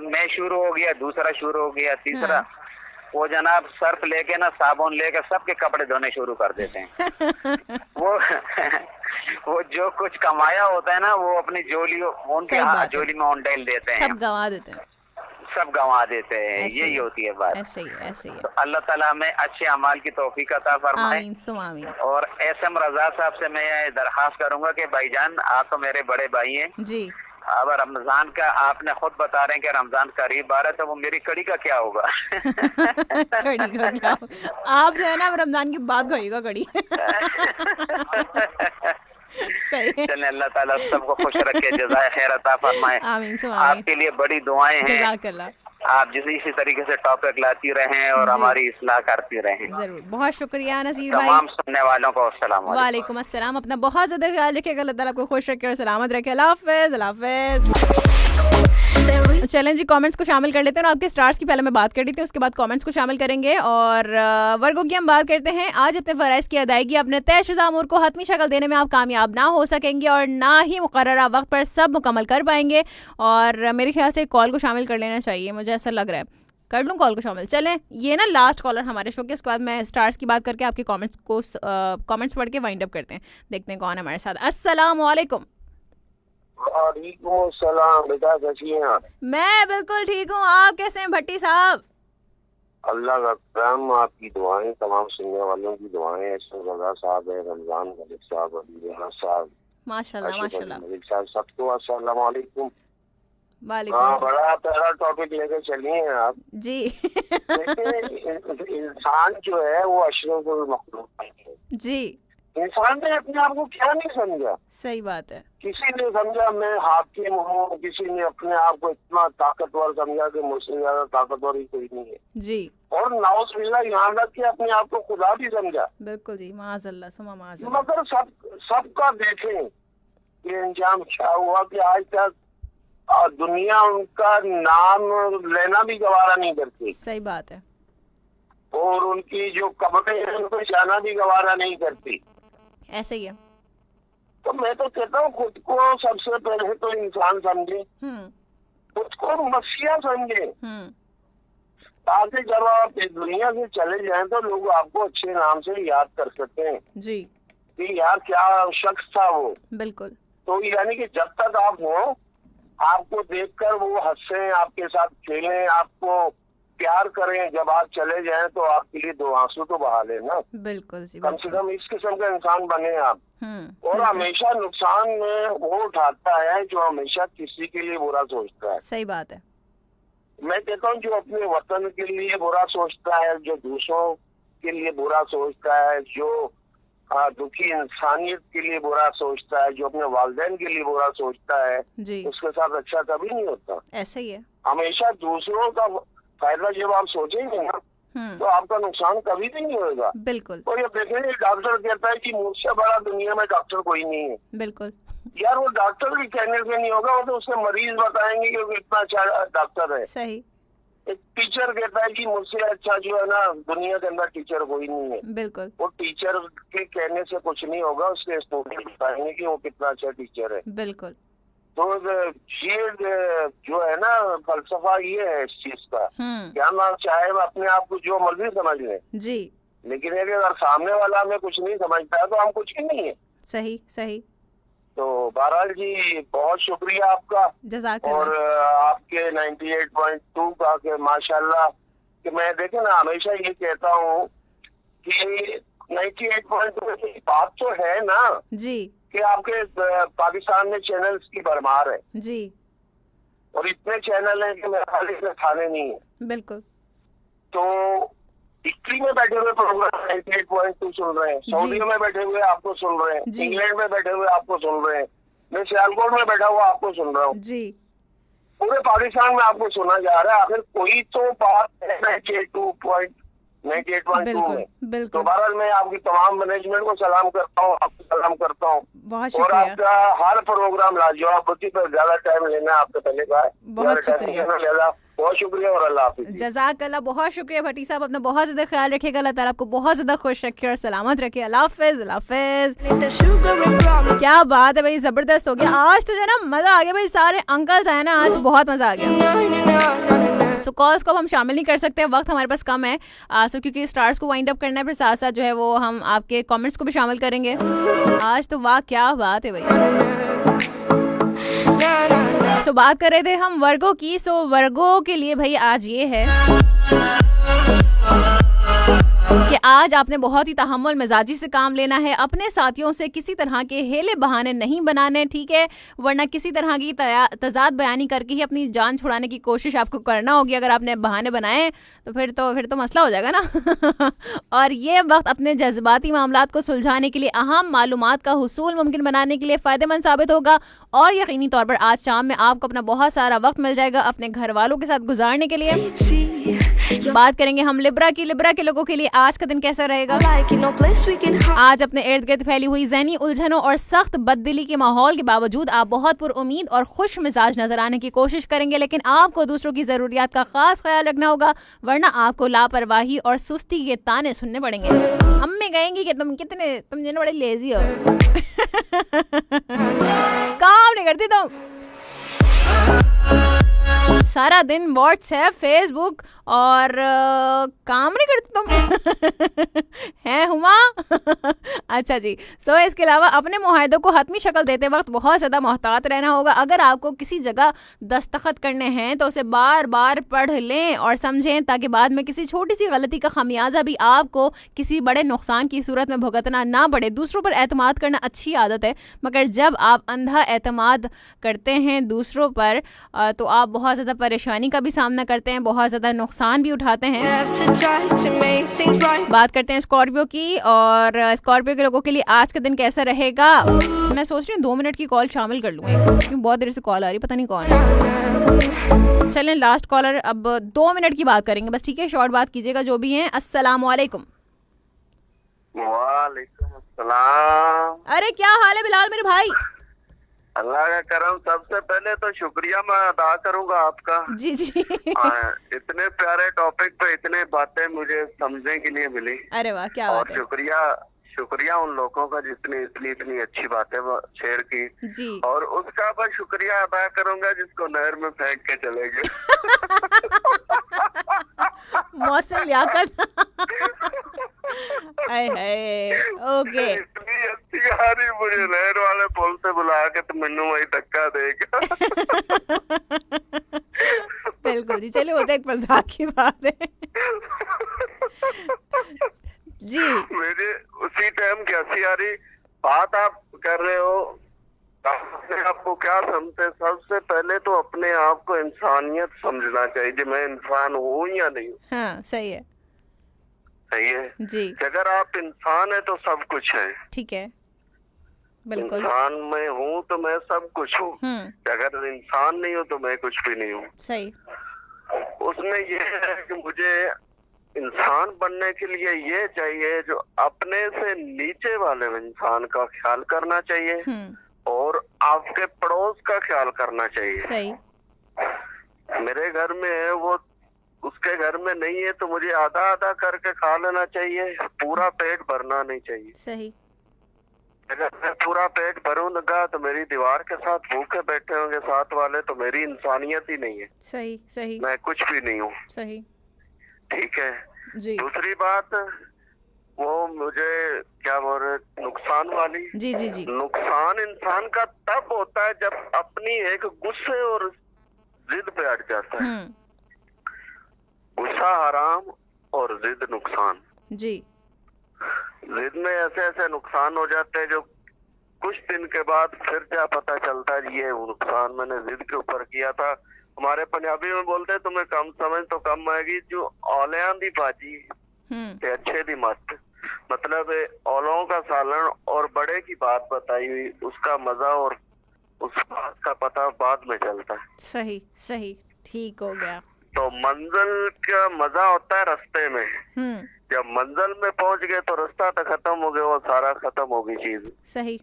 मैं शुरू हो गया, दूसरा शुरू हो गया, तीसरा वो जनाब सर्फ लेके ना, साबुन लेके सबके कपड़े धोने शुरू कर देते हैं। वो जो कुछ कमाया होता है ना, वो अपनी जोली उनके जोली में डाल देते हैं, सब गंवा देते हैं, सब गंवा देते हैं। यही होती है बात। ऐसे ही ऐसे ही। तो अल्लाह ताला हमें अच्छे अमाल की तौफीक अता फरमाए। आमीन सो आमीन। और एसएम रजा साहब से मैं दरखास्त करूंगा कि भाईजान आप तो मेरे बड़े भाई हैं जी। अब रमजान का आपने खुद बता रहे हैं कि रमजान करीब आ रहा है, तो वो मेरी कड़ी का क्या होगा? कड़ी का क्या होगा? आप जो है ना रमजान की बात करिएगा कड़ी। चले, अल्लाह ताला सबको खुश रखे, जज़ाए खैर अता फरमाए। आमीन सो आमीन। आपके लिए बड़ी दुआएं हैं, जज़ाकल्लाह। आप इसी तरीके से टॉपिक लाती रहें और हमारी इस्लाह करती रहें। जरूर, बहुत शुक्रिया नसीर भाई। तमाम सुनने वालों को अस्सलाम वालेकुम अस्सलाम। अपना बहुत ज्यादा ख्याल रखिएगा, अल्लाह ताला आपको खुश रखे और सलामत रखे। अल्लाह हाफ़िज़, अल्लाह हाफ़िज़। चलें जी, कमेंट्स को शामिल कर लेते हैं और आपके स्टार्स की पहले मैं बात कर रही थी, उसके बाद कमेंट्स को शामिल करेंगे और वर्गों की हम बात करते हैं। आज अपने फ़राइज़ की अदायगी अपने तयशुदा अमूर को हतमी शक्ल देने में आप कामयाब ना हो सकेंगे और ना ही मुकर्ररा वक्त पर सब मुकम्मल कर पाएंगे। और मेरे ख्याल से कॉल को शामिल कर लेना चाहिए, मुझे ऐसा लग रहा है। कर लूँ कॉल को शामिल? चलें, ये ना लास्ट कॉलर हमारे शो के, उसके बाद मैं स्टार्स की बात करके आपके कमेंट्स पढ़ के वाइंड अप करते हैं। देखते हैं कौन है हमारे साथ। अस्सलाम वालेकुम। वालेकुम सलाम। बेटा कैसी हैं आप? मैं बिल्कुल ठीक हूँ, आप कैसे हैं भट्टी साहब? अल्लाह का करम, आपकी दुआएं, तमाम सुनने वालों की दुआएं, रजा साहब है, रमजान मलिक साहब, अली साहब, माशाल्लाह माशाल्लाह, मलिक साहब, सबको अस्सलाम वालेकुम। वालेकुम। बड़ा प्यारा टॉपिक लेकर चली हैं आप जी। इंसान जो है वो अशरफुल मखलूक है जी। इंसान ने अपने आप को क्या नहीं समझा। सही बात है। किसी ने समझा मैं हाकिम हूँ, किसी ने अपने आप को इतना ताकतवर समझा कि मुझसे ज्यादा ताकतवर ही कोई नहीं है जी। और नाउज़ुबिल्लाह यहाँ तक कि अपने आप को खुदा भी समझा। बिल्कुल जी, माज़अल्लाह सुमा माज़अल्लाह। मगर सबका देखें ये अंजाम क्या हुआ कि आज तक दुनिया उनका नाम लेना भी गवारा नहीं करती। सही बात है। और उनकी जो कब्रें हैं उनको जाना भी गवारा नहीं करती। ऐसे ही है। तो मैं तो कहता हूँ खुद को सबसे पहले तो इंसान समझे, खुद को मसीहा समझे, ताकि जब आप इस दुनिया से चले जाएं तो लोग आपको अच्छे नाम से याद कर सकते हैं जी कि यार क्या शख्स था वो। बिल्कुल। तो यानी कि जब तक आप हो, आपको देखकर वो हंसे, आपके साथ खेलें, आपको प्यार करें, जब आप चले जाएं तो आपके लिए 2 आंसू तो बहा लेना। बिल्कुल जी। कम से कम इस किस्म का इंसान बने आप। और हमेशा नुकसान में वो उठाता है जो हमेशा किसी के लिए बुरा सोचता है। सही बात है। मैं कहता हूँ जो अपने वतन के लिए बुरा सोचता है, जो दूसरों के लिए बुरा सोचता है, जो दुखी इंसानियत के लिए बुरा सोचता है, जो अपने वालिदैन के लिए बुरा सोचता है जी, उसके साथ अच्छा कभी नहीं होता। ऐसे ही है। हमेशा दूसरों का फायदा जब आप सोचेंगे ना तो आपका नुकसान कभी भी नहीं होगा। बिल्कुल। और ये देखेंगे डॉक्टर कहता है कि मुझसे बड़ा दुनिया में डॉक्टर कोई नहीं है। बिल्कुल। यार वो डॉक्टर भी कहने से नहीं होगा, वो तो उसके मरीज बताएंगे कि वो इतना अच्छा डॉक्टर है। सही। एक टीचर कहता है कि मुझसे अच्छा जो है ना दुनिया के अंदर टीचर कोई नहीं है। बिल्कुल। वो टीचर के कहने से कुछ नहीं होगा, उसके स्टूडेंट बताएंगे कि वो कितना अच्छा टीचर है। बिल्कुल। तो ये जो है ना फलसफा ये है इस चीज का, क्या ना चाहे अपने आप को जो मर्जी समझ लें जी, लेकिन अगर सामने वाला हमें कुछ नहीं समझता है तो हम कुछ भी नहीं है। सही सही। तो बहरहाल जी बहुत शुक्रिया आपका जज़ाकल्लाह। और आपके 98.2 का कि माशाल्लाह कि मैं देखे ना हमेशा ये कहता हूँ कि 98.2 की बात तो है ना जी कि आपके पाकिस्तान में चैनल्स की भरमार है जी, और इतने चैनल हैं कि मेरे ख्याल इसमें खाने नहीं है। बिल्कुल। तो इटली में बैठे हुए प्रोग्राम 98.2 सुन रहे हैं, सऊदी में बैठे हुए आपको सुन रहे हैं, इंग्लैंड में बैठे हुए आपको सुन रहे हैं, मैं सियालकोट में बैठा हुआ आपको सुन रहा हूँ जी। पूरे पाकिस्तान में आपको सुना जा रहा है। आखिर कोई तो बात है 98.2 में। तो बहरहाल मैं आपकी तमाम मैनेजमेंट को सलाम करता हूँ, आपको सलाम करता हूँ और आपका हर प्रोग्राम लाजवाब होती पर ज्यादा टाइम लेना आपको पहले कहा है। बहुत शुक्रिया, बहुत शुक्रिया और अल्लाह हाफिज़। जज़ाकल्लाह। बहुत शुक्रिया भट्टी साहब, अपना बहुत ज्यादा ख्याल रखिएगा, अल्लाह ताला आपको बहुत ज्यादा खुश रखे और सलामत रखे। अल्लाह हाफिज़, अल्लाह हाफिज़। क्या बात है भाई, जबरदस्त हो गया आज तो, जो ना मजा आ गया भाई, सारे अंकल्स आए ना आज, बहुत मजा आ गया। सो कॉल्स को हम शामिल नहीं कर सकते, वक्त हमारे पास कम है, सो क्योंकि स्टार्स को वाइंड अप करना है, फिर साथ साथ जो है वो हम आपके कमेंट्स को भी शामिल करेंगे आज तो। वाह क्या बात है भाई। सो बात कर रहे थे हम वर्गों की। सो वर्गों के लिए भाई आज ये है कि आज आपने बहुत ही तहम्मुल मिजाजी से काम लेना है, अपने साथियों से किसी तरह के हेले बहाने नहीं बनाने, ठीक है, वरना किसी तरह की तजाद बयानी करके ही अपनी जान छुड़ाने की कोशिश आपको करना होगी। अगर आपने बहाने बनाए तो फिर तो मसला हो जाएगा ना। और ये वक्त अपने जज्बाती मामलात को सुलझाने के लिए, अहम मालूमात का हुसूल मुमकिन बनाने के लिए फ़ायदेमंद साबित होगा और यकीनी तौर पर आज शाम में आपको अपना बहुत सारा वक्त मिल जाएगा अपने घर वालों के साथ गुजारने के लिए। बात करेंगे हम लिब्रा के लोगों के लिए आज का दिन कैसा रहेगा। आज अपने इर्द गिर्द फैली हुई ज़हनी उलझनों और सख्त बददिली के माहौल के बावजूद आप बहुत पुरउम्मीद और खुश मिजाज नजर आने की कोशिश करेंगे, लेकिन आपको दूसरों की जरूरियात का खास ख्याल रखना होगा, वरना आपको लापरवाही और सुस्ती के ताने सुनने पड़ेंगे। अम्मी कहेंगी कि तुम जिन्हें बड़े लेजी हो, काम नहीं करती तुम, सारा दिन व्हाट्सएप फेसबुक और काम नहीं करती तुम हैं हुमा। अच्छा जी। सो इसके अलावा अपने मुआहदों को हतमी शक्ल देते वक्त बहुत ज़्यादा मोहतात रहना होगा। अगर आपको किसी जगह दस्तखत करने हैं तो उसे बार बार पढ़ लें और समझें, ताकि बाद में किसी छोटी सी गलती का खमियाजा भी आपको किसी बड़े नुकसान की सूरत में भुगतना ना पड़े। दूसरों पर एतमाद करना अच्छी आदत है, मगर जब आप अंधा एतमाद करते हैं दूसरों पर तो आप बहुत ज़्यादा परेशानी का भी सामना करते हैं, बहुत ज़्यादा नुकसान भी उठाते हैं। बात करते हैं स्कॉर्पियो की, और स्कॉर्पियो के लोगों के लिए आज का दिन कैसा रहेगा। मैं सोच रही हूँ 2 मिनट की कॉल शामिल कर लूँ, क्योंकि बहुत देर से कॉल आ रही, पता नहीं कौन है। चलें लास्ट कॉलर, अब 2 मिनट की बात करेंगे बस, ठीक है, शॉर्ट बात कीजिएगा जो भी है। अस्सलाम वालेकुम। वालेकुम अस्सलाम। अरे क्या हाल है बिलाल मेरे भाई? अल्लाह का करम। सबसे पहले तो शुक्रिया मैं अदा करूंगा आपका। जी जी। इतने प्यारे टॉपिक पे इतने बातें मुझे समझने के लिए मिली। अरे वाह, क्या बात है। शुक्रिया उन लोगों का जिसने इतनी अच्छी बातें शेयर की जी। और उसका मैं शुक्रिया अदा करूंगा जिसको नहर में फेंक के चले गए। मौसम लियाकत। ओके, इतनी अच्छी आ रही मुझे नहर वाले पुल से बुला के तो मैनू वही धक्का देगा। बिल्कुल जी, चलिए वो तो एक मजाक की बात है जी। मेरे उसी टाइम कैसी आ रही बात आप कर रहे हो, अपने आप को क्या समझते? सबसे पहले तो अपने आप को इंसानियत समझना चाहिए, जो मैं इंसान हूँ या नहीं हूँ। हाँ, सही है, सही है जी। अगर आप इंसान है तो सब कुछ है, ठीक है, बिल्कुल। इंसान में हूँ तो मैं सब कुछ हूँ, अगर इंसान नहीं हूँ तो मैं कुछ भी नहीं हूँ। सही। उसमें ये है कि मुझे इंसान बनने के लिए ये चाहिए जो अपने से नीचे वाले इंसान का ख्याल करना चाहिए और आपके पड़ोस का ख्याल करना चाहिए। सही। मेरे घर में है वो उसके घर में नहीं है तो मुझे आधा आधा करके खा लेना चाहिए, पूरा पेट भरना नहीं चाहिए। सही। अगर मैं पूरा पेट भरूंगा तो मेरी दीवार के साथ भूखे बैठे होंगे साथ वाले, तो मेरी इंसानियत ही नहीं है। सही सही। मैं कुछ भी नहीं हूँ। सही। ठीक है जी। दूसरी बात वो मुझे क्या बोल रहे, नुकसान वाली। जी जी जी। नुकसान इंसान का तब होता है जब अपनी एक गुस्से और जिद पे अट जाता है। गुस्सा हराम और जिद नुकसान। जी। जिद में ऐसे ऐसे नुकसान हो जाते हैं जो कुछ दिन के बाद फिर क्या पता चलता है ये नुकसान मैंने जिद के ऊपर किया था। हमारे पंजाबी में बोलते हैं तुम्हें कम समझ तो कम आएगी, जो औलियां दी भाजी ते अच्छे दी मत, मतलब औलों का सालन और बड़े की बात बताई हुई, उसका मजा और उस बात का पता बाद में चलता है। सही सही, ठीक हो गया। तो मंजिल का मजा होता है रास्ते में, जब मंजिल में पहुंच गए तो रास्ता तो खत्म हो गया, वो सारा खत्म हो गई चीज। सही।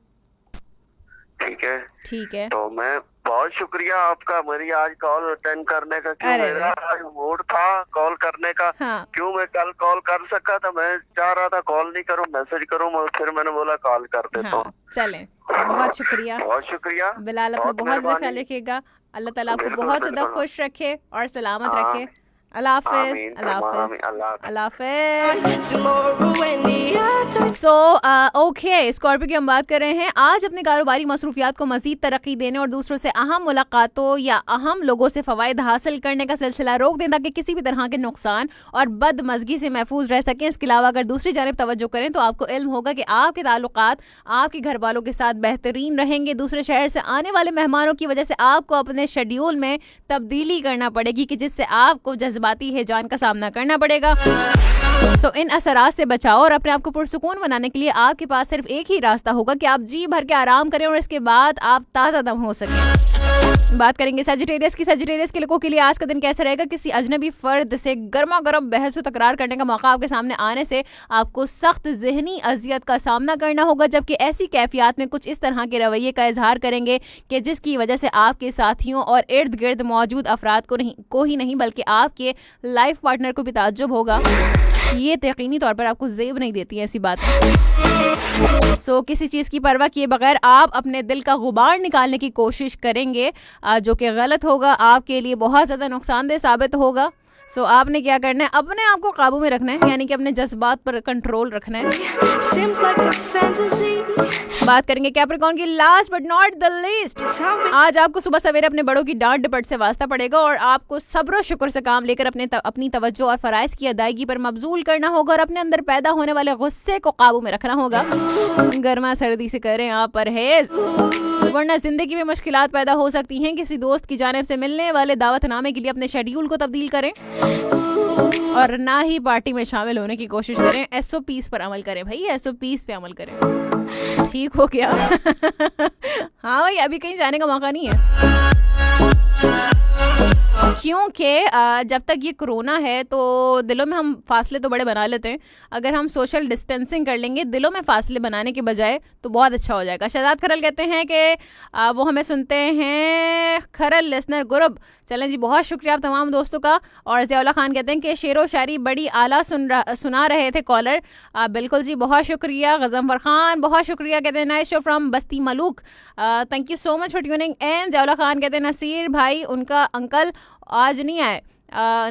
ठीक है ठीक है। तो मैं बहुत शुक्रिया आपका मेरी आज कॉल अटेंड करने का, क्यों मेरा आज मूड था कॉल करने का। हाँ। क्यों मैं कल कॉल कर सका था, मैं चाह रहा था कॉल नहीं करूं मैसेज करूं, फिर मैंने बोला कॉल कर देता हूँ। चलें, बहुत शुक्रिया। बहुत शुक्रिया बिलाल, अपना बहुत ज़्यादा ख्याल रखिएगा। अल्लाह ताला आपको बहुत ज़्यादा खुश रखे और सलामत रखे। अल्लाह हाफिज़। अल्लाह हाफिज़। अल्लाह हाफिज़। सो ओके, स्कॉर्पियो की हम बात कर रहे हैं। आज अपने कारोबारी मसरूफियात को मज़ीद तरक्की देने और दूसरों से अहम मुलाकातों या अहम लोगों से फ़वाइद हासिल करने का सिलसिला रोक दें ताकि किसी भी तरह के नुकसान और बदमज़गी से महफूज रह सकें। इसके अलावा अगर दूसरी जानिब तवज्जो करें तो आपको इल्म होगा कि आपके ताल्लुकात आपके घर वालों के साथ बेहतरीन रहेंगे। दूसरे शहर से आने वाले मेहमानों की वजह से आपको अपने शेड्यूल में तब्दीली करना पड़ेगी कि जिससे आपको जज्बाती हिजान का सामना करना पड़ेगा। तो इन असरात से बचाओ और अपने आप को पुरसुकून बनाने के लिए आपके पास सिर्फ एक ही रास्ता होगा कि आप जी भर के आराम करें और इसके बाद आप ताज़ा दम हो सकें। बात करेंगे सजिटेरियस की। सजिटेरियस के लोगों के लिए आज का दिन कैसा रहेगा? किसी अजनबी फर्द से गर्मा गर्म बहस व तकरार करने का मौका आपके सामने आने से आपको सख्त जहनी अजियत का सामना करना होगा, जबकि ऐसी कैफियत में कुछ इस तरह के रवैये का इजहार करेंगे कि जिसकी वजह से आपके साथियों और इर्द गिर्द मौजूद अफराद को ही नहीं बल्कि आपके लाइफ पार्टनर को भी ताज्जुब होगा। ये यकीनी तौर पर आपको जेब नहीं देती है ऐसी बात। सो किसी चीज़ की परवाह किए बगैर आप अपने दिल का गुबार निकालने की कोशिश करेंगे, जो कि गलत होगा, आपके लिए बहुत ज़्यादा नुकसानदेह साबित होगा। सो आपने क्या करना है? अपने आप को काबू में रखना है, यानी कि अपने जज्बात पर कंट्रोल रखना है। बात करेंगे कैप्रिकॉर्न की। Last but not the least, आज आपको सुबह सवेरे अपने बड़ों की डांट डपट से वास्ता पड़ेगा और आपको सब्र और शुक्र से काम लेकर अपनी तवज्जो और फराइज की अदायगी पर मबजूल करना होगा और अपने अंदर पैदा होने वाले गुस्से को काबू में रखना होगा। गर्मा सर्दी से करें आप परहेज। वरना जिंदगी में मुश्किलात पैदा हो सकती हैं। किसी दोस्त की जानिब से मिलने वाले दावतनामे के लिए अपने शेड्यूल को तब्दील करें और ना ही पार्टी में शामिल होने की कोशिश करें। SOPs पर अमल करें भाई, SOPs पे अमल करें। ठीक हो गया? हाँ भाई, अभी कहीं जाने का मौका नहीं है, क्योंकि जब तक ये कोरोना है तो दिलों में हम फासले तो बड़े बना लेते हैं। अगर हम सोशल डिस्टेंसिंग कर लेंगे दिलों में फासले बनाने के बजाय तो बहुत अच्छा हो जाएगा। शहजाद खरल कहते हैं कि वो हमें सुनते हैं, खरल लिसनर ग्रुप। चलें जी, बहुत शुक्रिया आप तमाम दोस्तों का। और ज़ियाउल्लाह खान कहते हैं कि शेरो शायरी बड़ी आला सुना रहे थे कॉलर। बिल्कुल जी, बहुत शुक्रिया। गज़नफर खान बहुत शुक्रिया, कहते हैं nice show from Basti Malook, thank you so much for tuning in. Ziaullah Khan कहते हैं नसीर भाई उनका अंकल आज नहीं आए।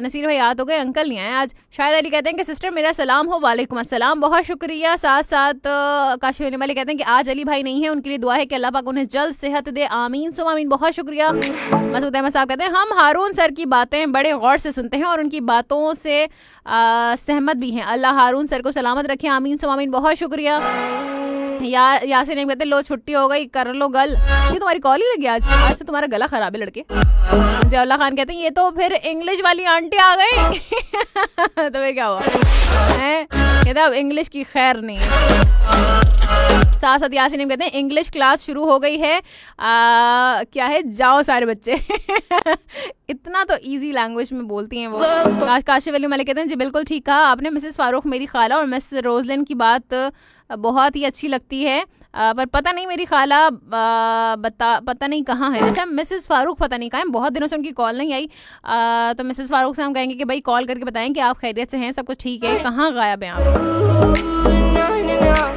नसीर भाई याद हो गए, अंकल नहीं आए आज। शायद अली कहते हैं कि सिस्टर मेरा सलाम हो। वालेकुम अस्सलाम, बहुत शुक्रिया। साथ साथ काशिफ अली वाले कहते हैं कि आज अली भाई नहीं है, उनके लिए दुआ है कि अल्लाह पाक उन्हें जल्द सेहत दे, आमीन सुम आमीन। बहुत शुक्रिया। मसूद अहमद साहब कहते हैं हम हारून सर की बातें बड़े गौर से सुनते हैं और उनकी बातों से सहमत भी हैं। अल्लाह हारून सर को सलामत रखे, आमीन सुम आमीन। बहुत शुक्रिया। यासिन नहीं कहते लो छुट्टी हो गई, कर लो गल। ये तुम्हारी कॉल ही लगी आज से तुम्हारा गला खराब है लड़के। ज़ियाउल्लाह खान कहते हैं ये तो फिर इंग्लिश वाली आंटी आ गई। तो फिर क्या हुआ है? कहते अब इंग्लिश की खैर नहीं है। साथ साथ यासिन कहते हैं इंग्लिश क्लास शुरू हो गई है। क्या है, जाओ सारे बच्चे। इतना तो इजी लैंग्वेज में बोलती हैं वो। काशिफ अली मलिक कहते हैं जी बिल्कुल ठीक कहा आपने मिसेस फारूक, मेरी खाला और मिस रोजलिन की बात बहुत ही अच्छी लगती है, पर पता नहीं मेरी खाला पता नहीं कहाँ है। अच्छा, मिसेस फारूक पता नहीं कहाँ है, बहुत दिनों से उनकी कॉल नहीं आई। तो मिसेस फारूक से हम कहेंगे कि भाई कॉल करके बताएं कि आप खैरियत से हैं, सब कुछ ठीक है, कहाँ गायब हैं आप।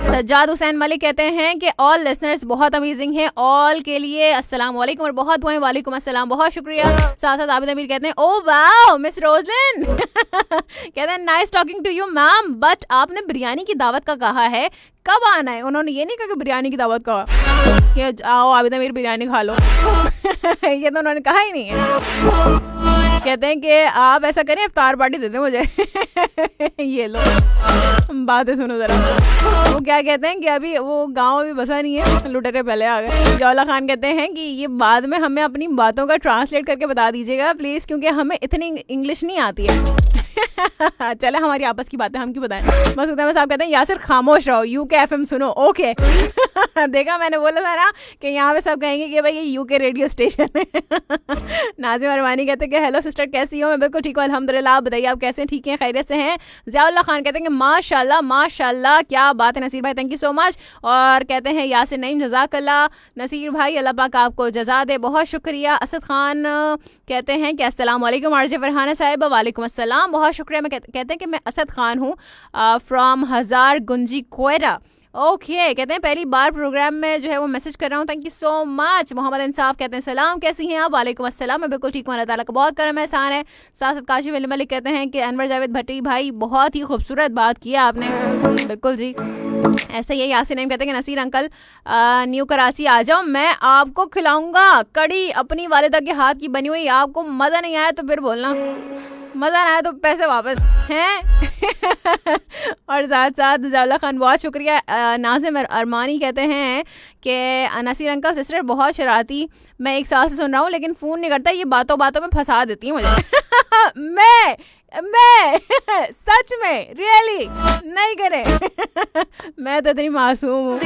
सज्जाद हुसैन मलिक कहते हैं कि ऑल लिसनर्स बहुत अमेजिंग हैं, ऑल के लिए अस्सलाम वालेकुम और बहुत दुआएं। वालेकुम अस्सलाम, बहुत शुक्रिया। साथ साथ आबिद अमीर कहते हैं ओ वाओ मिस रोजलिन। कहते हैं nice talking to you ma'am, but आपने बिरयानी की दावत का कहा है, कब आना है? उन्होंने ये नहीं कहा कि बिरयानी की दावत का कि आओ आबिद अमीर बिरयानी खा लो। ये तो उन्होंने कहा ही नहीं है। कहते हैं कि आप ऐसा करें इफ्तार पार्टी दे दें मुझे। ये लो बातें सुनो जरा। वो क्या कहते हैं कि अभी वो गांव अभी बसा नहीं है, लुटेरे पहले आ गए। ज़ियाउल्लाह खान कहते हैं कि ये बाद में हमें अपनी बातों का ट्रांसलेट करके बता दीजिएगा प्लीज़, क्योंकि हमें इतनी इंग्लिश नहीं आती है। चले हमारी आपस की बातें हम क्यों बताएं। मसूद अहमद साहब कहते हैं यासिर खामोश रहो, UK FM सुनो। ओके। देखा, मैंने बोला था ना कि यहाँ पे सब कहेंगे कि भाई ये UK रेडियो स्टेशन है। नाजिम अरमानी कहते हैं कि हेलो सिस्टर कैसी हो? मैं बिल्कुल ठीक हूँ अल्हम्दुलिल्लाह, आप बताइए आप कैसे? ठीक हैं, खैरियत से हैं? ज़ियाउल्लाह खान कहते हैं कि माशाल्लाह माशाल्लाह, क्या बात है नसीर भाई, थैंक यू सो मच। और कहते हैं यासिर नईम जज़ाकल्लाह नसीर भाई, अल्लाह पाक आपको जज़ा दे, बहुत शुक्रिया। असद खान कहते हैं कि अस्सलाम वालेकुम आरजे फरहाना साहिब। वालेकुम अस्सलाम, बहुत शुक्रिया। मैं कहते हैं कि मैं असद खान हूँ फ्रॉम हजार गुंजी कोयरा। ओके, कहते हैं पहली बार प्रोग्राम में जो है वो मैसेज कर रहा हूँ, thank you so much. Mohammad Insaf कहते हैं सलाम, कैसी हैं आप? वालेकुम अस्सलाम, मैं बिल्कुल ठीक हूँ, अल्लाह ताला का बहुत करम एहसान है। साथ काशिफ अली मलिक कहते हैं कि अनवर जावेद भट्टी भाई बहुत ही खूबसूरत बात किया आपने। बिल्कुल जी, ऐसे ही। यासिन नईम कहते हैं कि नसीर अंकल न्यू कराची आ जाओ, मैं आपको खिलाऊंगा कड़ी अपनी वालिदा के हाथ की बनी हुई। आपको मज़ा नहीं आया तो फिर बोलना, मज़ा ना आया तो पैसे वापस हैं। और साथ साथ ज़ियाउल्लाह खान बहुत शुक्रिया। नाजिम अरमानी कहते हैं कि नसीर अंकल सिस्टर बहुत शरारती, मैं एक साल से सुन रहा हूँ लेकिन फ़ोन नहीं करता, ये बातों बातों में फंसा देती है मुझे। मैं सच में रियली नहीं करें। मैं तो इतनी मासूम हूँ,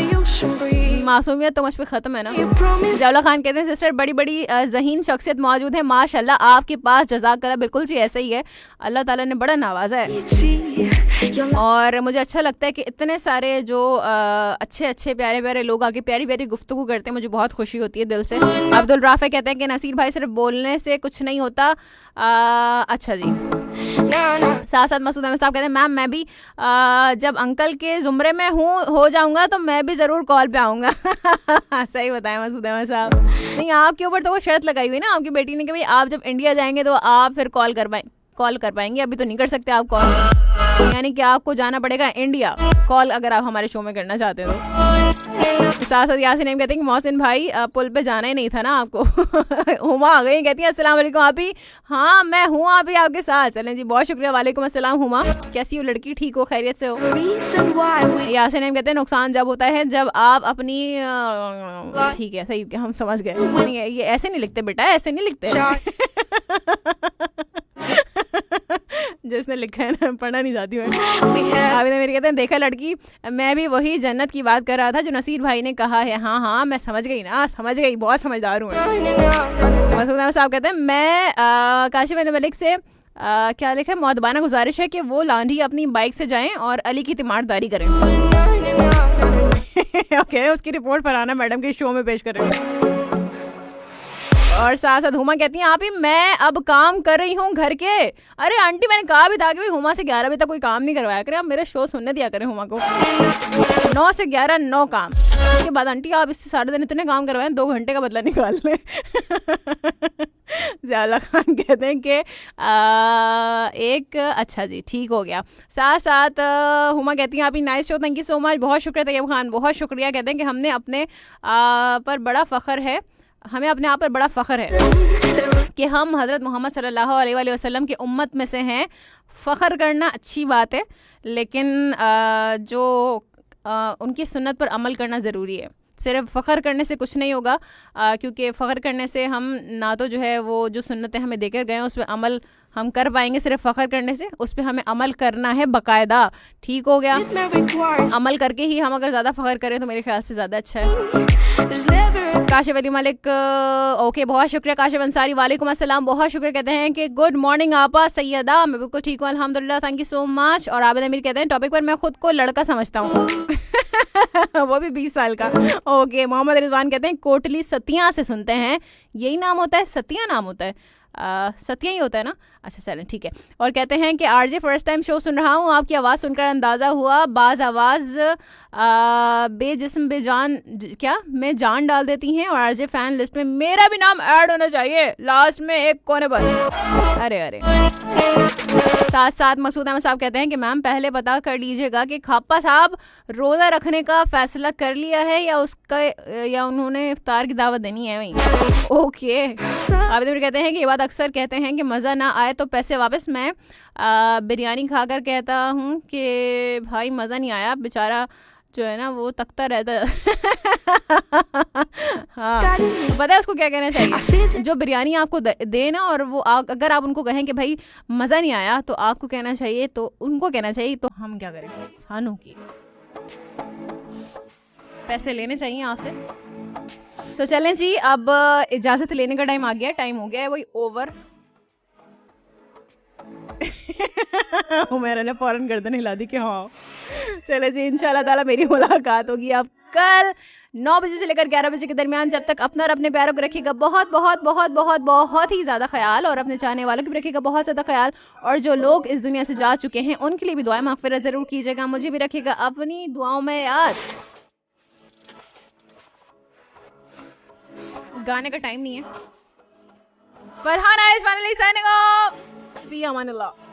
मासूमियत तो मुझ पे ख़त्म है ना। ज़ियाउल्लाह खान कहते हैं सिस्टर बड़ी बड़ी ज़हीन शख्सियत मौजूद है माशाल्लाह आपके पास, जज़ाकल्लाह। बिल्कुल जी ऐसा ही है, अल्लाह ताला ने बड़ा नवाजा है। और मुझे अच्छा लगता है कि इतने सारे जो अच्छे अच्छे प्यारे प्यारे लोग आके प्यारी प्यारी गुफ्तगू करते हैं, मुझे बहुत खुशी होती है दिल से। अब्दुल राफे कहते हैं कि नसीर भाई सिर्फ बोलने से कुछ नहीं होता। अच्छा जी। साथ साथ मसूद अहमद साहब कहते हैं मैम मैं भी जब अंकल के जुमरे में हो जाऊंगा तो मैं भी ज़रूर कॉल पे आऊँगा। सही बताया मसूद अहमद साहब। नहीं, आपके ऊपर तो वो शर्त लगाई हुई ना आपकी बेटी ने कि भाई आप जब इंडिया जाएंगे तो आप फिर कॉल कर पाएंगे। अभी तो नहीं कर सकते आप कॉल, यानी कि आपको जाना पड़ेगा इंडिया कॉल अगर आप हमारे शो में करना चाहते हो तो। साथ साथ यासिन नेम कहते हैं कि मोहसिन भाई पुल पे जाना ही नहीं था ना आपको। हुमा आ गई, कहती है अस्सलाम वालेकुम आप ही। हाँ मैं हूँ आप ही आपके साथ। चलें जी, बहुत शुक्रिया। वालेकुम अस्सलाम हुमा, कैसी हो लड़की, ठीक हो, खैरियत से हो? यासिन नेम कहते हैं नुकसान जब होता है जब आप अपनी ठीक है सही, हम समझ गए। नहीं ये ऐसे नहीं लिखते बेटा, ऐसे नहीं लिखते। जिसने लिखा है ना, पढ़ना नहीं चाहती मैं। अभी मेरे कहते हैं देखा लड़की, मैं भी वही जन्नत की बात कर रहा था जो नसीर भाई ने कहा है। हाँ हाँ मैं समझ गई ना, समझ गई, बहुत समझदार हूँ। साहब कहते हैं मैं काशिफ मलिक से क्या लिखा है, मौदबाना गुजारिश है कि वो लांढी अपनी बाइक से जाएं और अली की तीमारदारी करें। ओके, उसकी रिपोर्ट फरहाना मैडम के शो में पेश करें। और साथ साथ हुमा कहती हैं आप ही मैं अब काम कर रही हूँ घर के। अरे आंटी मैंने कहा भी था कि भाई हुमा से 11 बजे तक कोई काम नहीं करवाया करें, आप मेरे शो सुनने दिया करें हुमा को। 9 से 11 9 काम। उसके बाद आंटी आप इससे सारे दिन इतने काम करवाएं, 2 घंटे का बदला निकाल लें। ज़ियाउल्लाह खान कहते हैं कि एक अच्छा जी ठीक हो गया। साथ साथ हुमा कहती हैं आप ही nice show, thank you so much, बहुत शुक्रिया तैयब खान, बहुत शुक्रिया। कहते हैं कि हमने अपने पर बड़ा फ़ख्र है, हमें अपने आप पर बड़ा फ़ख्र है कि हम हज़रत मोहम्मद सल्लल्लाहु अलैहि वसल्लम की उम्मत में से हैं। फ़ख्र करना अच्छी बात है, लेकिन जो उनकी सुन्नत पर अमल करना ज़रूरी है। सिर्फ फ़ख्र करने से कुछ नहीं होगा, क्योंकि फ़ख्र करने से हम ना तो जो है वो जो सुन्नतें हमें देकर गए हैं उस पर अमल हम कर पाएंगे। सिर्फ फ़ख्र करने से उस पर हमें अमल करना है बाकायदा। ठीक हो गया, अमल करके ही हम अगर ज़्यादा फ़ख्र करें तो मेरे ख्याल से ज़्यादा अच्छा है। काशिफ अली मलिक ओके, बहुत शुक्रिया। काशिफ अंसारी वालेकुम अस्सलाम, बहुत शुक्रिया। कहते हैं कि गुड मॉर्निंग आपा सैयदा, मैं बिल्कुल ठीक हूँ अल्हम्दुलिल्लाह, थैंक यू सो मच। और आबिद अमीर कहते हैं टॉपिक पर मैं खुद को लड़का समझता हूँ। वो भी 20 साल का। ओके, मोहम्मद रिजवान कहते हैं कोटली सतिया से सुनते हैं, यही नाम होता है, सतिया नाम होता है, सत्या ही होता है ना, अच्छा चलें ठीक है। और कहते हैं कि आरजे फर्स्ट टाइम शो सुन रहा हूँ, आपकी आवाज़ सुनकर अंदाज़ा हुआ बाज़ आवाज़ बेजिस्म बेजान क्या में जान डाल देती हैं, और आरजे फैन लिस्ट में मेरा भी नाम ऐड होना चाहिए लास्ट में एक कोने पर। अरे अरे। साथ साथ मसूद अहमद साहब कहते हैं कि मैम पहले पता कर लीजिएगा कि खापा साहब रोज़ा रखने का फैसला कर लिया है या उन्होंने इफ्तार की दावत देनी है वहीं। ओके, आप कहते हैं कि ये बात अक्सर कहते हैं कि मज़ा ना आए तो पैसे वापस। मैं बिरयानी खाकर कहता हूँ कि भाई मज़ा नहीं आया, बेचारा जो है ना वो तकता रहता है। हाँ, पता है उसको क्या कहना चाहिए, जो बिरयानी आपको दे ना और वो अगर आप उनको कहें कि भाई मज़ा नहीं आया तो आपको कहना चाहिए, तो उनको कहना चाहिए तो हम क्या करें, सानू की पैसे लेने चाहिए आपसे। तो चलें जी, अब इजाज़त लेने का टाइम आ गया, टाइम हो गया है वही ओवर। उमैरा ने फौरन गर्दन हिला दी कि हाँ। चले जी, इंशाल्लाह ताला मेरी मुलाकात होगी अब कल 9 बजे से लेकर 11 बजे के दरमियान। जब तक अपना और अपने प्यारों को रखिएगा बहुत बहुत बहुत बहुत बहुत ही ज़्यादा ख्याल, और अपने चाहने वालों की भी रखिएगा बहुत ज़्यादा ख्याल, और जो लोग इस दुनिया से जा चुके हैं उनके लिए भी दुआ मग़फ़िरत ज़रूर कीजिएगा। मुझे भी रखिएगा अपनी दुआओं में याद। गाने का टाइम नहीं है। फरहान आयश फाइनली साइनिंग ऑफ, फी अमान अल्लाह।